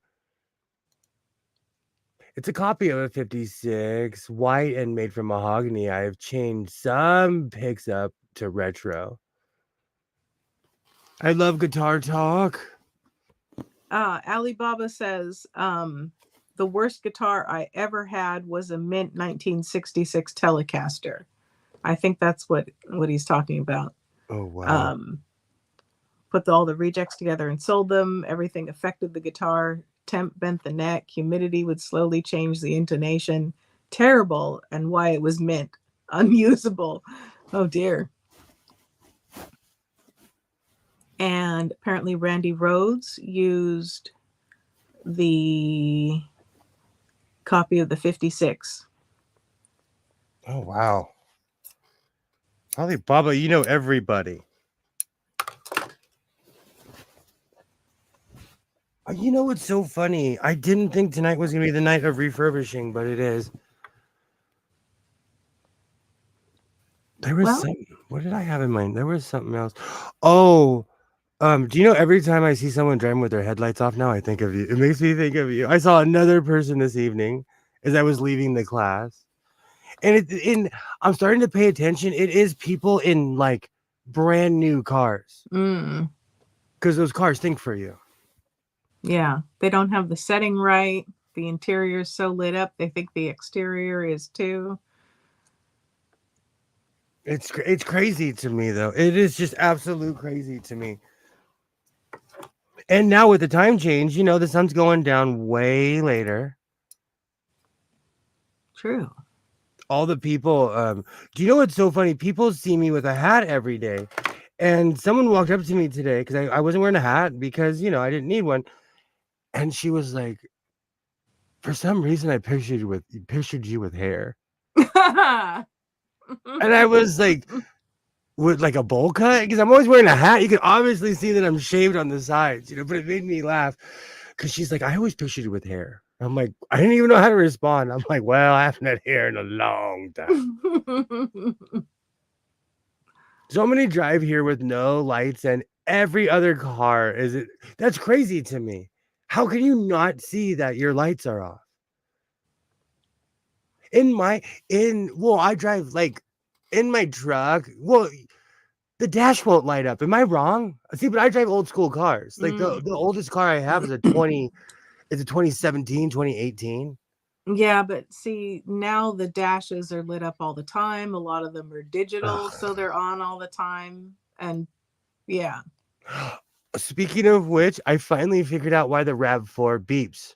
It's a copy of a 56, white and made from mahogany. I have changed some picks up to retro. I love guitar talk. Alibaba says, the worst guitar I ever had was a mint 1966 Telecaster. I think that's what he's talking about. Oh, wow. Put all the rejects together and sold them. Everything affected the guitar. Temp bent the neck. Humidity would slowly change the intonation. Terrible. And why it was mint. Unusable. Oh, dear. And apparently Randy Rhoads used the copy of the 56. Oh, wow. Alibaba, you know everybody. You know what's so funny? I didn't think tonight was going to be the night of refurbishing, but it is. There was something. What did I have in mind? There was something else. Oh, do you know every time I see someone driving with their headlights off now, I think of you. It makes me think of you. I saw another person this evening as I was leaving the class. And I'm starting to pay attention. It is people in like brand new cars. Because those cars think for you. Yeah, they don't have the setting right. The interior is so lit up, they think the exterior is too. It's crazy to me, though. It is just absolute crazy to me. And now with the time change, the sun's going down way later. True. All the people, do you know what's so funny? People see me with a hat every day. And someone walked up to me today because I wasn't wearing a hat because, I didn't need one. And she was like, for some reason, I pictured you with hair. And I was like, with like a bowl cut? Because I'm always wearing a hat. You can obviously see that I'm shaved on the sides, but it made me laugh. Because she's like, I always pictured you with hair. I'm like, I didn't even know how to respond. I'm like, well, I haven't had hair in a long time. So many drive here with no lights, and every other car is it. That's crazy to me. How can you not see that your lights are off? In my in well, I drive like in my truck. Well, the dash won't light up. Am I wrong? See, but I drive old school cars. Like the oldest car I have is a 2017, 2018. Yeah, but see, now the dashes are lit up all the time. A lot of them are digital, so Ugh. they're on all the time. And yeah. Speaking of which, I finally figured out why the RAV4 beeps.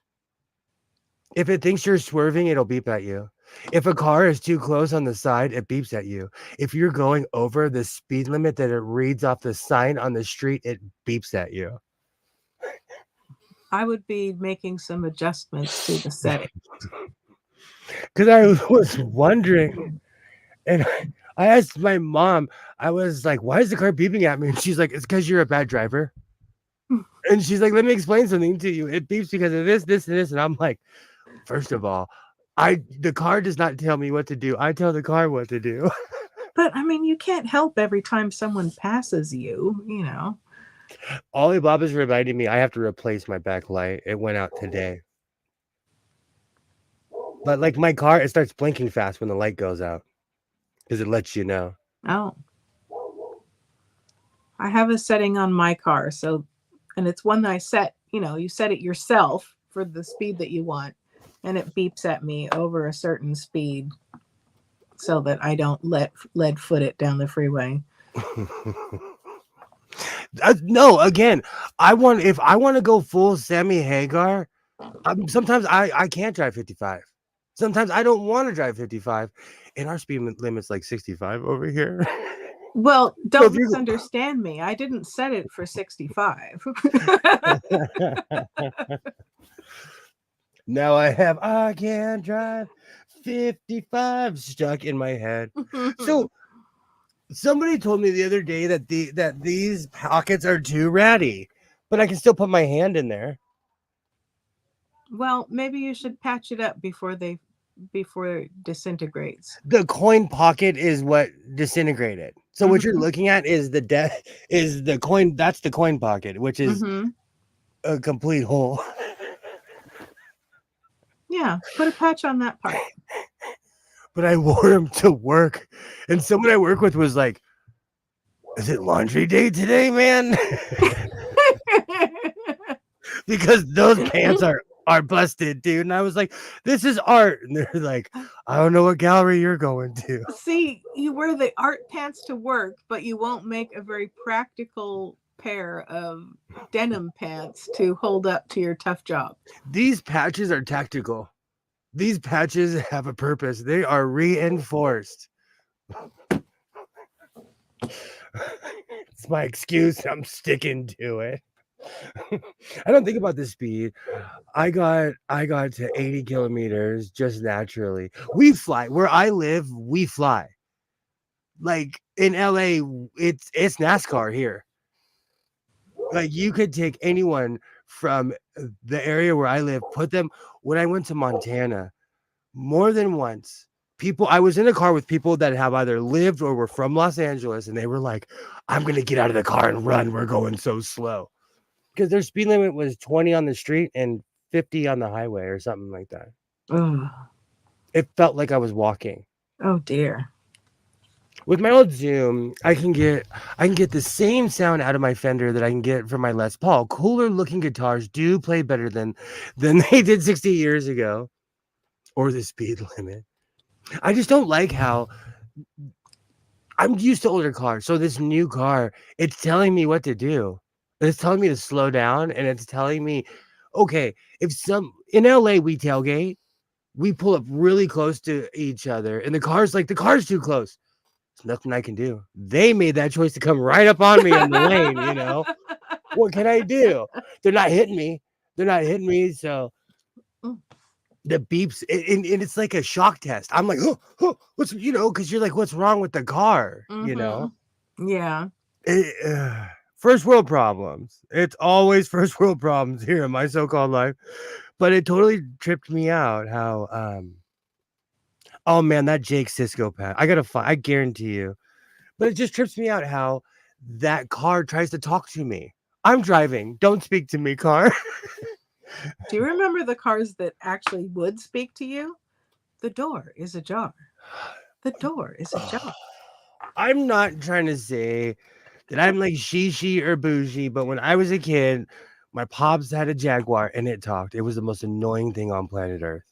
If it thinks you're swerving, it'll beep at you. If a car is too close on the side, it beeps at you. If you're going over the speed limit that it reads off the sign on the street, it beeps at you. I would be making some adjustments to the setting. Because I was wondering, and I asked my mom, I was like, why is the car beeping at me? And she's like, it's because you're a bad driver. And she's like, let me explain something to you. It beeps because of this, this, and this. And I'm like, first of all, the car does not tell me what to do. I tell the car what to do. But I mean, you can't help every time someone passes you, you know. Ollie Bob is reminding me I have to replace my backlight. It went out today. But like my car, it starts blinking fast when the light goes out because it lets you know. Oh, I have a setting on my car. So, and it's one that I set, you know, you set it yourself for the speed that you want. And it beeps at me over a certain speed so that I don't lead foot it down the freeway. No, again, if I want to go full Sammy Hagar, sometimes I can't drive 55. Sometimes I don't want to drive 55, and our speed limit's like 65 over here. Well, So don't if you misunderstand me. I didn't set it for 65. now I can't drive 55 stuck in my head. So somebody told me the other day that these pockets are too ratty, but I can still put my hand in there. Well, maybe you should patch it up before it disintegrates. The coin pocket is what disintegrated. So what you're Mhm. looking at is is the coin. That's the coin pocket, which is Mhm. a complete hole. Yeah, put a patch on that part. But I wore them to work, and someone I work with was like, "Is it laundry day today, man?" Because those pants are busted, dude. And I was like, "This is art," and they're like, "I don't know what gallery you're going to." See, you wear the art pants to work, but you won't make a very practical pair of denim pants to hold up to your tough job. These patches are tactical. These patches have a purpose. They are reinforced. It's my excuse. I'm sticking to it. I don't think about the speed. I got to 80 kilometers just naturally. We fly where I live. We fly. Like in LA, it's NASCAR here. Like you could take anyone from the area where I live, put them. When I went to Montana, more than once, I was in a car with people that have either lived or were from Los Angeles, and they were like, "I'm gonna get out of the car and run. We're going so slow." Because their speed limit was 20 on the street and 50 on the highway or something like that. Oh, It felt like I was walking. oh dear. With my old Zoom, I can get the same sound out of my Fender that I can get from my Les Paul. Cooler looking guitars do play better than they did 60 years ago, or the speed limit. I just don't like how I'm used to older cars. So this new car, it's telling me what to do. It's telling me to slow down, and it's telling me, okay, in LA we tailgate, we pull up really close to each other, and the car's too close. There's nothing I can do. They made that choice to come right up on me in the lane. What can I do? They're not hitting me. So the beeps, and it's like a shock test. I'm like, what's, because you're like, what's wrong with the car? Yeah. First world problems. It's always first world problems here in my so-called life. But it totally tripped me out how oh man, that Jake Sisko pat. I guarantee you. But it just trips me out how that car tries to talk to me. I'm driving. Don't speak to me, car. Do you remember the cars that actually would speak to you? The door is ajar. The door is ajar. I'm not trying to say that I'm like she or bougie, but when I was a kid, my pops had a Jaguar and it talked. It was the most annoying thing on planet Earth.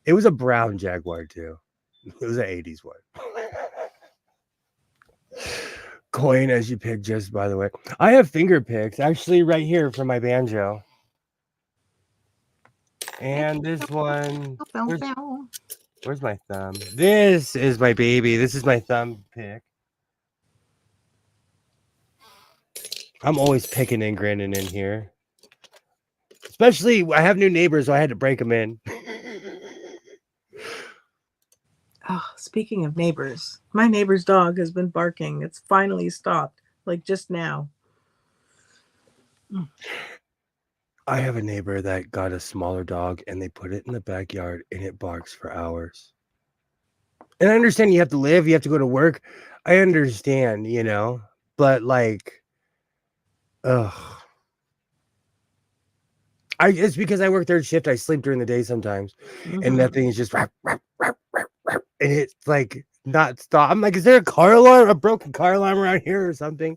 It was a brown Jaguar too. It was an 80s one. Coin as you pick, just by the way. I have finger picks actually right here for my banjo. And this one, where's my thumb? This is my baby. This is my thumb pick. I'm always picking and grinning in here. Especially, I have new neighbors, so I had to break them in. Oh, speaking of neighbors, my neighbor's dog has been barking. It's finally stopped, like just now. I have a neighbor that got a smaller dog and they put it in the backyard and it barks for hours. And I understand you have to live, you have to go to work. I understand, but like, ugh. It's because I work third shift. I sleep during the day sometimes, and that thing is just rap, rap, rap, rap, rap, and it's like not stop. I'm like, is there a car alarm, a broken car alarm around here or something?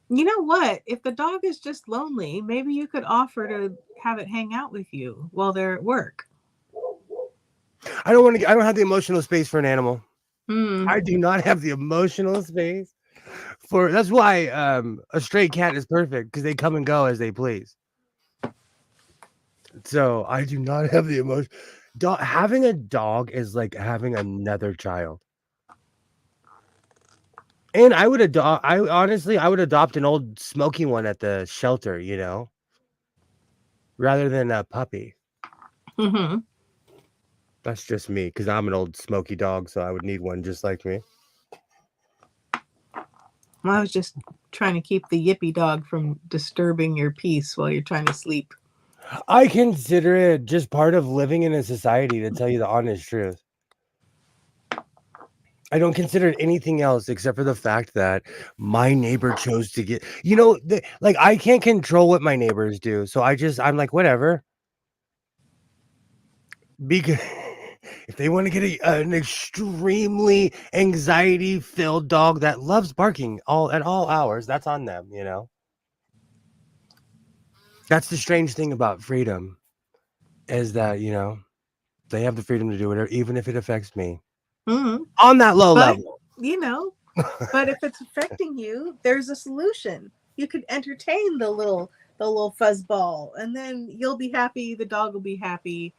You know what? If the dog is just lonely, maybe you could offer to have it hang out with you while they're at work. I don't have the emotional space for an animal. Hmm. I do not have the emotional space for. That's why a stray cat is perfect because they come and go as they please. So I do not have the emotion. Having a dog is like having another child. And I would adopt. I would adopt an old smoky one at the shelter, rather than a puppy. Mm-hmm. That's just me because I'm an old smoky dog, so I would need one just like me. Well, I was just trying to keep the yippy dog from disturbing your peace while you're trying to sleep. I consider it just part of living in a society, to tell you the honest truth. I don't consider it anything else except for the fact that my neighbor chose to get, like I can't control what my neighbors do. So I'm like, whatever. Because if they want to get an extremely anxiety filled dog that loves barking at all hours, that's on them, That's the strange thing about freedom is that, they have the freedom to do whatever, even if it affects me. Mm-hmm. On that low level. But if it's affecting you, there's a solution. You could entertain the little fuzzball, and then you'll be happy. The dog will be happy.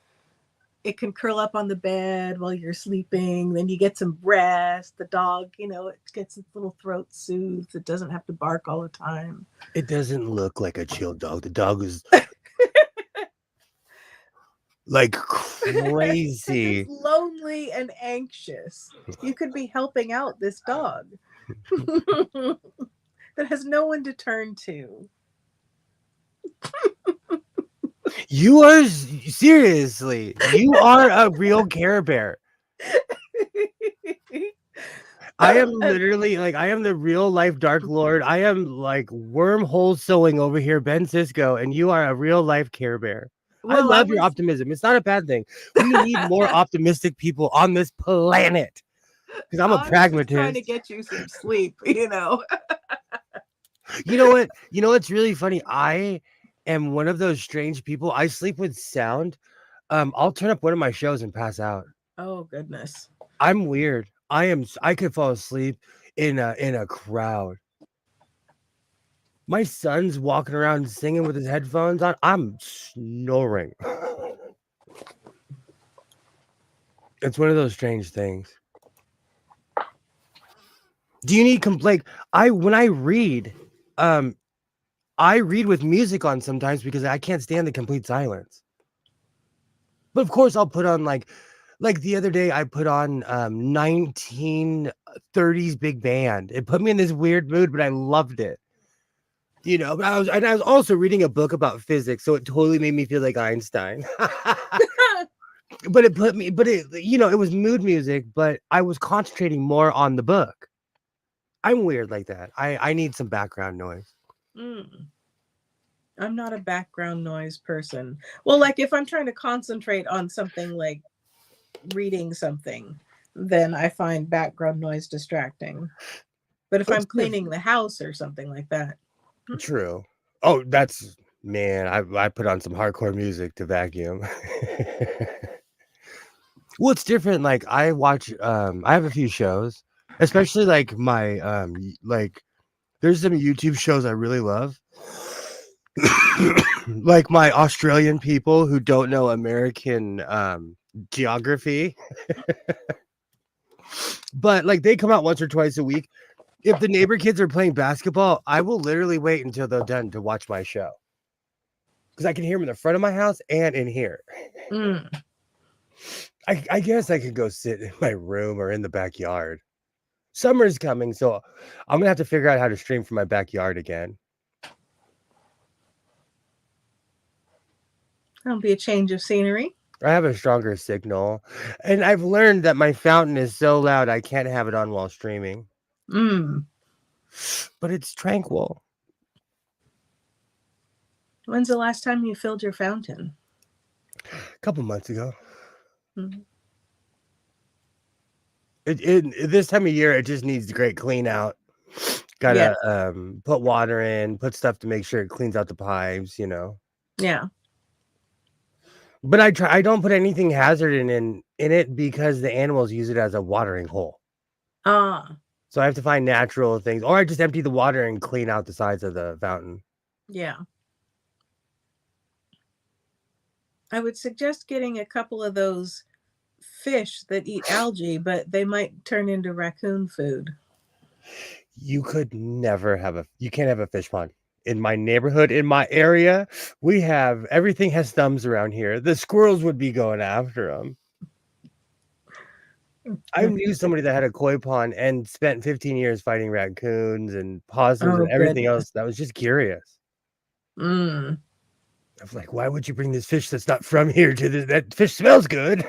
It can curl up on the bed while you're sleeping. Then you get some rest. The dog, it gets its little throat soothed. It doesn't have to bark all the time. It doesn't look like a chill dog. The dog is like crazy. It's lonely and anxious. You could be helping out this dog that has no one to turn to. You are seriously, you are a real Care Bear. I am literally I am the real life Dark Lord. I am like wormhole sewing over here, Ben Cisco, and you are a real life Care Bear. Well, I love your optimism. It's not a bad thing. We need more optimistic people on this planet. Because I'm a pragmatist. Just trying to get you some sleep, You know what? You know what's really funny? I am one of those strange people. I sleep with sound. I'll turn up one of my shows and pass out. Oh goodness. I'm weird. I could fall asleep in a crowd. My son's walking around singing with his headphones on. I'm snoring. It's one of those strange things. Do you need when I read, I read with music on sometimes because I can't stand the complete silence. But of course I'll put on like the other day I put on 1930s big band. It put me in this weird mood, but I loved it. But I was also reading a book about physics, so it totally made me feel like Einstein. But it was mood music, but I was concentrating more on the book. I'm weird like that. I need some background noise. Mm. I'm not a background noise person. Well, like if I'm trying to concentrate on something like reading something, then I find background noise distracting. But if I'm It's cleaning the house or something like that. true. Oh, that's man. I put on some hardcore music to vacuum. Well, it's different. Like I watch. I have a few shows, especially like my like. There's some YouTube shows I really love. Like my Australian people who don't know American geography, but like they come out once or twice a week. If the neighbor kids are playing basketball, I will literally wait until they're done to watch my show because I can hear them in the front of my house and in here. Mm. I guess I could go sit in my room or in the backyard. Summer's coming, so I'm gonna have to figure out how to stream from my backyard again. That'll be a change of scenery. I have a stronger signal, and I've learned that my fountain is so loud I can't have it on while streaming. Mm. But it's tranquil. When's the last time you filled your fountain? A couple months ago. Mm. It this time of year it just needs a great clean out. Gotta put water in, put stuff to make sure it cleans out the pipes, you know. Yeah. But I don't put anything hazard in it because the animals use it as a watering hole. Ah. So I have to find natural things, or I just empty the water and clean out the sides of the fountain. Yeah. I would suggest getting a couple of those fish that eat algae, but they might turn into raccoon food. You could never have you can't have a fish pond. In my neighborhood, in my area, we have everything has thumbs around here. The squirrels would be going after them. I knew somebody that had a koi pond and spent 15 years fighting raccoons and possums Oh, and everything goodness. else. That was just curious. Mm. I was like, why would you bring this fish that's not from here to this? That fish smells good.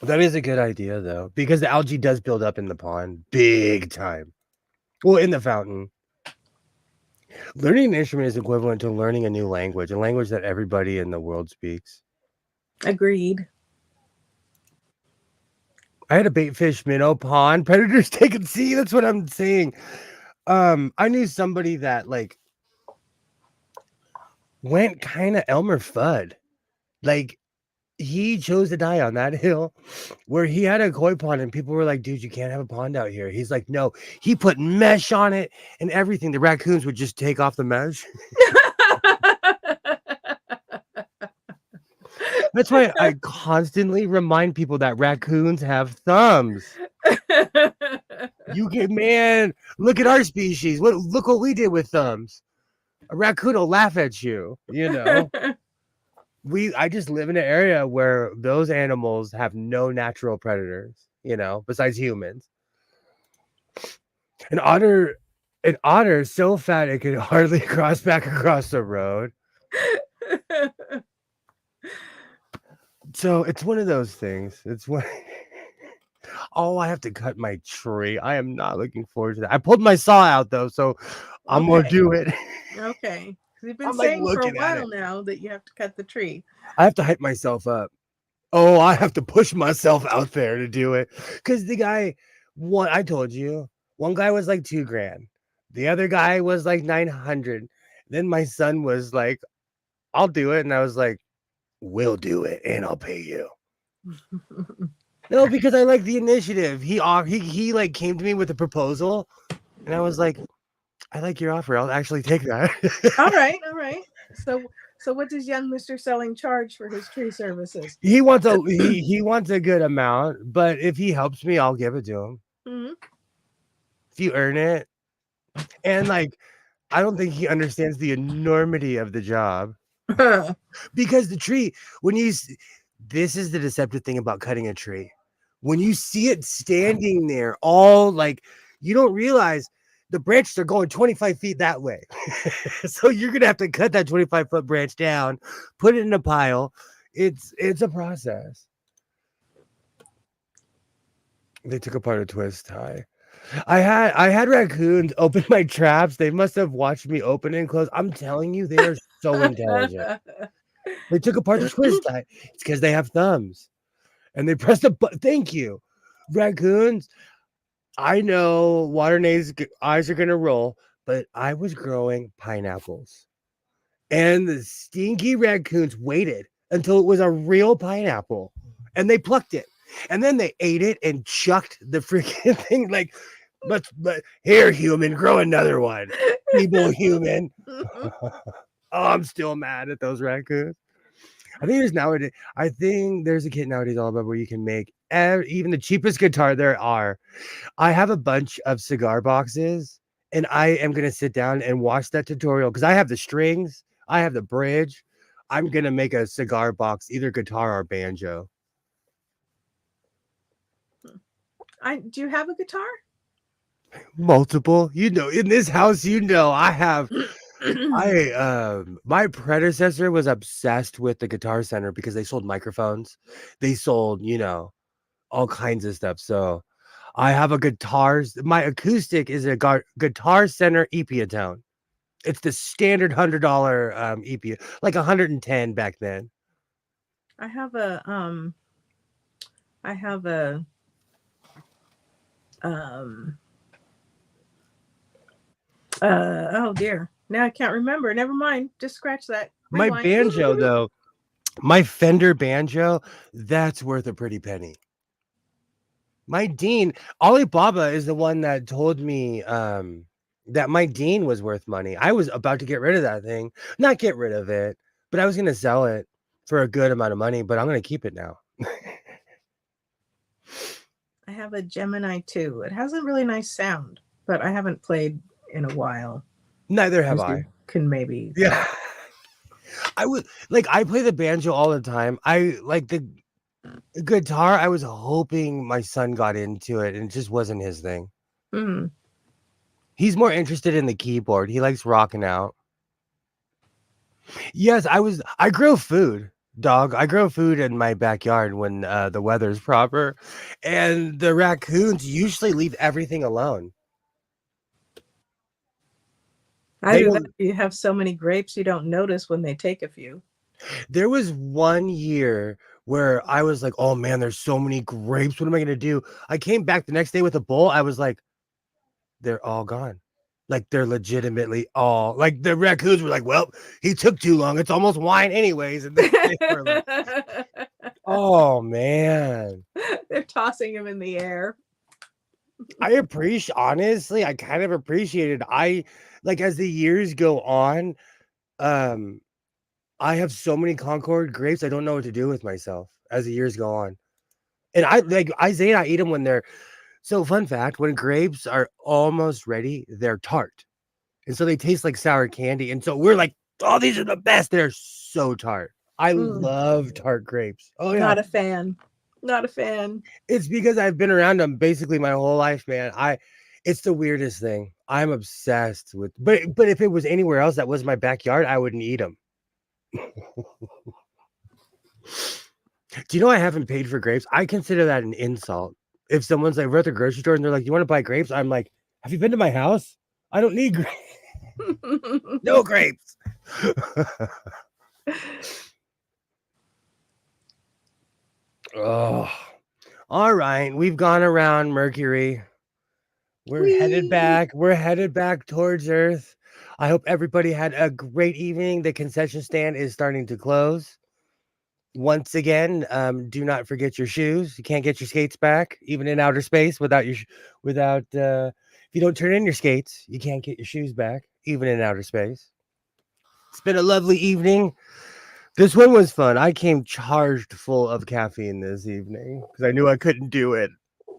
That is a good idea, though, because the algae does build up in the pond big time. Well, in the fountain. Learning an instrument is equivalent to learning a new language, a language that everybody in the world speaks. Agreed. I had a bait fish minnow pond. Predators take and see. That's what I'm saying. I knew somebody that like went kind of Elmer Fudd. Like he chose to die on that hill where he had a koi pond and people were like, dude, you can't have a pond out here. He's like, no, he put mesh on it and everything. The raccoons would just take off the mesh. That's why I constantly remind people that raccoons have thumbs. You get, man, look at our species. Look what we did with thumbs. A raccoon will laugh at you, you know. I just live in an area where those animals have no natural predators, you know, besides humans. An otter is so fat it can hardly cross back across the road. So it's one of those things. It's one. Oh, I have to cut my tree. I am not looking forward to that. I pulled my saw out though, so I'm gonna do it. Okay. You've been I'm like saying for a looking at while now that you have to cut the tree. I have to hype myself up. Oh, I have to push myself out there to do it. Because the guy, I told you, one guy was like $2,000. The other guy was like 900. Then my son was like, I'll do it. And I was like, we'll do it and I'll pay you. No, because I like the initiative. He like came to me with a proposal and I was like, I like your offer. I'll actually take that. All right. So what does young Mr. Selling charge for his tree services? He wants a good amount, but if he helps me, I'll give it to him. Mm-hmm. If you earn it. And like, I don't think he understands the enormity of the job. Because the tree, this is the deceptive thing about cutting a tree. When you see it standing there, all like, you don't realize the branches are going 25 feet that way. So you're going to have to cut that 25-foot branch down, put it in a pile. It's a process. They took apart a twist tie. I had raccoons open my traps. They must have watched me open and close. I'm telling you, they are so intelligent. They took apart the twist tie. It's because they have thumbs. And they pressed a button. Thank you. Raccoons, I know Waternade's eyes are going to roll, but I was growing pineapples. And the stinky raccoons waited until it was a real pineapple. And they plucked it. And then they ate it and chucked the freaking thing like, but here, human, grow another one. Feeble human. Oh, I'm still mad at those raccoons. I think there's a kit nowadays all about where you can make even the cheapest guitar there are. I have a bunch of cigar boxes, and I am gonna sit down and watch that tutorial because I have the strings, I have the bridge. I'm gonna make a cigar box, either guitar or banjo. Do you have a guitar? Multiple, in this house, I have. My predecessor was obsessed with the Guitar Center because they sold microphones, they sold, all kinds of stuff. So I have a my acoustic is a Guitar Center Epiatone. It's the standard $100 EP, like 110 back then. I have a oh dear. Now I can't remember. Never mind. Just scratch that. My Rewind. banjo though, my Fender banjo, that's worth a pretty penny. My Dean, Alibaba is the one that told me that my Dean was worth money. I was about to get rid of that thing. Not get rid of it, but I was going to sell it for a good amount of money, but I'm going to keep it now. I have a Gemini 2. It has a really nice sound, but I haven't played in a while. Neither have As you I. Can maybe. Yeah. I play the banjo all the time. I like the guitar. I was hoping my son got into it, and it just wasn't his thing. Mm. He's more interested in the keyboard. He likes rocking out. Yes, I grow food, dog. I grow food in my backyard when the weather's proper, and the raccoons usually leave everything alone. Either that, you have so many grapes you don't notice when they take a few. There was one year where I was like, oh man, there's so many grapes. What am I going to do? I came back the next day with a bowl. I was like, they're all gone. Like, they're legitimately all, like, the raccoons were like, well, he took too long. It's almost wine anyways. And they were like, oh man. They're tossing him in the air. Honestly, I kind of appreciated as the years go on, I have so many Concord grapes, I don't know what to do with myself as the years go on. And I eat them when they're so fun fact, when grapes are almost ready, they're tart. And so they taste like sour candy. And so we're like, oh, these are the best. They're so tart. I love tart grapes. Oh yeah. Not a fan. Not a fan. It's because I've been around them basically my whole life, man. It's the weirdest thing. I'm obsessed with, but if it was anywhere else that was my backyard, I wouldn't eat them. Do you know I haven't paid for grapes? I consider that an insult. If someone's like, we're at the grocery store and they're like, you want to buy grapes? I'm like, have you been to my house? I don't need grapes. No grapes. Oh, all right. We've gone around Mercury. We're headed back towards Earth. I hope everybody had a great evening. The concession stand is starting to close. Once again, do not forget your shoes. You can't get your skates back, even in outer space, if you don't turn in your skates, you can't get your shoes back, even in outer space. It's been a lovely evening. This one was fun. I came charged full of caffeine this evening because I knew I couldn't do it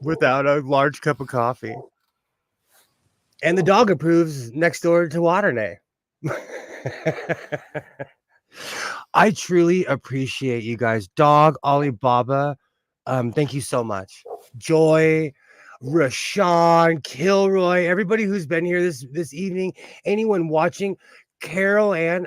without a large cup of coffee. And the dog approves next door to Waternay. I truly appreciate you guys. Dog, Alibaba, thank you so much. Joy, Rashawn, Kilroy, everybody who's been here this evening, anyone watching, Carol Ann,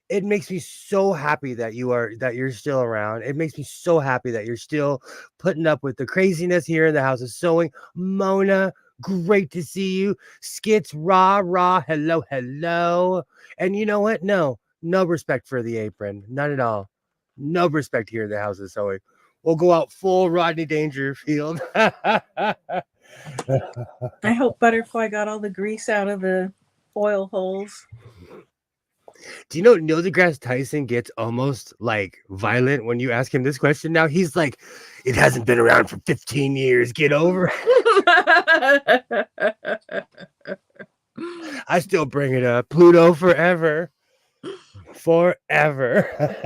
it makes me so happy that you're still around. It makes me so happy that you're still putting up with the craziness here in the house of sewing. Mona, great to see you. Skits, rah, rah, hello, hello. And you know what? No respect for the apron. None at all. No respect here in the house of sewing. We'll go out full Rodney Dangerfield. I hope Butterfly got all the grease out of the oil holes. Do you know Neil deGrasse Tyson gets almost like violent when you ask him this question now? He's like, it hasn't been around for 15 years. Get over it. I still bring it up. Pluto forever. Forever.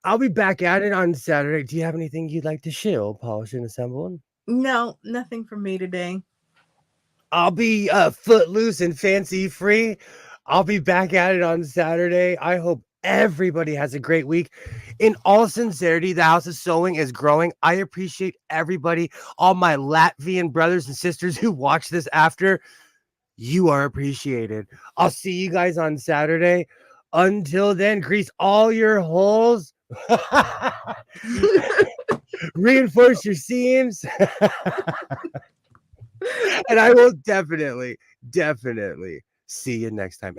I'll be back at it on Saturday. Do you have anything you'd like to share, polish and assemble? No, nothing for me today. I'll be footloose and fancy free. I'll be back at it on Saturday. I hope everybody has a great week. In all sincerity, the House of Sewing is growing. I appreciate everybody, all my Latvian brothers and sisters who watch this after. You are appreciated. I'll see you guys on Saturday. Until then, grease all your holes. Reinforce your seams. And I will definitely see you next time.